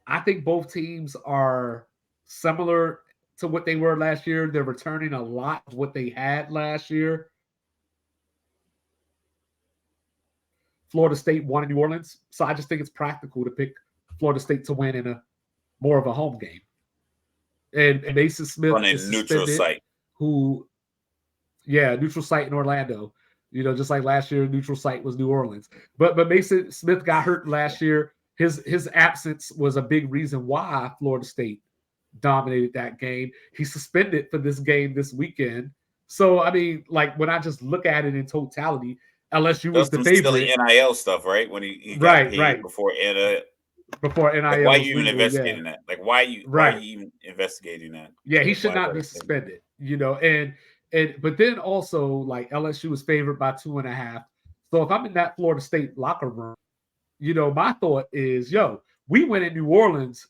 I think both teams are similar to what they were last year. They're returning a lot of what they had last year. Florida State won in New Orleans, so I just think it's practical to pick Florida State to win in a more of a home game. And Mason Smith is neutral suspended. site. Neutral site in Orlando. Just like last year, neutral site was New Orleans. But Mason Smith got hurt last year. His absence was a big reason why Florida State dominated that game. He's suspended for this game this weekend. So, I mean, like, when I just look at it in totality, LSU was the favorite. Silly NIL stuff, right? When he got paid before NIL. Like, why are you even investigating that? Like, why are you even investigating that? Yeah, he should not be suspended. But then also, like, LSU was favored by 2.5. So if I'm in that Florida State locker room, my thought is, we went in New Orleans,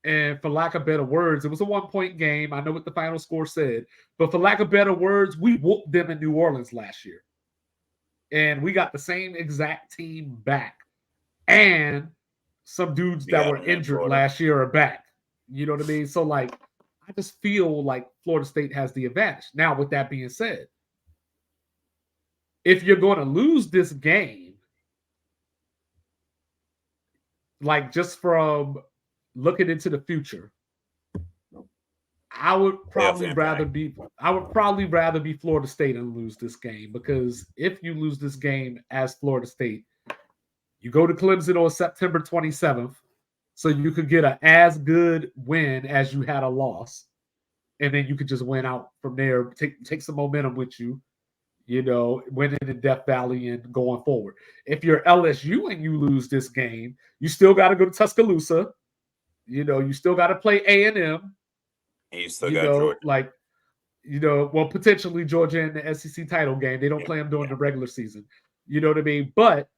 and for lack of better words, it was a 1-point game. I know what the final score said, but for lack of better words, we whooped them in New Orleans last year. And we got the same exact team back. And some dudes that were injured last year are back. You know what I mean? So, like, I just feel like Florida State has the advantage. Now, with that being said, if you're going to lose this game, like, just from looking into the future, I would probably rather be Florida State and lose this game, because if you lose this game as Florida State, you go to Clemson on September 27th, so you could get an as good win as you had a loss, and then you could just win out from there, take some momentum with you, winning in Death Valley and going forward. If you're LSU and you lose this game, you still got to go to Tuscaloosa. You still got to play A&M. And you still got Georgia. Potentially Georgia in the SEC title game. They don't play them during the regular season. You know what I mean? But,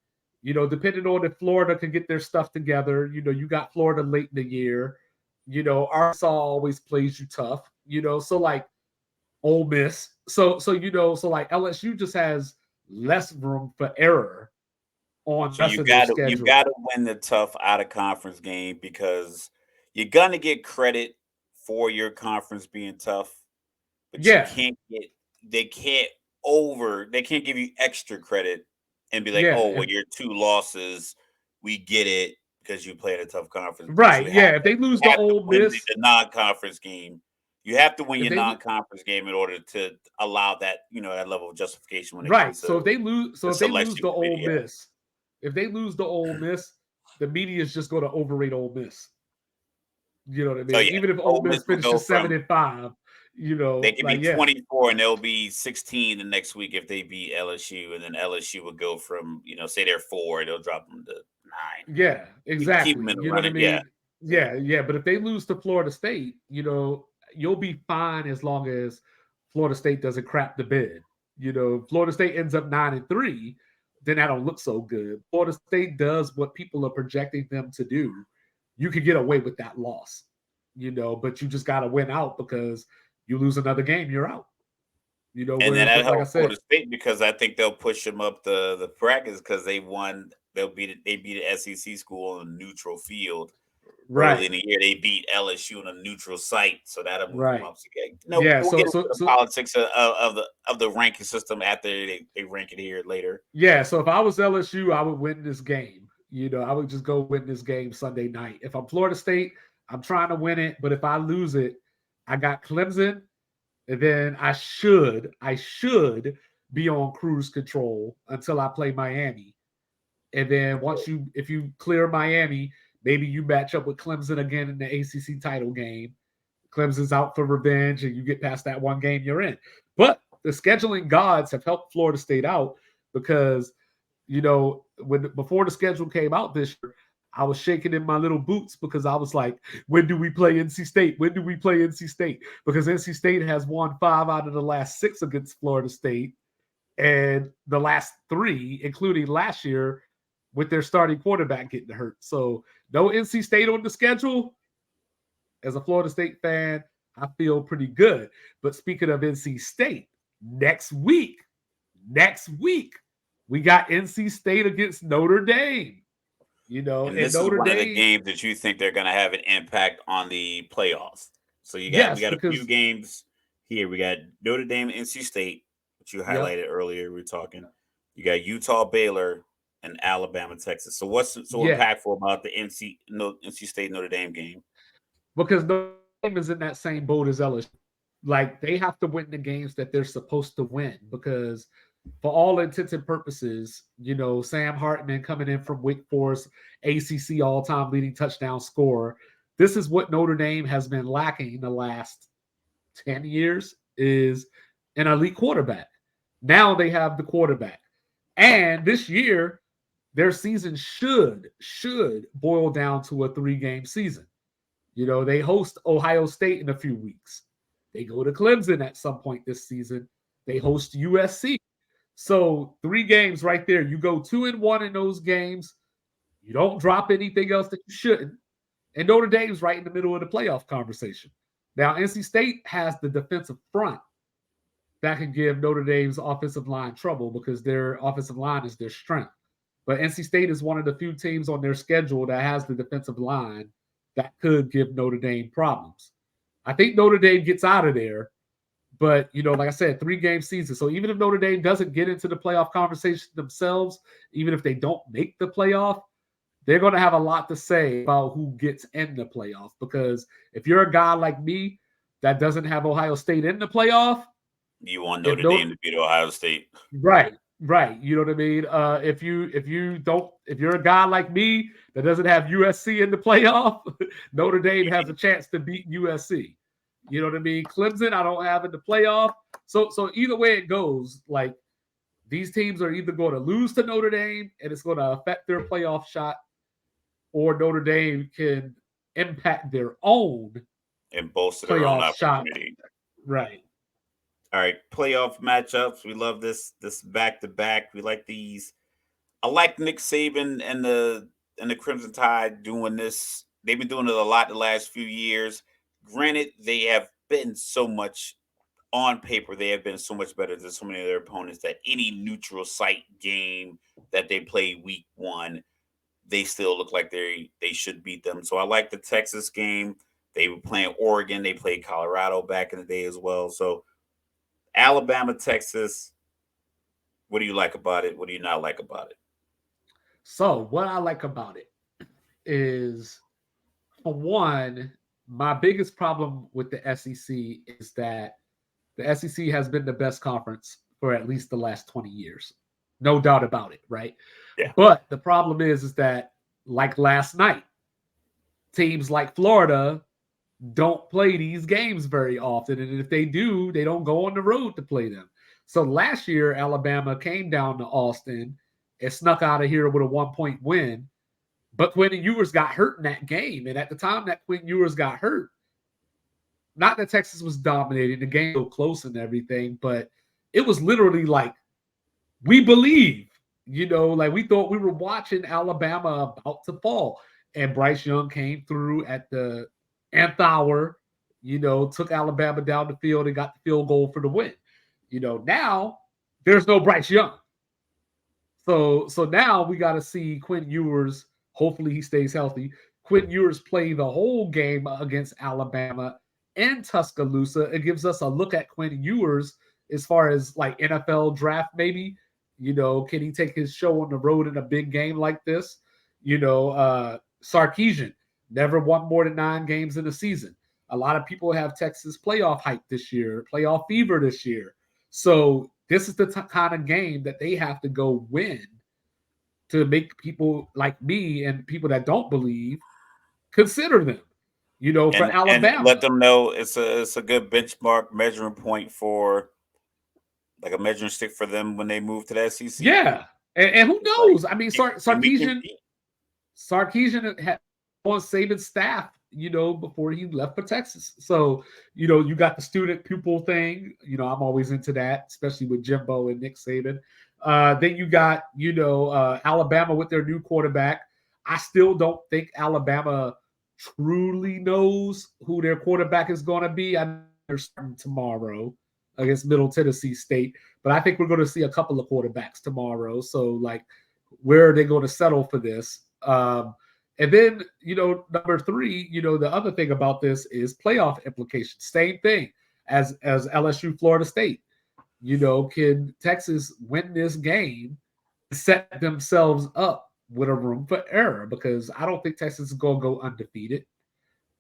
depending on if Florida can get their stuff together, you got Florida late in the year. Arkansas always plays you tough. So, like, Ole Miss. So like, LSU just has less room for error on so you got to win the tough out of conference game, because you're gonna get credit for your conference being tough, but you can't they can't give you extra credit and be like, your 2 losses, we get it because you played a tough conference. Right? If they lose to Ole Miss, the non-conference game, you have to win your non-conference game in order to allow that that level of justification when it comes to so if they lose to Ole Miss, the media is just going to overrate Ole Miss. You know what I mean? Even if Ole Miss finishes 7-5, they can be 24 and they'll be 16 the next week if they beat LSU, and then LSU would go from say they're 4, they'll drop them to 9. Yeah, exactly. Keep them in the running. What I mean? Yeah. But if they lose to Florida State, you'll be fine as long as Florida State doesn't crap the bed. Florida State ends up 9-3, then that don't look so good. Florida State does what people are projecting them to do. You could get away with that loss, but you just got to win out, because you lose another game, you're out. You know, And then whereas that like I helped said, Florida State because I think they'll push them up the brackets because they won. They beat an SEC school on a neutral field early right, in the year. They beat LSU on a neutral site, so that'll move them right. up. So again, Yeah, we'll get into the so politics of the ranking system after they rank it here later. yeah, so if I was LSU, I would win this game. You know, I would just go win this game Sunday night. If I'm Florida State, I'm trying to win it, but if I lose it, I got Clemson, and then I should be on cruise control until I play Miami. And then if you clear Miami, maybe you match up with Clemson again in the ACC title game. Clemson's out for revenge, and you get past that one game, you're in. But the scheduling gods have helped Florida State out because before the schedule came out this year, I was shaking in my little boots because I was like, when do we play NC State? When do we play NC State? Because NC State has won 5 out of the last 6 against Florida State, and the last 3, including last year, with their starting quarterback getting hurt. So no NC State on the schedule. As a Florida State fan, I feel pretty good. But speaking of NC State, next week, we got NC State against Notre Dame. And And this is Notre one of the Dame, games that you think they're going to have an impact on the playoffs. So we yes, got a few because games here. We got Notre Dame, NC State, which you yep, highlighted earlier. We were talking. You got Utah, Baylor, and Alabama, Texas. So what's so yeah, impactful about the NC State Notre Dame game? because Notre Dame is in that same boat as LSU. Like they have to win the games that they're supposed to win because for all intents and purposes, Sam Hartman coming in from Wake Forest, ACC all-time leading touchdown scorer. This is what Notre Dame has been lacking in the last 10 years is an elite quarterback. Now they have the quarterback. And this year, their season should boil down to a 3-game season. They host Ohio State in a few weeks. They go to Clemson at some point this season. They host USC. So 3 games right there. You go 2-1 in those games. You don't drop anything else that you shouldn't. And Notre Dame's right in the middle of the playoff conversation. Now, NC State has the defensive front that can give Notre Dame's offensive line trouble because their offensive line is their strength. But NC State is one of the few teams on their schedule that has the defensive line that could give Notre Dame problems. I think Notre Dame gets out of there, but like I said, 3-game season. So even if Notre Dame doesn't get into the playoff conversation themselves, even if they don't make the playoff, they're going to have a lot to say about who gets in the playoff. Because if you're a guy like me that doesn't have Ohio State in the playoff, You want Notre Dame to beat Ohio State, right. You know what I mean? If you're a guy like me that doesn't have USC in the playoff, Notre Dame has a chance to beat USC. You know what I mean? Clemson, I don't have in the playoff. So either way it goes, like these teams are either going to lose to Notre Dame and it's going to affect their playoff shot, or Notre Dame can impact their own and bolster their own playoff shot. opportunity. Right. All right, playoff matchups. We love this back to back. We like these. I like Nick Saban and the Crimson Tide doing this. They've been doing it a lot the last few years. Granted, they have been so much on paper. They have been so much better than so many of their opponents that any neutral site game that they play week 1, they still look like they should beat them. So I like the Texas game. They were playing Oregon. They played Colorado back in the day as well. So Alabama, Texas. What do you like about it? What do you not like about it? So what I like about it is, for one, my biggest problem with the SEC is that the SEC has been the best conference for at least the last 20 years. No doubt about it, right? Yeah. But the problem is that, like last night, teams like Florida don't play these games very often. And if they do, they don't go on the road to play them. So last year, Alabama came down to Austin and snuck out of here with a 1-point win. But Quentin Ewers got hurt in that game. And at the time that Quentin Ewers got hurt, not that Texas was dominating, the game was close and everything, but it was literally like, we believe, like we thought we were watching Alabama about to fall. And Bryce Young came through at the nth hour, took Alabama down the field and got the field goal for the win. Now there's no Bryce Young. So now we got to see Quinn Ewers. Hopefully he stays healthy. Quinn Ewers play the whole game against Alabama in Tuscaloosa. It gives us a look at Quinn Ewers as far as like NFL draft, maybe. Can he take his show on the road in a big game like this? Sarkisian never won more than 9 games in a season. A lot of people have Texas playoff hype this year, playoff fever this year. So this is the kind of game that they have to go win to make people like me and people that don't believe consider them. For Alabama, and let them know it's a good benchmark measuring point for like a measuring stick for them when they move to the SEC. Yeah, and who knows? I mean, Sarkisian had on Saban's staff, before he left for Texas. So, you got the student pupil thing. I'm always into that, especially with Jimbo and Nick Saban. Then you got, Alabama with their new quarterback. I still don't think Alabama truly knows who their quarterback is going to be. I know they're starting tomorrow against Middle Tennessee State, but I think we're going to see a couple of quarterbacks tomorrow. So, like, where are they going to settle for this? And then, number 3, the other thing about this is playoff implications. Same thing as LSU, Florida State. Can Texas win this game and set themselves up with a room for error? Because I don't think Texas is going to go undefeated.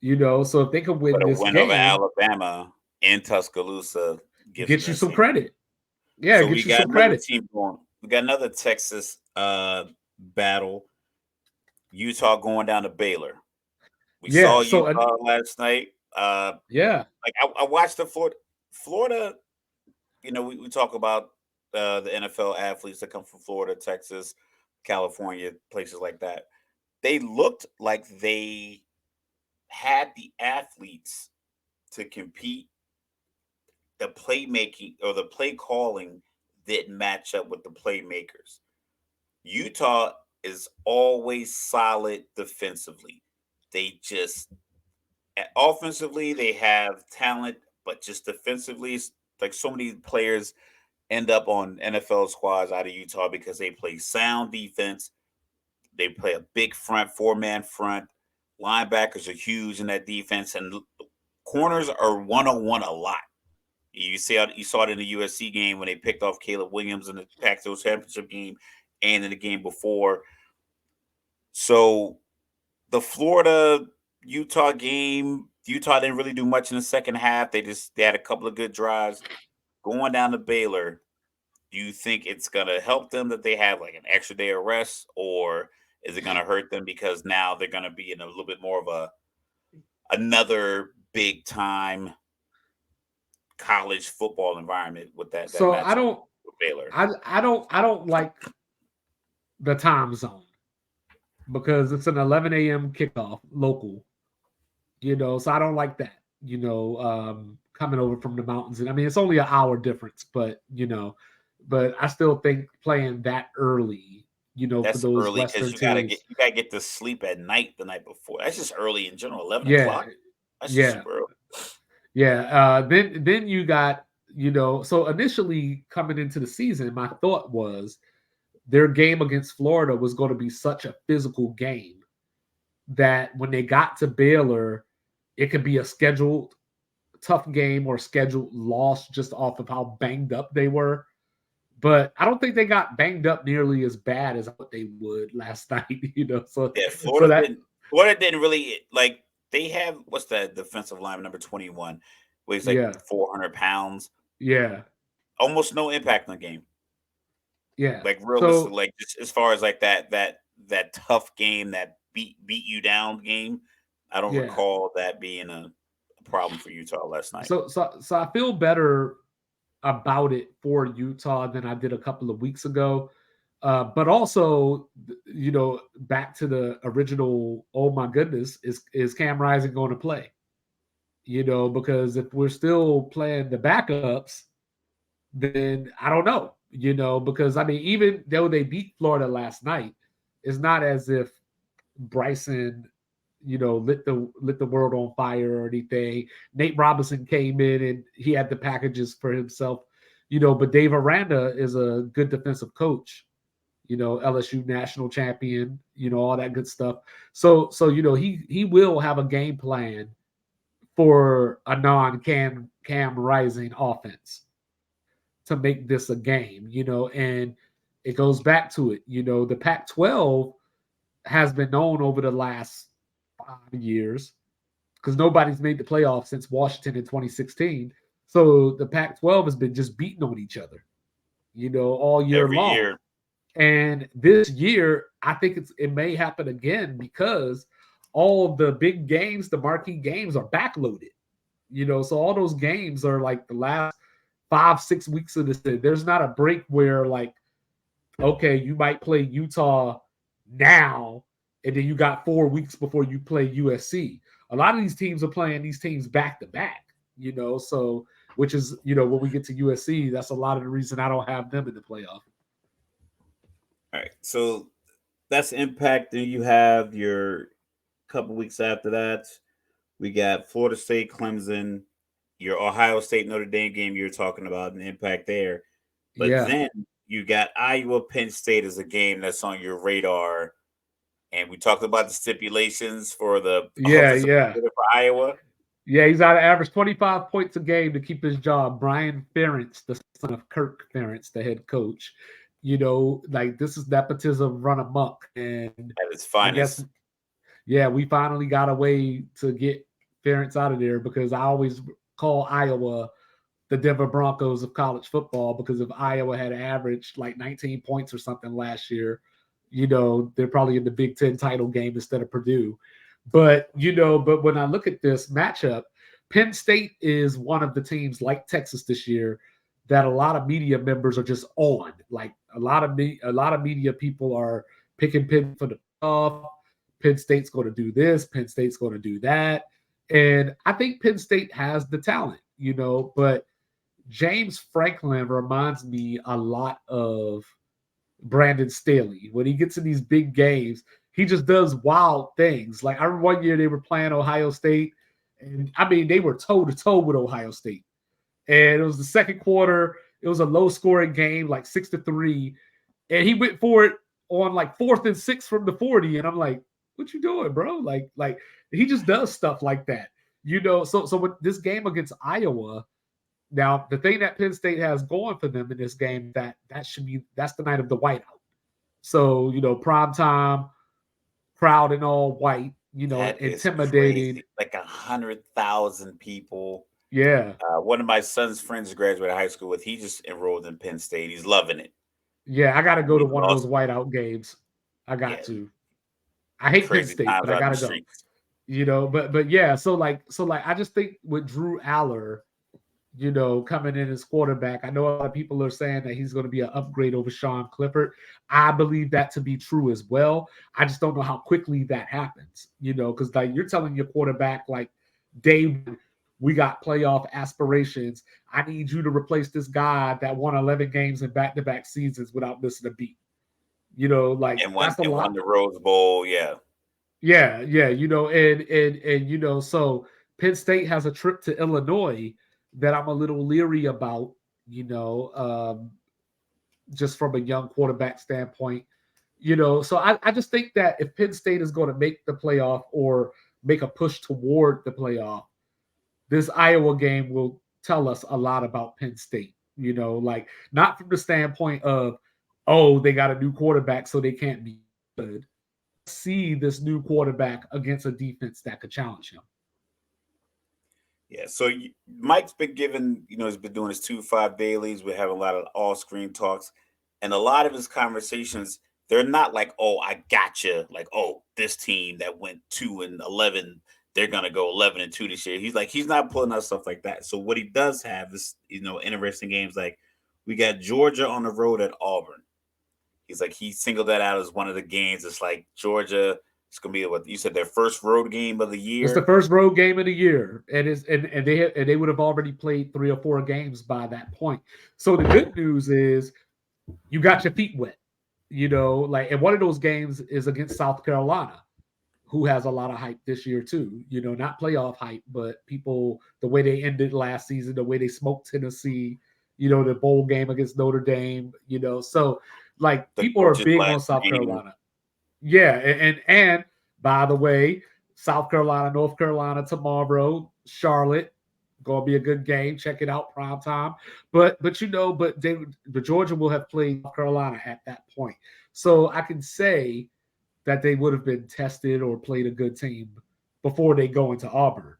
So if they can win this win game, over Alabama in Tuscaloosa get you some credit. Yeah, so get you some credit. Team going. We got another Texas battle. Utah going down to Baylor. We saw Utah last night. Like I watched the Florida. We talk about the NFL athletes that come from Florida, Texas, California, places like that. They looked like they had the athletes to compete. The playmaking or the play calling didn't match up with the playmakers. Utah is always solid defensively. They just offensively they have talent, but just defensively, like so many players end up on NFL squads out of Utah because they play sound defense. They play a big front, 4-man front. Linebackers are huge in that defense, and corners are one-on-one a lot. You saw it in the USC game when they picked off Caleb Williams in the Pac-12 championship game and in the game before. So the Florida-Utah game, Utah didn't really do much in the second half. They had a couple of good drives. Going down to Baylor, do you think it's going to help them that they have like an extra day of rest, or is it going to hurt them because now they're going to be in a little bit more of another big time college football environment with that? So I don't Baylor. I don't like the time zone because it's an 11 a.m. kickoff local. So I don't like that. Coming over from the mountains, and I mean it's only an hour difference, but but I still think playing that early, that's for those early because you gotta get to sleep at night the night before. That's just early in general. 11 o'clock. That's just super early. Yeah. Then you got, so initially coming into the season, my thought was their game against Florida was going to be such a physical game that when they got to Baylor, it could be a scheduled tough game or scheduled loss just off of how banged up they were. But I don't think they got banged up nearly as bad as what they would last night, So yeah, Florida didn't really like. They have what's that defensive line number 21, weighs like 400 pounds. Yeah, almost no impact on the game. Yeah, like realistic, like just as far as like that tough game, that beat you down game. I don't recall that being a problem for Utah last night. So I feel better about it for Utah than I did a couple of weeks ago. But also, back to the original, oh my goodness, is Cam Rising going to play? Because if we're still playing the backups, then I don't know, because I mean, even though they beat Florida last night, it's not as if Bryson, lit the world on fire or anything. Nate Robinson came in and he had the packages for himself. but Dave Aranda is a good defensive coach. LSU national champion, all that good stuff. So he will have a game plan for a non-Cam Rising offense to make this a game, and it goes back to it. The Pac-12 has been known over the last 5 years because nobody's made the playoffs since Washington in 2016. So the Pac-12 has been just beating on each other, all year every long. year. And this year, I think it may happen again because all of the big games, the marquee games, are backloaded. So all those games are like the last 5-6 weeks of the season. There's not a break where like, okay, you might play Utah now, and then you got 4 weeks before you play USC. A lot of these teams are playing these teams back to back. So which is when we get to USC, that's a lot of the reason I don't have them in the playoff. All right, so that's impact. Then you have your couple weeks after that. We got Florida State, Clemson, your Ohio State, Notre Dame game you're talking about, and impact there. But then you got Iowa, Penn State as a game that's on your radar. And we talked about the stipulations for the for Iowa. Yeah, he's out to average 25 points a game to keep his job. Brian Ferentz, the son of Kirk Ferentz, the head coach. Like this is nepotism run amok. And at its finest. We finally got a way to get Ferentz out of there because I always call Iowa the Denver Broncos of college football because if Iowa had averaged like 19 points or something last year, they're probably in the Big Ten title game instead of Purdue. But when I look at this matchup, Penn State is one of the teams like Texas this year that a lot of media members are just on. Like a lot of media people are picking Penn for the off. Penn State's going to do this. Penn State's going to do that. And I think Penn State has the talent, but James Franklin reminds me a lot of Brandon Staley. When he gets in these big games, he just does wild things. Like I remember one year they were playing Ohio State, and I mean, they were toe-to-toe with Ohio State. And it was the second quarter. It was a low-scoring game, like 6-3. And he went for it on like 4th and 6 from the 40. And I'm like, what you doing, bro? Like he just does stuff like that. So with this game against Iowa, now the thing that Penn State has going for them in this game, that's the night of the whiteout. So, prime time, crowd in all white, that intimidating. Like 100,000 people. Yeah. One of my son's friends graduated high school with. He just enrolled in Penn State. He's loving it. Yeah, I got to go to one of those whiteout games. I got to. I hate Penn State, but I got to go. But yeah, so like I just think with Drew Aller, coming in as quarterback, I know a lot of people are saying that he's going to be an upgrade over Sean Clifford. I believe that to be true as well. I just don't know how quickly that happens, because like you're telling your quarterback, like, Dave, we got playoff aspirations. I need you to replace this guy that won 11 games in back-to-back seasons without missing a beat. And won the Rose Bowl, yeah. Yeah, and so Penn State has a trip to Illinois that I'm a little leery about, just from a young quarterback standpoint, So I just think that if Penn State is going to make the playoff or make a push toward the playoff, this Iowa game will tell us a lot about Penn State, like not from the standpoint of, oh, they got a new quarterback, so they can't be good. See this new quarterback against a defense that could challenge him. Yeah, so Mike's been given, he's been doing his 2-5 dailies. We're having a lot of all-screen talks. And a lot of his conversations, they're not like, oh, I gotcha. Like, oh, this team that went 2-11, they're going to go 11-2 this year. He's not pulling out stuff like that. So what he does have is, interesting games. Like we got Georgia on the road at Auburn. He's like, he singled that out as one of the games. It's like Georgia, it's gonna be what you said, their first road game of the year. It's the first road game of the year, and they would have already played 3 or 4 games by that point. So the good news is you got your feet wet, and one of those games is against South Carolina, who has a lot of hype this year too. Not playoff hype, but people, the way they ended last season, the way they smoked Tennessee, the bowl game against Notre Dame, so like The people are coaches big on last South game. Carolina. Yeah, and by the way, South Carolina, North Carolina tomorrow, Charlotte, gonna be a good game. Check it out, prime time. But Georgia will have played South Carolina at that point, so I can say that they would have been tested or played a good team before they go into Auburn.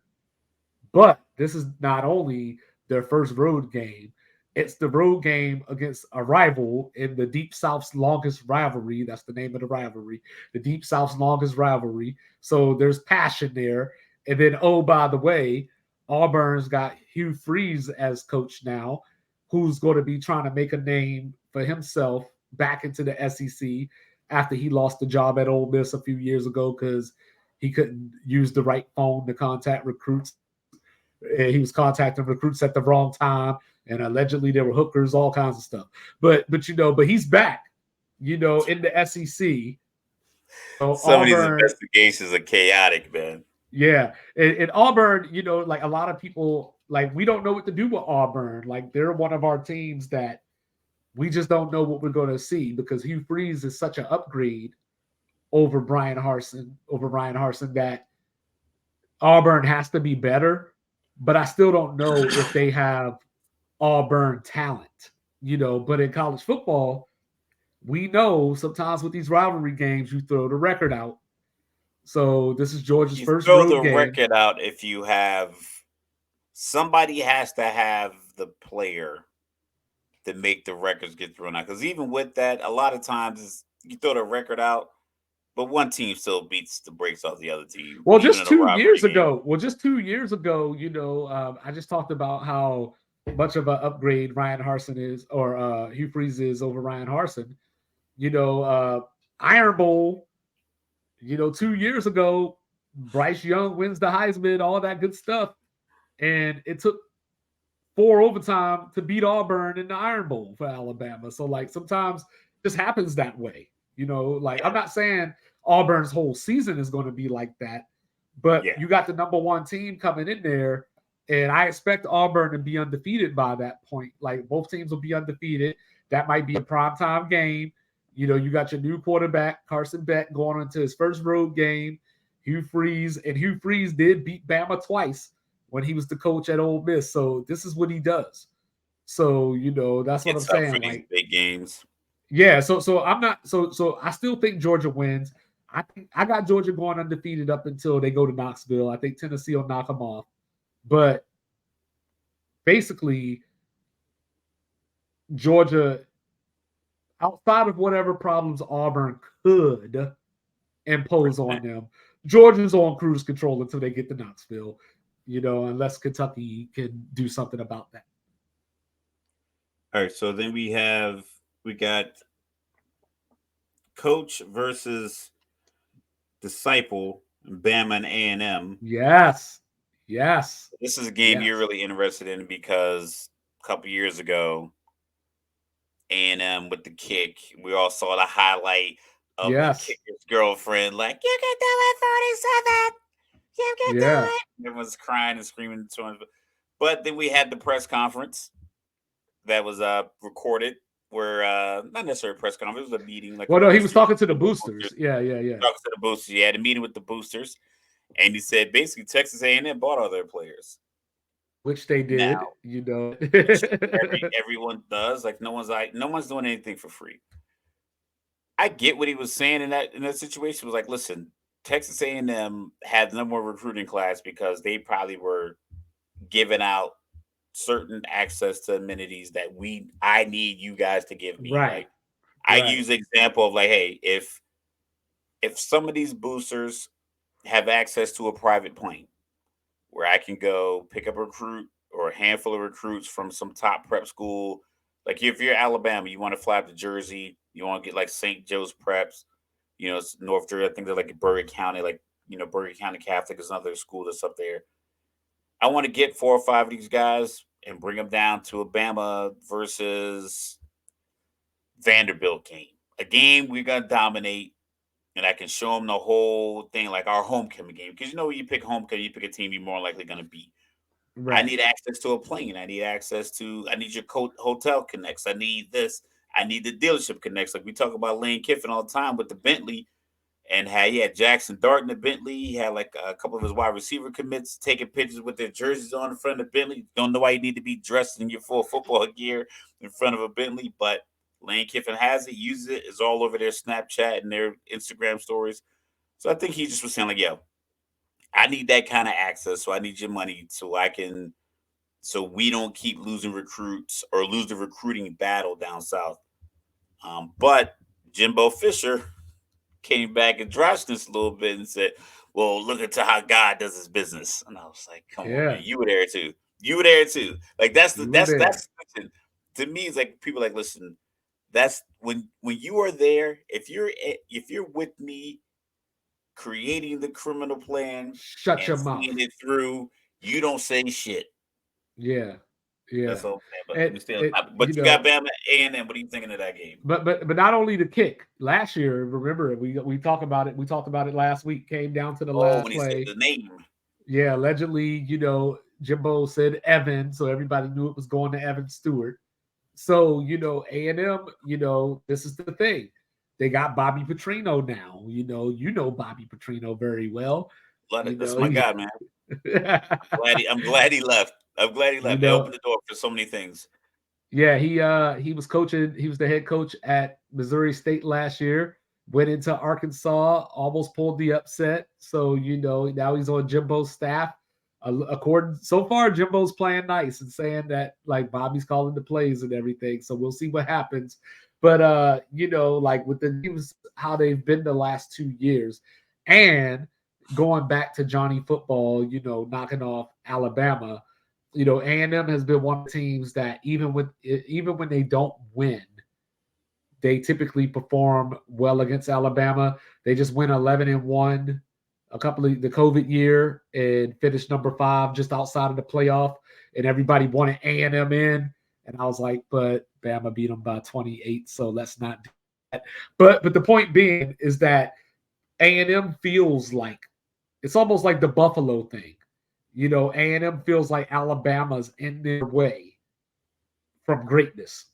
But this is not only their first road game, it's the road game against a rival in the Deep South's longest rivalry. That's the name of the rivalry, the Deep South's longest rivalry. So there's passion there. And then, oh, by the way, Auburn's got Hugh Freeze as coach now, who's going to be trying to make a name for himself back into the SEC after he lost the job at Ole Miss a few years ago because he couldn't use the right phone to contact recruits. He was contacting recruits at the wrong time, and allegedly there were hookers, all kinds of stuff. But he's back, in the SEC. So Some of these Auburn, investigations are chaotic, man. yeah, and Auburn, like a lot of people, like we don't know what to do with Auburn. Like they're one of our teams that we just don't know what we're going to see because Hugh Freeze is such an upgrade over Brian Harsin that Auburn has to be better, but I still don't know if they have Auburn talent, But in college football, we know sometimes with these rivalry games, you throw the record out. So this is Georgia's You first throw the road game. record out if you have somebody has to have the player to make the records get thrown out. Because even with that, a lot of times you throw the record out, but one team still beats the brakes off the other team, Well, even just in a two rivalry years game. ago. I just talked about how much of an upgrade Ryan Harsin is, or Hugh Freeze is over Ryan Harsin. Iron Bowl. 2 years ago, Bryce Young wins the Heisman, all that good stuff, and it took 4 overtime to beat Auburn in the Iron Bowl for Alabama. So like sometimes it just happens that way. Like I'm not saying Auburn's whole season is going to be like that, but Yeah. you got the number one team coming in there, and I expect Auburn to be undefeated by that point. Like both teams will be undefeated. That might be a primetime game. You got your new quarterback, Carson Beck, going into his first road game. Hugh Freeze did beat Bama twice when he was the coach at Ole Miss. So this is what he does. So that's what I'm It's up for saying. these Like, big games. yeah. So I'm not. So I still think Georgia wins. I got Georgia going undefeated up until they go to Knoxville. I think Tennessee will knock them off. But basically, Georgia, outside of whatever problems Auburn could impose on them, Georgia's on cruise control until they get to Knoxville. Unless Kentucky can do something about that. All right, so then we got coach versus disciple, Bama and A&M. Yes. This is a game you're Yes. really interested in because a couple years ago, A&M with the kick, we all saw the highlight of the Yes. kicker's girlfriend, like, you can do it, 47. You can do Yeah. it. Everyone's crying and screaming. But then we had the press conference that was recorded where not necessarily a press conference, it was a meeting, like a Well, no, he was booster. talking to the boosters. Yeah. Talking to the boosters. He had a meeting with the boosters, and he said basically Texas A&M bought all their players. Which they did, Now, which everyone does. Like no one's doing anything for free. I get what he was saying in that situation. It was like, listen, Texas A&M had the number one recruiting class because they probably were giving out certain access to amenities that I need you guys to give me. Right. Like I use the example of like, hey, if some of these boosters have access to a private plane where I can go pick up a recruit or a handful of recruits from some top prep school. Like if you're Alabama, you want to fly up to Jersey, you want to get like St. Joe's Preps, it's North Jersey. I think they're like Bergen County, like Bergen County Catholic is another school that's up there. I want to get 4 or 5 of these guys and bring them down to a Bama versus Vanderbilt game, a game we're gonna dominate, and I can show them the whole thing like our homecoming game because you pick homecoming, you pick a team you're more likely gonna beat. I Right. need access to a plane. I need your hotel connects. I need this. I need the dealership connects. Like we talk about Lane Kiffin all the time with the Bentley, and he had Jackson Dart in the Bentley. He had like a couple of his wide receiver commits taking pictures with their jerseys on in front of the Bentley. Don't know why you need to be dressed in your full football gear in front of a Bentley, but Lane Kiffin has it, uses it, is all over their Snapchat and their Instagram stories. So I think he just was saying like, yo, I need that kind of access. So I need your money so we don't keep losing recruits or lose the recruiting battle down south. But Jimbo Fisher came back and trashed this a little bit and said, "Well, look at how God does His business." And I was like, "Come on, man, Yeah. you were there too. You were there too. Like You were there. listen, to me. It's like people like listen. That's when you are there. If you're with me creating the criminal plan Shut and your mouth. seeing it through, you don't say shit. Yeah. That's Yeah. all I'm saying. But let And me stay on it, topic. But you got Bama A&M. What are you thinking of that game? but not only the kick last year. Remember, we talked about it. We talked about it last week. Came down to the Oh, last when he said play. the name. Yeah, allegedly, Jimbo said Evan, so everybody knew it was going to Evan Stewart. So A&M. This is the thing. They got Bobby Petrino now. Bobby Petrino very well. Love it. You That's know my he. guy, man. I'm glad he left. I'm glad he you left. It know opened the door for so many things. Yeah, he was coaching. He was the head coach at Missouri State last year. Went into Arkansas, almost pulled the upset. So now he's on Jimbo's staff. According so far, Jimbo's playing nice and saying that like Bobby's calling the plays and everything. So we'll see what happens. But like with the teams, how they've been the last 2 years, and going back to Johnny Football, knocking off Alabama. A&M has been one of the teams that even when they don't win, they typically perform well against Alabama. They just went 11-1 a couple of the COVID year and finished number 5 just outside of the playoff. And everybody wanted A&M in, and I was like, but Bama beat them by 28, so let's not do that. But the point being is that A&M feels like it's almost like the Buffalo thing. A&M feels like Alabama's in their way from greatness.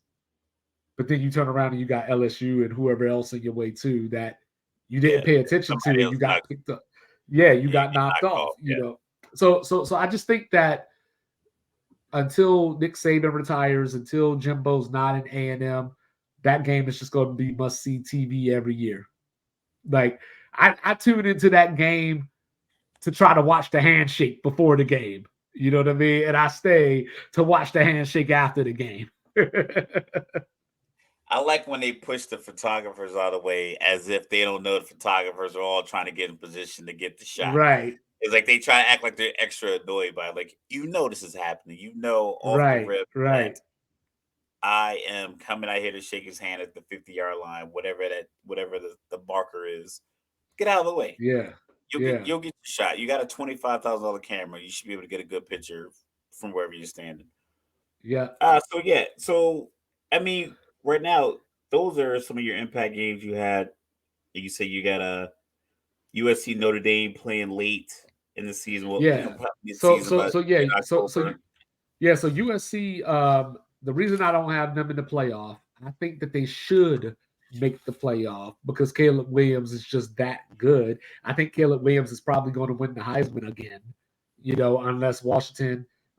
But then you turn around and you got LSU and whoever else in your way too that you Yeah, didn't pay attention to somebody and else you got knocked. picked up. Yeah, you Yeah, you got get knocked knocked off. off. Yeah, So I just think that until Nick Saban retires, until Jimbo's not in A&M, that game is just going to be must see TV every year. Like I tune into that game to try to watch the handshake before the game. You know what I mean? And I stay to watch the handshake after the game. I like when they push the photographers out of the way as if they don't know the photographers are all trying to get in position to get the shot. Right, It's like they try to act like they're extra annoyed by it. Like this is happening. Off the right, rip right. that I am coming out here to shake his hand at the 50-yard line, whatever the marker is. Get out of the way. Yeah, yeah, You'll get your shot. You got a $25,000 camera. You should be able to get a good picture from wherever you're standing. yeah, So yeah. So I mean, right now, those are some of your impact games you had. You say you got a USC Notre Dame playing late in the season. Well, yeah. probably mid So season, so but so yeah, in October. so USC. The reason I don't have them in the playoff, I think that they should make the playoff because Caleb Williams is just that good. I think Caleb Williams is probably going to win the Heisman again.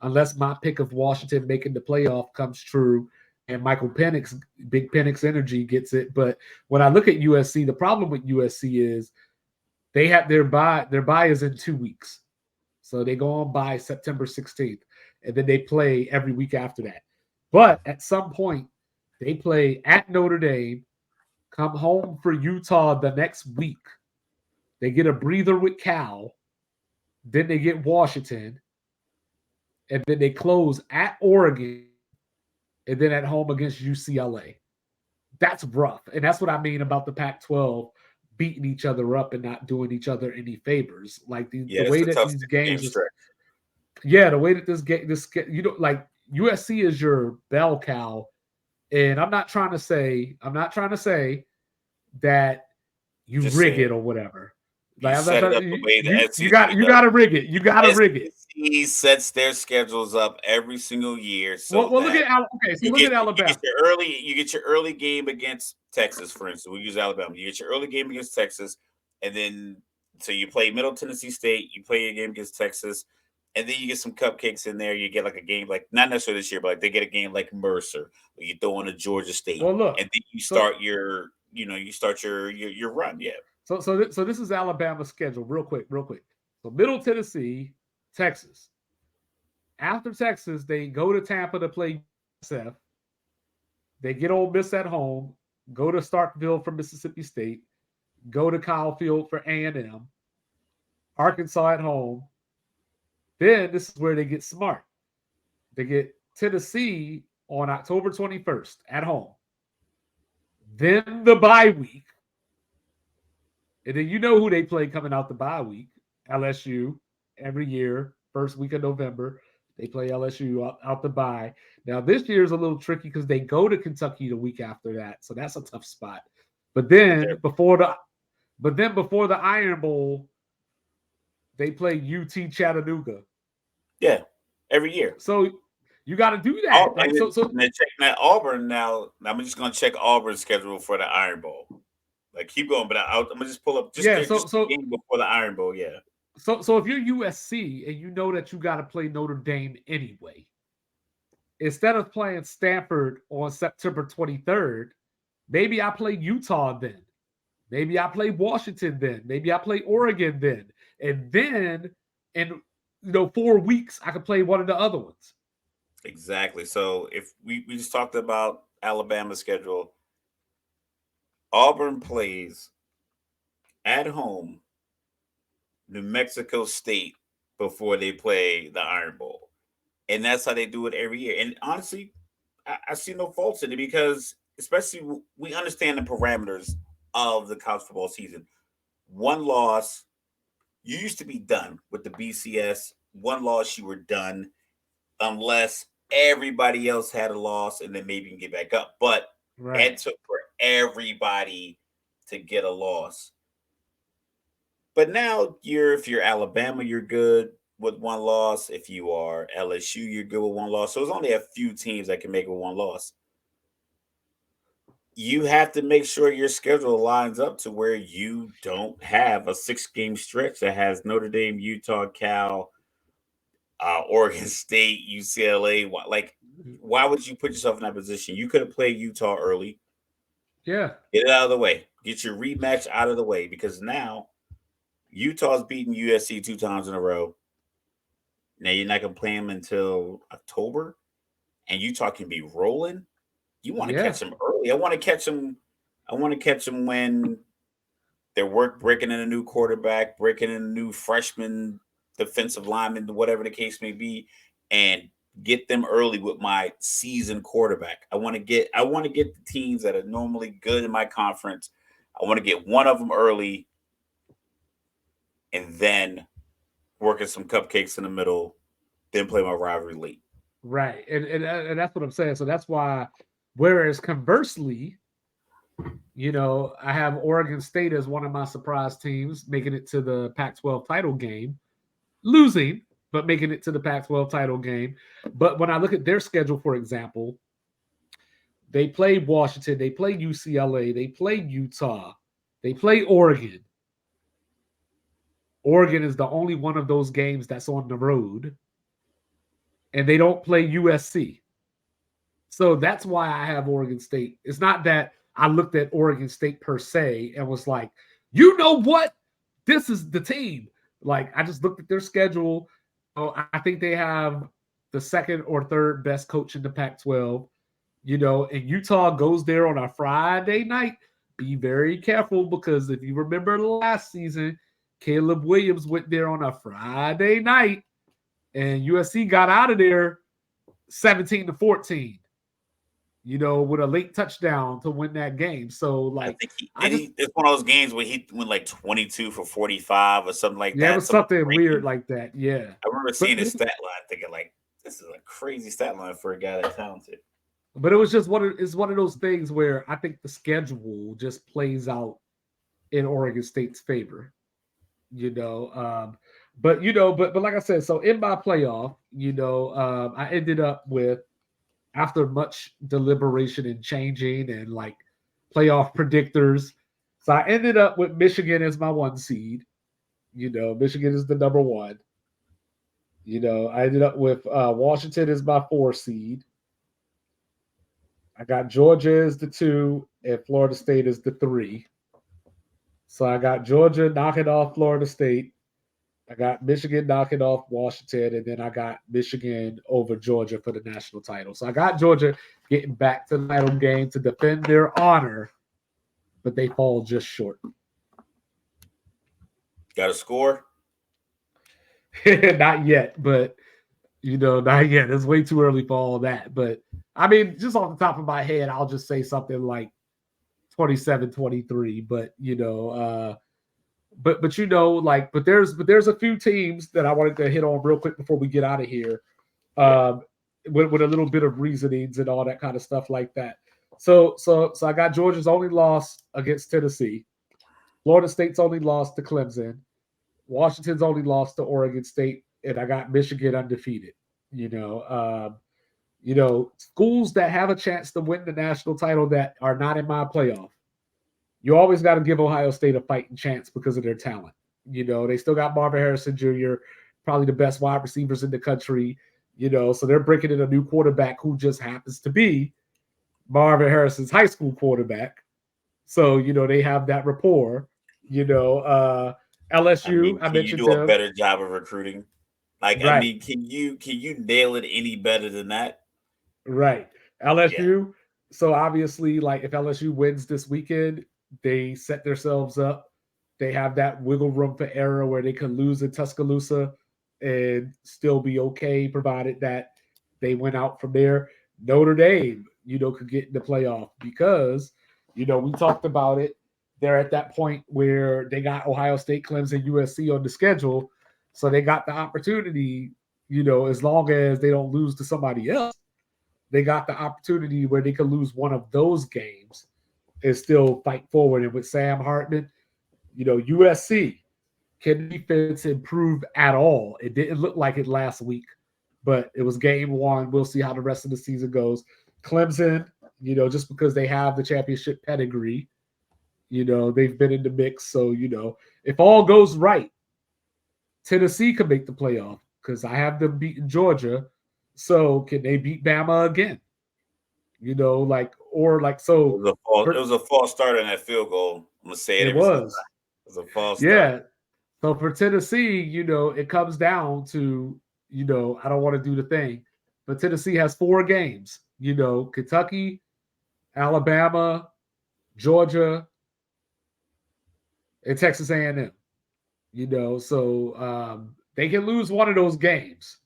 Unless my pick of Washington making the playoff comes true and Michael Penix, Big Penix Energy gets it. But when I look at USC, the problem with USC is they have their bye. Their bye is in 2 weeks. So they go on by September 16th, and then they play every week after that. But at some point, they play at Notre Dame, come home for Utah the next week. They get a breather with Cal, then they get Washington, and then they close at Oregon, and then at home against UCLA. That's rough. And that's what I mean about the Pac 12 beating each other up and not doing each other any favors. Like the Yeah, that's way a that tough these game games are, stretch. yeah, the way that like USC is your bell cow. And I'm not trying to say that you Just say rig it. it or whatever. You Like I'm not set it trying, up the way the you SEC got does. to rig it. You got to rig SEC it. SEC sets their schedules up every single year so Well, look that at okay. So look at Alabama. you get your early game against Texas, for instance. We use Alabama. You get your early game against Texas, and then so you play Middle Tennessee State. You play a game against Texas, and then you get some cupcakes in there. You get like a game like not necessarily this year, but like they get a game like Mercer. Or you throw in a Georgia State, Well, look. and then you So start your your run. Yeah, so this is Alabama's schedule, real quick. So Middle Tennessee, Texas. After Texas, they go to Tampa to play USF. They get Ole Miss at home. Go to Starkville for Mississippi State. Go to Kyle Field for A&M. Arkansas at home. Then this is where they get smart. They get Tennessee on October 21st at home. Then the bye week. And then you know who they play coming out the bye week. LSU every year, first week of November. They play LSU out the bye. Now, this year is a little tricky because they go to Kentucky the week after that. So that's a tough spot. But then before the Iron Bowl, they play UT Chattanooga. Yeah, every year. So you got to do that. Like, so checking that Auburn now. I'm just going to check Auburn's schedule for the Iron Bowl. Like keep going, but I'm gonna just pull up just the game before the Iron Bowl. Yeah. So if you're USC and you know that you got to play Notre Dame anyway, instead of playing Stanford on September 23rd, maybe I play Utah then. Maybe I play Washington then. Maybe I play Oregon then. And then in 4 weeks, I could play one of the other ones. Exactly. So if we just talked about Alabama's schedule, Auburn plays at home New Mexico State before they play the Iron Bowl. And that's how they do it every year. And honestly, I see no faults in it because especially we understand the parameters of the college football season. One loss, you used to be done with the BCS. One loss, you were done unless everybody else had a loss and then maybe you can get back up. But it took for everybody to get a loss. But now if you're Alabama, you're good with one loss. If you are LSU, you're good with one loss. So there's only a few teams that can make it with one loss. You have to make sure your schedule lines up to where you don't have a 6-game stretch that has Notre Dame, Utah, Cal, Oregon State, UCLA. Like, why would you put yourself in that position? You could have played Utah early. Yeah. Get it out of the way. Get your rematch out of the way because now Utah's beaten USC 2 times in a row. Now you're not going to play them until October, and Utah can be rolling. You want to catch them early. I want to catch them when they're breaking in a new quarterback, breaking in a new freshman defensive lineman, whatever the case may be, and get them early with my seasoned quarterback. I want to get the teams that are normally good in my conference. I want to get one of them early and then working some cupcakes in the middle, then play my rivalry late. Right. And that's what I'm saying. So that's why, whereas conversely, I have Oregon State as one of my surprise teams, making it to the Pac-12 title game, losing, but making it to the Pac-12 title game. But when I look at their schedule, for example, they play Washington, they play UCLA, they play Utah, they play Oregon. Oregon is the only one of those games that's on the road, and they don't play USC. So that's why I have Oregon State. It's not that I looked at Oregon State per se and was like, you know what? This is the team. Like, I just looked at their schedule. Oh, I think they have the second or third best coach in the Pac-12, and Utah goes there on a Friday night. Be very careful because if you remember last season, Caleb Williams went there on a Friday night and USC got out of there 17-14, with a late touchdown to win that game. So, like, it's one of those games where he went like 22 for 45 or something like that. Yeah, it was something weird like that. Yeah. I remember seeing his stat line thinking, like, this is a crazy stat line for a guy that's talented. But it was just one of those things where I think the schedule just plays out in Oregon State's favor. But but like I said, so in my playoff, I ended up with, after much deliberation and changing and like playoff predictors, so I ended up with Michigan as my 1 seed. Michigan is the number one. I ended up with Washington as my 4 seed. I got Georgia as the 2 and Florida State as the 3. So I got Georgia knocking off Florida State. I got Michigan knocking off Washington, and then I got Michigan over Georgia for the national title. So I got Georgia getting back to the title game to defend their honor, but they fall just short. Got a score? Not yet, but not yet. It's way too early for all that. But I mean, just off the top of my head, I'll just say something like 27-23. But but there's a few teams that I wanted to hit on real quick before we get out of here, with a little bit of reasonings and all that kind of stuff like that. So I got Georgia's only loss against Tennessee, Florida State's only loss to Clemson, Washington's only loss to Oregon State, and I got Michigan undefeated. Schools that have a chance to win the national title that are not in my playoff. You always got to give Ohio State a fighting chance because of their talent. They still got Marvin Harrison Jr., probably the best wide receivers in the country. So they're breaking in a new quarterback who just happens to be Marvin Harrison's high school quarterback. So, they have that rapport. LSU, I mentioned you do a better job of recruiting? Like, right. I mean, can you nail it any better than that? Right. LSU. Yeah. So obviously, like if LSU wins this weekend, they set themselves up. They have that wiggle room for error where they can lose in Tuscaloosa and still be okay, provided that they went out from there. Notre Dame, could get in the playoff because, we talked about it. They're at that point where they got Ohio State, Clemson, USC on the schedule. So they got the opportunity, as long as they don't lose to somebody else, they got the opportunity where they could lose one of those games and still fight forward. And with Sam Hartman, USC, can defense improve at all? It didn't look like it last week, but it was game 1. We'll see how the rest of the season goes. Clemson, just because they have the championship pedigree, they've been in the mix. So, if all goes right, Tennessee could make the playoff because I have them beating Georgia. So can they beat Bama again? It was a false start on that field goal. I'm gonna say it. It was a false start. Yeah. So for Tennessee, it comes down to, I don't want to do the thing, but Tennessee has 4 games. Kentucky, Alabama, Georgia, and Texas A&M. So they can lose one of those games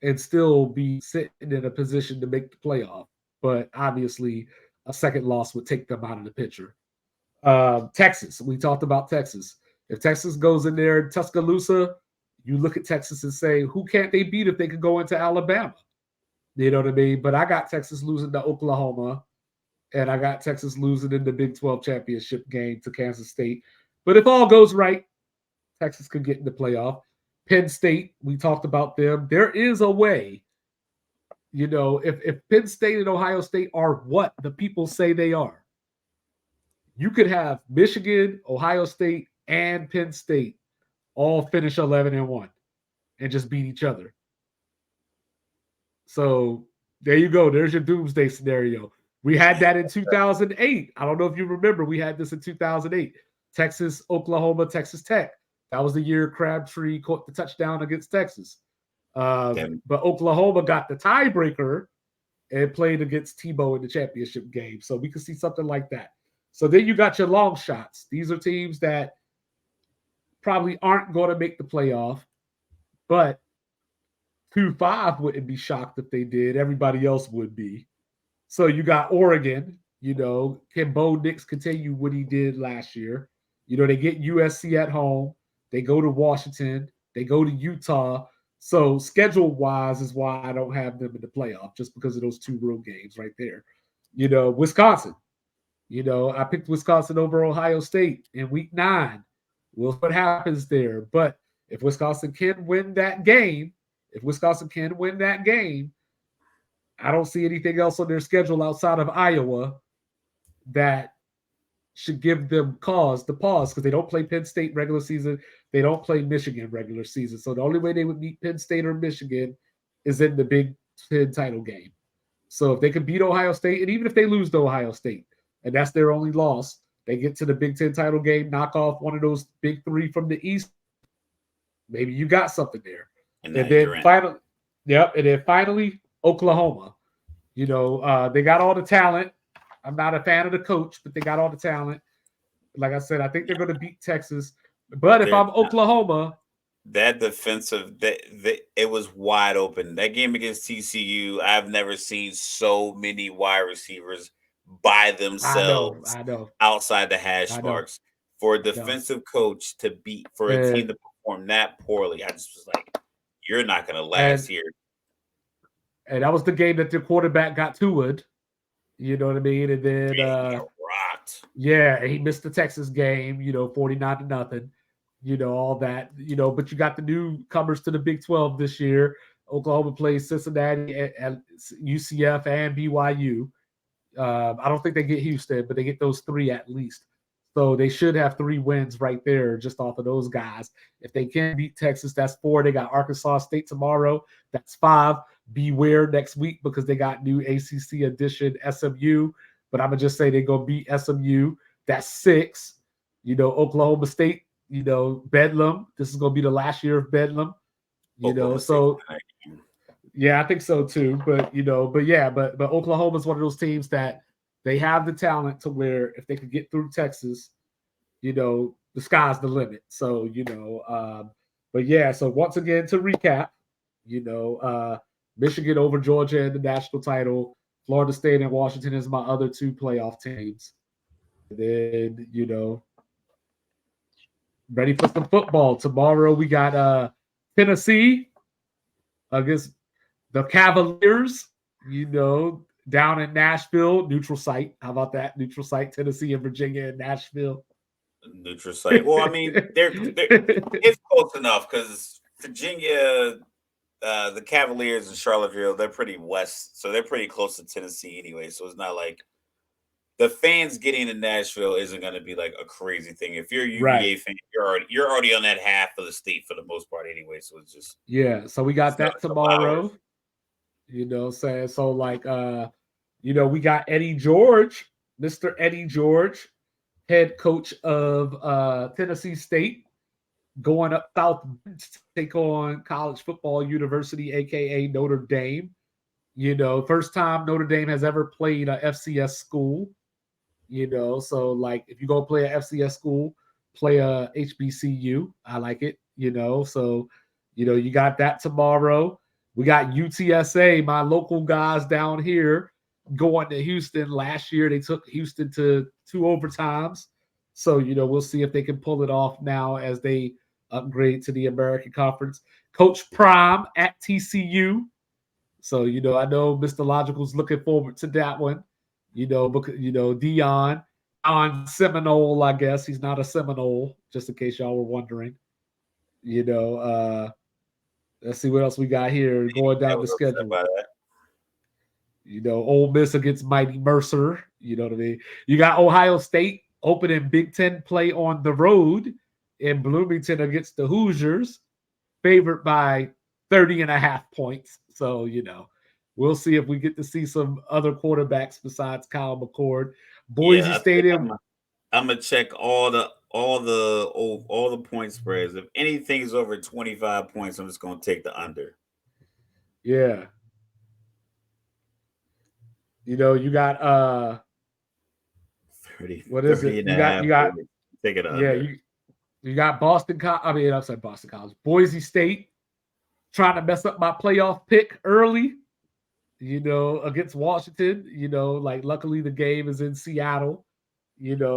and still be sitting in a position to make the playoff. But obviously, a second loss would take them out of the picture. Texas, we talked about Texas. If Texas goes in there in Tuscaloosa, you look at Texas and say, who can't they beat if they could go into Alabama? You know what I mean? But I got Texas losing to Oklahoma, and I got Texas losing in the Big 12 championship game to Kansas State. But if all goes right, Texas could get in the playoff. Penn State, we talked about them. There is a way, if Penn State and Ohio State are what the people say they are, you could have Michigan, Ohio State, and Penn State all finish 11-1 and just beat each other. So there you go. There's your doomsday scenario. We had that in 2008. I don't know if you remember. We had this in 2008. Texas, Oklahoma, Texas Tech. That was the year Crabtree caught the touchdown against Texas. But Oklahoma got the tiebreaker and played against Tebow in the championship game. So we could see something like that. So then you got your long shots. These are teams that probably aren't going to make the playoff, but 2-5 wouldn't be shocked if they did. Everybody else would be. So you got Oregon. Can Bo Nix continue what he did last year? They get USC at home. They go to Washington. They go to Utah. So schedule-wise is why I don't have them in the playoff, just because of those 2 road games right there. Wisconsin. I picked Wisconsin over Ohio State in week 9. We'll see what happens there. But if Wisconsin can win that game, I don't see anything else on their schedule outside of Iowa that should give them cause to pause, because they don't play Penn State regular season. They don't play Michigan regular season. So the only way they would meet Penn State or Michigan is in the Big Ten title game. So if they can beat Ohio State, and even if they lose to Ohio State, and that's their only loss, they get to the Big Ten title game, knock off one of those big three from the East, maybe you got something there. And then finally, Oklahoma. They got all the talent. I'm not a fan of the coach, but they got all the talent. Like I said, I think they're going to beat Texas. But if I'm Oklahoma, that defensive, it was wide open. That game against TCU, I've never seen so many wide receivers by themselves outside the hash marks. For a defensive coach to beat, for a team to perform that poorly, I just was like, you're not going to last here. And that was the game that the quarterback got two-wood. You know what I mean? And then he missed the Texas game, 49-0. All that, but you got the newcomers to the Big 12 this year. Oklahoma plays Cincinnati and UCF and BYU. I don't think they get Houston, but they get those three at least. So they should have 3 wins right there just off of those guys. If they can beat Texas, that's 4. They got Arkansas State tomorrow. That's 5. Beware next week because they got new ACC edition SMU. But I'm going to just say they're going to beat SMU. That's 6. Oklahoma State, Bedlam. This is going to be the last year of Bedlam. So yeah, I think so too. But but Oklahoma is one of those teams that they have the talent to where if they could get through Texas, the sky's the limit. So but yeah. So once again, to recap, Michigan over Georgia in the national title. Florida State and Washington is my other 2 playoff teams. And then ready for some football. Tomorrow we got Tennessee against the Cavaliers, down in Nashville, neutral site. How about that? Neutral site, Tennessee and Virginia and Nashville. Neutral site. Well, I mean, it's close enough because Virginia, the Cavaliers and Charlottesville, they're pretty west, so they're pretty close to Tennessee anyway. So it's not like the fans getting to Nashville isn't going to be like a crazy thing. If you're a UVA fan, you're already on that half of the state for the most part anyway. So it's just So we got that tomorrow. Saying so like we got Eddie George, Mr. Eddie George, head coach of Tennessee State, going up south to take on College Football University, aka Notre Dame. First time Notre Dame has ever played a FCS school. So like if you go play a FCS school, play a HBCU. I like it. So you got that tomorrow. We got UTSA, my local guys down here, going to Houston. Last year, they took Houston to 2 overtimes. So, we'll see if they can pull it off now as they upgrade to the American Conference. Coach Prime at TCU. So, I know Mr. Logical's looking forward to that one. Because, Dion on Seminole, I guess. He's not a Seminole, just in case y'all were wondering. Let's see what else we got here. Going down the schedule. Ole Miss against Mighty Mercer. You know what I mean? You got Ohio State opening Big Ten play on the road in Bloomington against the Hoosiers, favored by 30.5 points. So, we'll see if we get to see some other quarterbacks besides Kyle McCord. Boise Stadium. I'm gonna check all the point spreads. If anything is over 25 points, I'm just gonna take the under. Yeah. You got 30. What is 30 it? You got take it under. Yeah, you got Boston College. Boise State trying to mess up my playoff pick early. Against Washington. Like luckily the game is in Seattle.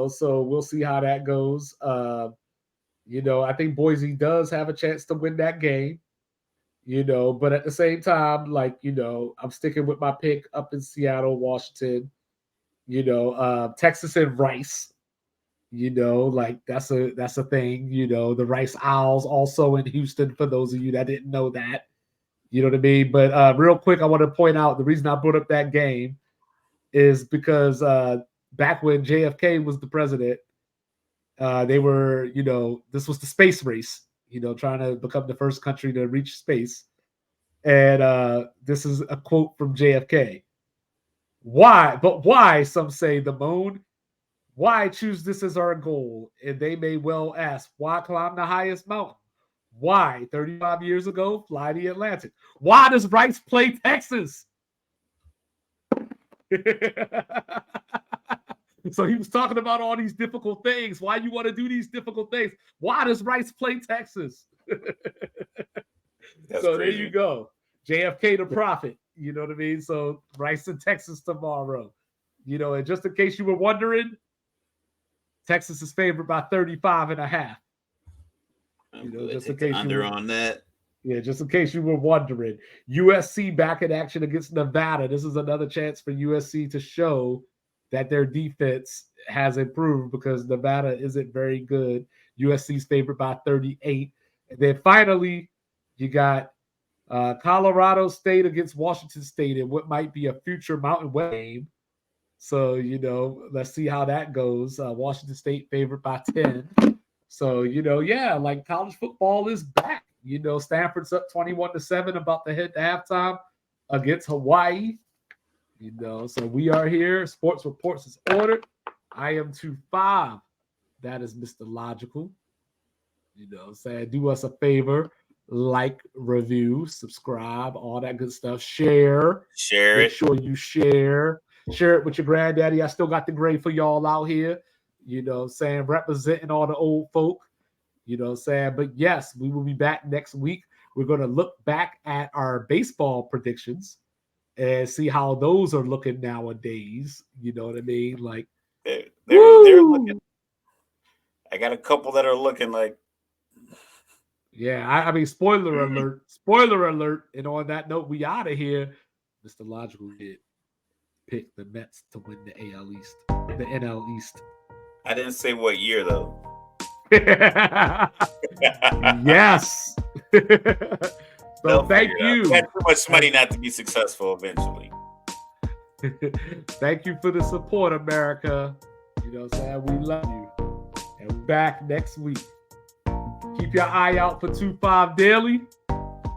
So we'll see how that goes. I think Boise does have a chance to win that game, but at the same time, like, I'm sticking with my pick up in Seattle, Washington, Texas and Rice. You know, like that's a thing. You know, the Rice Owls also in Houston. For those of you that didn't know that, you know what I mean. But real quick, I want to point out the reason I brought up that game is because back when JFK was the president, they were, you know, this was the space race. You know, trying to become the first country to reach space. And this is a quote from JFK. Why? But why? Some say the moon. Why choose this as our goal? And they may well ask, why climb the highest mountain? Why, 35 years ago, fly the Atlantic? Why does Rice play Texas? So he was talking about all these difficult things. Why you want to do these difficult things? Why does Rice play Texas? So crazy. There you go. JFK the prophet. You know what I mean? So Rice in Texas tomorrow. You know, and just in case you were wondering, Texas is favored by 35.5. You know, just in case under on that. Yeah, just in case you were wondering. USC back in action against Nevada. This is another chance for USC to show that their defense has improved because Nevada isn't very good. USC's favored by 38. And then finally, you got Colorado State against Washington State in what might be a future Mountain West game. So, you know, let's see how that goes. Washington State favored by 10. So, you know, yeah, like college football is back. You know, Stanford's up 21-7, about to head to halftime against Hawaii. You know, so we are here. Sports Reports is ordered. I am 2-5. That is Mr. Logical. You know, saying do us a favor. Like, review, subscribe, all that good stuff. Share. Make sure you share. Share it with your granddaddy. I still got the grade for y'all out here. You know, saying representing all the old folk. You know, saying, but yes, we will be back next week. We're going to look back at our baseball predictions and see how those are looking nowadays. You know what I mean? Like, they're looking. I got a couple that are looking like. Yeah, I mean, spoiler alert. Spoiler alert. And on that note, we out of here. Mr. Logical did pick the Mets to win the AL East, the NL East. I didn't say what year, though. Yes. So thank you. You had too much money not to be successful eventually. Thank you for the support, America. You know what I'm saying? We love you. And we're back next week. Keep your eye out for 2-5 Daily.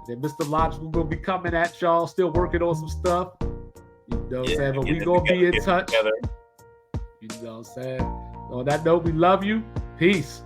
Then Mr. Logical will be coming at y'all, still working on some stuff. You know what I'm saying? But we going to be in touch. You know what I'm saying? On that note, we love you. Peace.